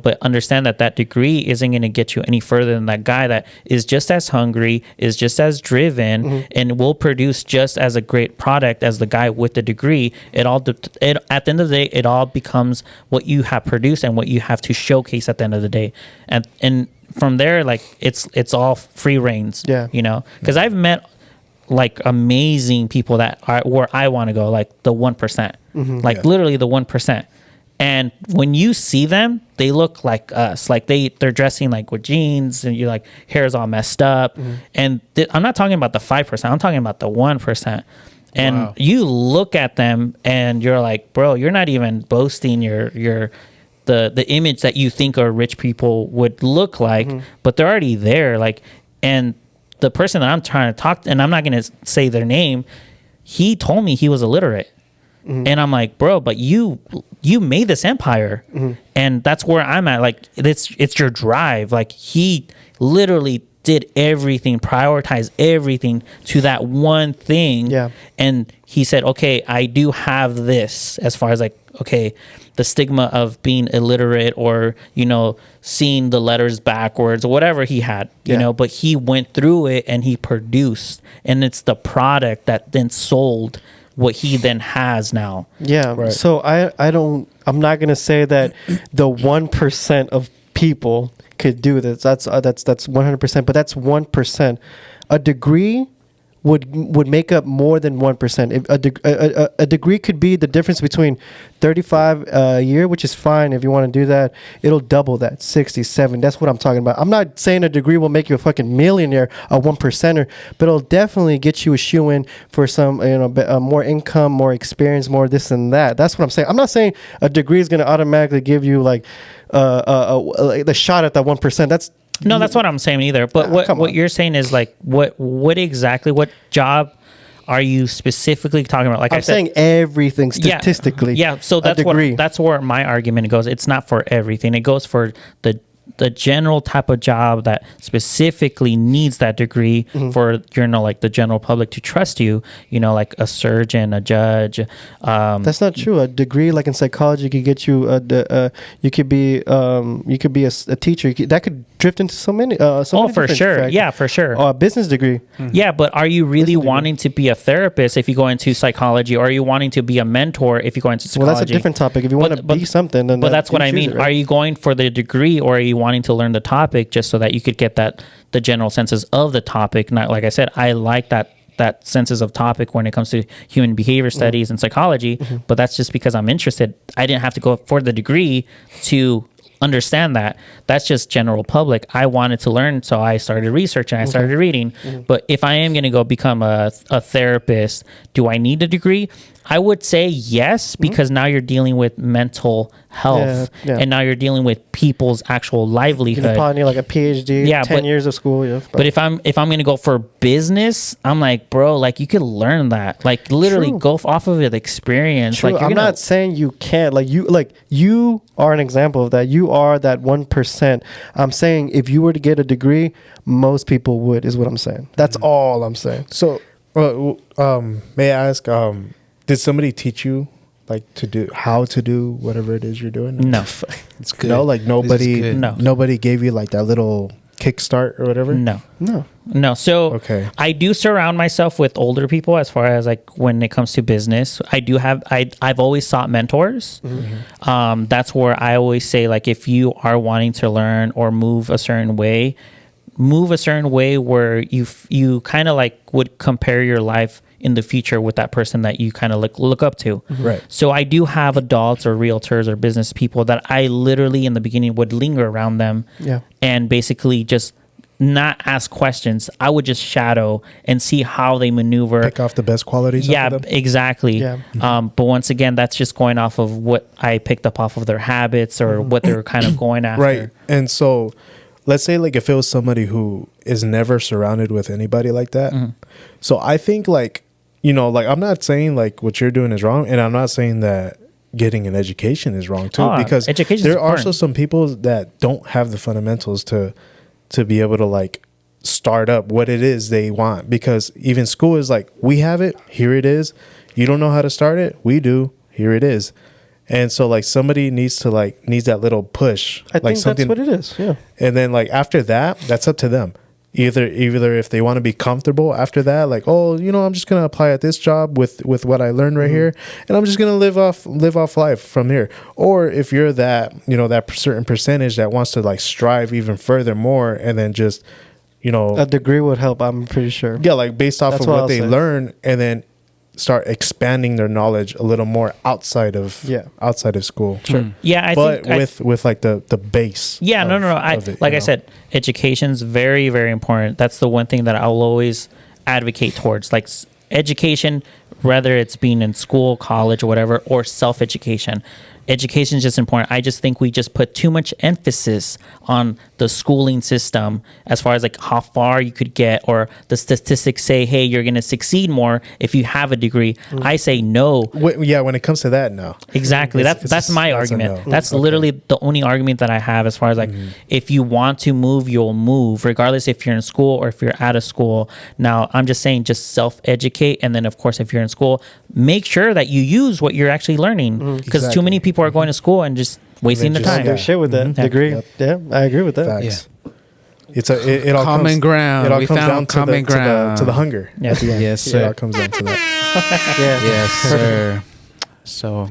but understand that degree isn't going to get you any further than that guy that is just as hungry, is just as driven, and will produce just as a great product as the guy with the degree. At the end of the day, it all becomes what you have produced and what you have to showcase at the end of the day. And from there, like it's all free reigns, because I've met like amazing people that are where I want to go, like the 1%, literally the 1%. And when you see them, they look like us, like they're dressing like with jeans and you're like hair's all messed up. And I'm not talking about the 5%, I'm talking about the 1%. And you look at them and you're like, bro, you're not even boasting your the image that you think our rich people would look like, but they're already there. Like, and the person that I'm trying to talk to, and I'm not going to say their name, he told me he was illiterate. And I'm like, bro, but you made this empire. And that's where I'm at. Like, it's your drive. Like, he literally did everything, prioritized everything to that one thing. And he said, okay, I do have this, as far as like, okay, the stigma of being illiterate or, seeing the letters backwards or whatever he had, but he went through it and he produced, and it's the product that then sold what he then has now. So I'm not going to say that the 1% of people could do this. That's 100%, but that's 1%. A degree would make up more than 1%. If a degree could be the difference between 35 a year, which is fine if you want to do that. It'll double that, 67. That's what I'm talking about. I'm not saying a degree will make you a fucking millionaire, a 1%er, but it'll definitely get you a shoe in for some, more income, more experience, more this and that. That's what I'm saying. I'm not saying a degree is going to automatically give you like the shot at that 1%. That's what I'm saying either. But what you're saying is like what job are you specifically talking about? Like I'm saying everything statistically. Yeah. So that's where my argument goes. It's not for everything. It goes for the general type of job that specifically needs that degree for like the general public to trust you. Like a surgeon, a judge. That's not true. A degree like in psychology could get you. You could be a teacher. That could drift into so many. For sure. Yeah, for sure. A business degree. Yeah, but are you really wanting to be a therapist if you go into psychology, or are you wanting to be a mentor if you go into psychology? Well, that's a different topic. If you want to be something, then that's what I mean. Right? Are you going for the degree, or are you wanting to learn the topic just so that you could get the general senses of the topic? Not like I said, I like that senses of topic when it comes to human behavior studies and psychology, but that's just because I'm interested. I didn't have to go for the degree to understand that. That's just general public. I wanted to learn, so I started researching. I started reading. But if I am going to go become a therapist, do I need a degree? I would say yes, because now you're dealing with mental health, and now you're dealing with people's actual livelihood. You probably need like a PhD, 10 years of school. But if I'm going to go for business, I'm like, bro, like you could learn that, like literally go off of the experience. True. Like I'm not saying you can't. You are an example of that. You are that 1%. I'm saying if you were to get a degree, most people would. Is what I'm saying. That's all I'm saying. So, may I ask? Did somebody teach you how to do whatever it is you're doing? No. It's good. No, like nobody gave you like that little kickstart or whatever? No. So I do surround myself with older people as far as like when it comes to business. I've always sought mentors. That's where I always say, like, if you are wanting to learn or move a certain way where you kind of like would compare your life in the future with that person that you kind of look up to. Right. So I do have adults or realtors or business people that I literally in the beginning would linger around them and basically just not ask questions. I would just shadow and see how they maneuver. Pick off the best qualities. Yeah, exactly. Yeah. But once again, that's just going off of what I picked up off of their habits or what they're kind of going after. Right. And so let's say like if it was somebody who is never surrounded with anybody like that. So I think like, like I'm not saying like what you're doing is wrong, and I'm not saying that getting an education is wrong too, because there are also some people that don't have the fundamentals to be able to like start up what it is they want, because even school is like, we have it, here it is. You don't know how to start it, we do, here it is. And so like somebody needs that little push. I think that's what it is. Yeah. And then like after that, that's up to them. Either if they want to be comfortable after that, like, I'm just gonna apply at this job with what I learned right here, and I'm just gonna live off life from here. Or if you're that that certain percentage that wants to like strive even further more, and then just a degree would help. I'm pretty sure. Yeah, like based off of what they learn, and then start expanding their knowledge a little more outside of school. Sure. Yeah, I think with like the base. Yeah, no. I said, education's very, very important. That's the one thing that I'll always advocate towards. Like education, whether it's being in school, college, or whatever, or self-education. Education is just important. I just think we just put too much emphasis on the schooling system as far as like how far you could get, or the statistics say, hey, you're going to succeed more if you have a degree. I say no. When it comes to that, no. Exactly. That's my argument. No. That's literally the only argument that I have as far as like, if you want to move, you'll move, regardless if you're in school or if you're out of school. Now, I'm just saying, just self-educate. And then, of course, if you're in school, make sure that you use what you're actually learning, because too many people are going to school and just wasting their time. Shit with that degree. Yep. Yeah, I agree with that. Facts. Yeah. It all common ground. It all we comes found down common ground to the hunger. Yeah. Yes, sir. It all comes down to that. Yes, sir. So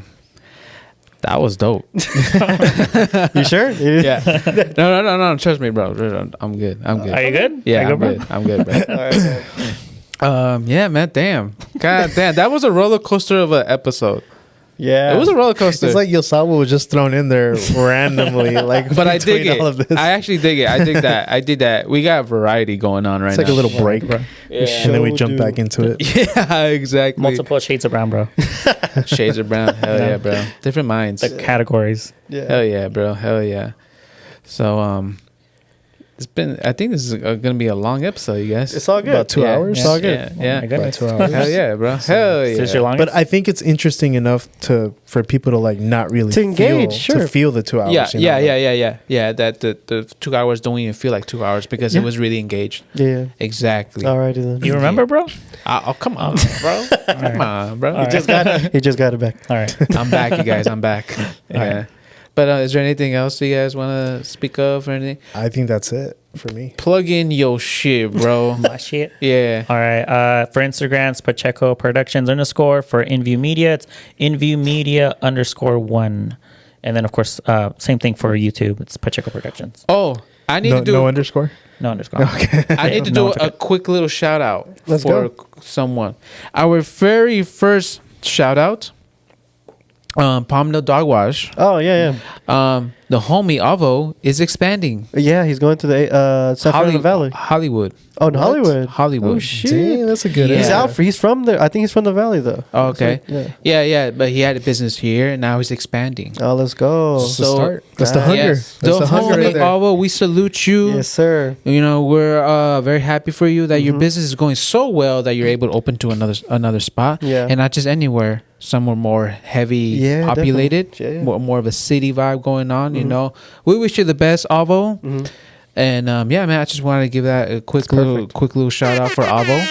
that was dope. You sure? Yeah. No. Trust me, bro. I'm good. Are you good? Yeah, I'm good, I'm good, bro. All right. Yeah, man. Damn. God damn. That was a roller coaster of an episode. Yeah. It was a roller coaster. It's like Yosawa was just thrown in there randomly, like. But I dig between it. all of this. I actually dig it. I dig that. I did that. We got variety going on right It's like now. a little break, bro. Yeah. And then we Sure jump do. back into it. Yeah, exactly. Multiple shades of brown, bro. Shades of brown. Hell yeah, bro. Different minds. The categories. Yeah. Hell yeah, bro. Hell yeah. So it's been. I think this is gonna be a long episode, you guys. It's all good. About 2 hours. It's all good. Yeah, Oh yeah. my goodness. About 2 hours. Hell yeah, bro. Hell Is this your yeah. longest? But I think it's interesting enough for people to like not really To engage, feel, sure. to feel the 2 hours. Yeah, you know, yeah, like- yeah. That the 2 hours don't even feel like 2 hours because it Yeah. was really engaged. Yeah. Exactly. Alrighty then. You remember, bro? Oh, come on, bro. Come on, bro. All right. He just got it back. All right. I'm back, you guys. I'm back. Yeah. right. But is there anything else you guys want to speak of or anything? I think that's it for me. Plug in your shit, bro. My shit. Yeah. All right. For Instagram, it's Pacheco Productions _. For InView Media, it's InView Media _1. And then, of course, same thing for YouTube. It's Pacheco Productions. Oh, I need No, to do. no underscore. No underscore. I need to No, do it's a okay. quick little shout out Let's for go. someone. Our very first shout out, Palmdale Dog Wash. Oh yeah, The homie Avo is expanding. yeah. He's going to the San Fernando Valley. Hollywood. Oh, in Hollywood. Hollywood. Oh shit. Dang, that's a good. Yeah. He's answer. out. He's from there. I think he's from the valley though. Oh, okay. So, Yeah. But he had a business here, and now he's expanding. Oh, let's go. That's the So- start. That's the Yes. hunger. Yes. That's The the hunger homie right there. Avo, we salute you. Yes, sir. You know, we're very happy for you that your Mhm. business is going so well that you're able to open to another spot. Yeah. And not just anywhere, somewhere more heavy Yeah, populated, definitely. Yeah. more of a city vibe going on, you Mhm. know. We wish you the best, Avo. Mhm. And yeah, man, I just wanted to give that a quick little shout out for Avo.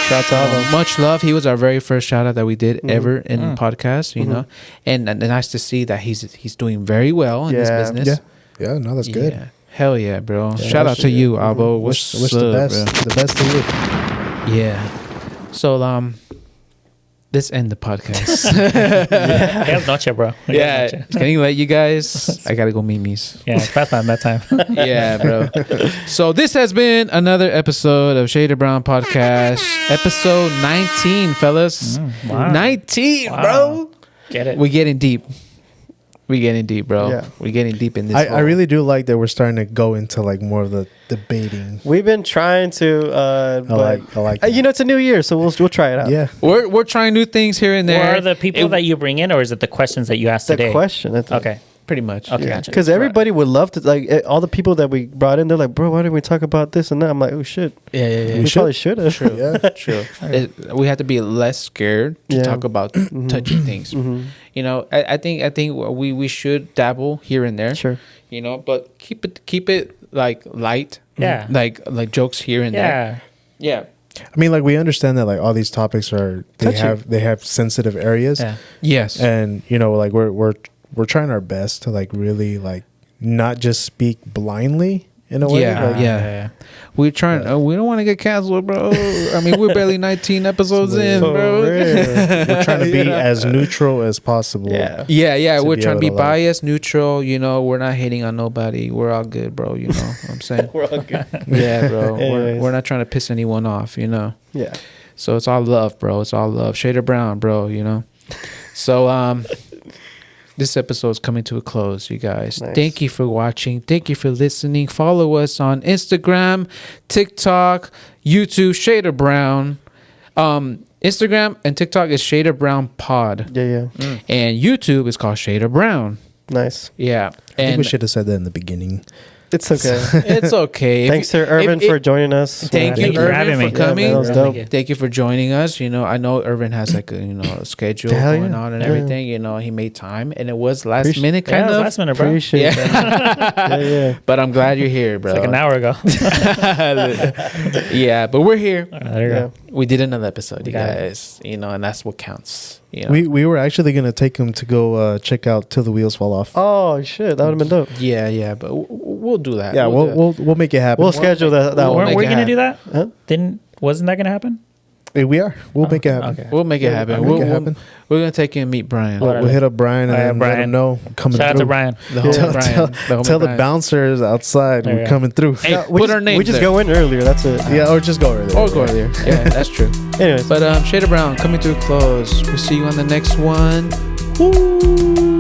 Shout out to Avo. Much love. He was our very first shout out that we did Mhm. ever in the podcast, you Mhm. know. And nice to see that he's doing very well in his Yeah. business. Yeah. Yeah. No, that's good. Yeah. Hell yeah, bro. Yeah, Shout out to you, Mhm. Avo. Wish What's the up, best. bro? The best to you. Yeah. So let's end the podcast. He has noche, bro. He has yeah. noche. Can you let you guys? I gotta go Mimi's. Yeah, it's past that time. Yeah, bro. So this has been another episode of Shader Brown Podcast, episode 19, fellas. Wow. 19, Wow. bro. Get it. We getting deep. We getting deep, bro. Yeah. We getting deep in this. I role. really do like that we're starting to go into like more of the debating. We've been trying to, but I like that. you know, it's a new year, so we'll try it out. Yeah. We're trying new things here and Or there. are the people It- that you bring in, or is it the questions that you asked The today? question. I think. Okay. pretty much. Okay, gotcha. Because everybody would love to, like, all the people that we brought in, they're like, bro, why didn't we talk about this and that? I'm like, oh shit, Yeah. we should. probably should have. True. Yeah. True. We have to be less scared to Yeah. talk about touchy things. Mhm. You know, I think we should dabble here and there. Sure. You know, but keep it like light. Yeah. Like jokes here and there. Yeah. Yeah. I mean, like we understand that like all these topics are Touchy. they have sensitive areas, Yeah. Yes. and you know, like we're trying our best to like really like not just speak blindly in a way. Yeah, like, yeah. We're trying. we don't want to get canceled, bro. I mean, we're barely 19 episodes in, For bro. real. We're trying to be as neutral as possible. Yeah. Yeah. To We're be trying to be able to, like- biased, neutral. You know, we're not hating on nobody. We're all good, bro. You know what I'm saying? We're all good. Yeah, bro. we're, Anyways. we're not trying to piss anyone off, you know. Yeah. So it's all love, bro. It's all love. Shader Brown, bro, you know. So this episode is coming to a close, you guys. Nice. Thank you for watching. Thank you for listening. Follow us on Instagram, TikTok, YouTube, Shader Brown. Instagram and TikTok is Shader Brown Pod. Yeah. And YouTube is called Shader Brown. Nice. Yeah. I think And we should have said that in the beginning. It's okay. it's okay. Thanks to Irvin for joining us. Thank Thank you, you for Irvin, having me. for coming. Yeah, man, that was dope. Thank you for joining us. You know, I know Irvin has like a a schedule Hell going yeah. on and Yeah. everything. You know, he made time, and it was last Appreciate- minute Yeah, kind it was of. last minute, bro. Appreciate Yeah. that. Yeah. But I'm glad you're here, bro. It's like an hour ago. Yeah, but we're here. There you Yeah. go. We did another episode, you got it. guys. You know, and that's what counts. You know? We were actually gonna take him to go check out Till the Wheels Fall Off. Oh shit, that would have been dope. yeah, but we'll do that. yeah, do that. we'll make it happen. We'll schedule that we'll one. Weren't make we it gonna do happen. that? Huh? Wasn't that gonna happen? We are. We'll make it happen. Okay. We'll make it happen. Make it happen. We're gonna take you and meet Brian. All right. We'll hit up Brian and All right, then let Brian. him know coming Shout out through. to Brian. The whole Tell, Brian. tell, the tell the Brian. bouncers outside There you we're go. coming through. Hey, we put just, our names we just there. go in earlier. That's it. Yeah, or just go over there. Or go earlier. Yeah, that's true. Anyways. But Shader Brown coming to a close. We'll see you on the next one. Woo!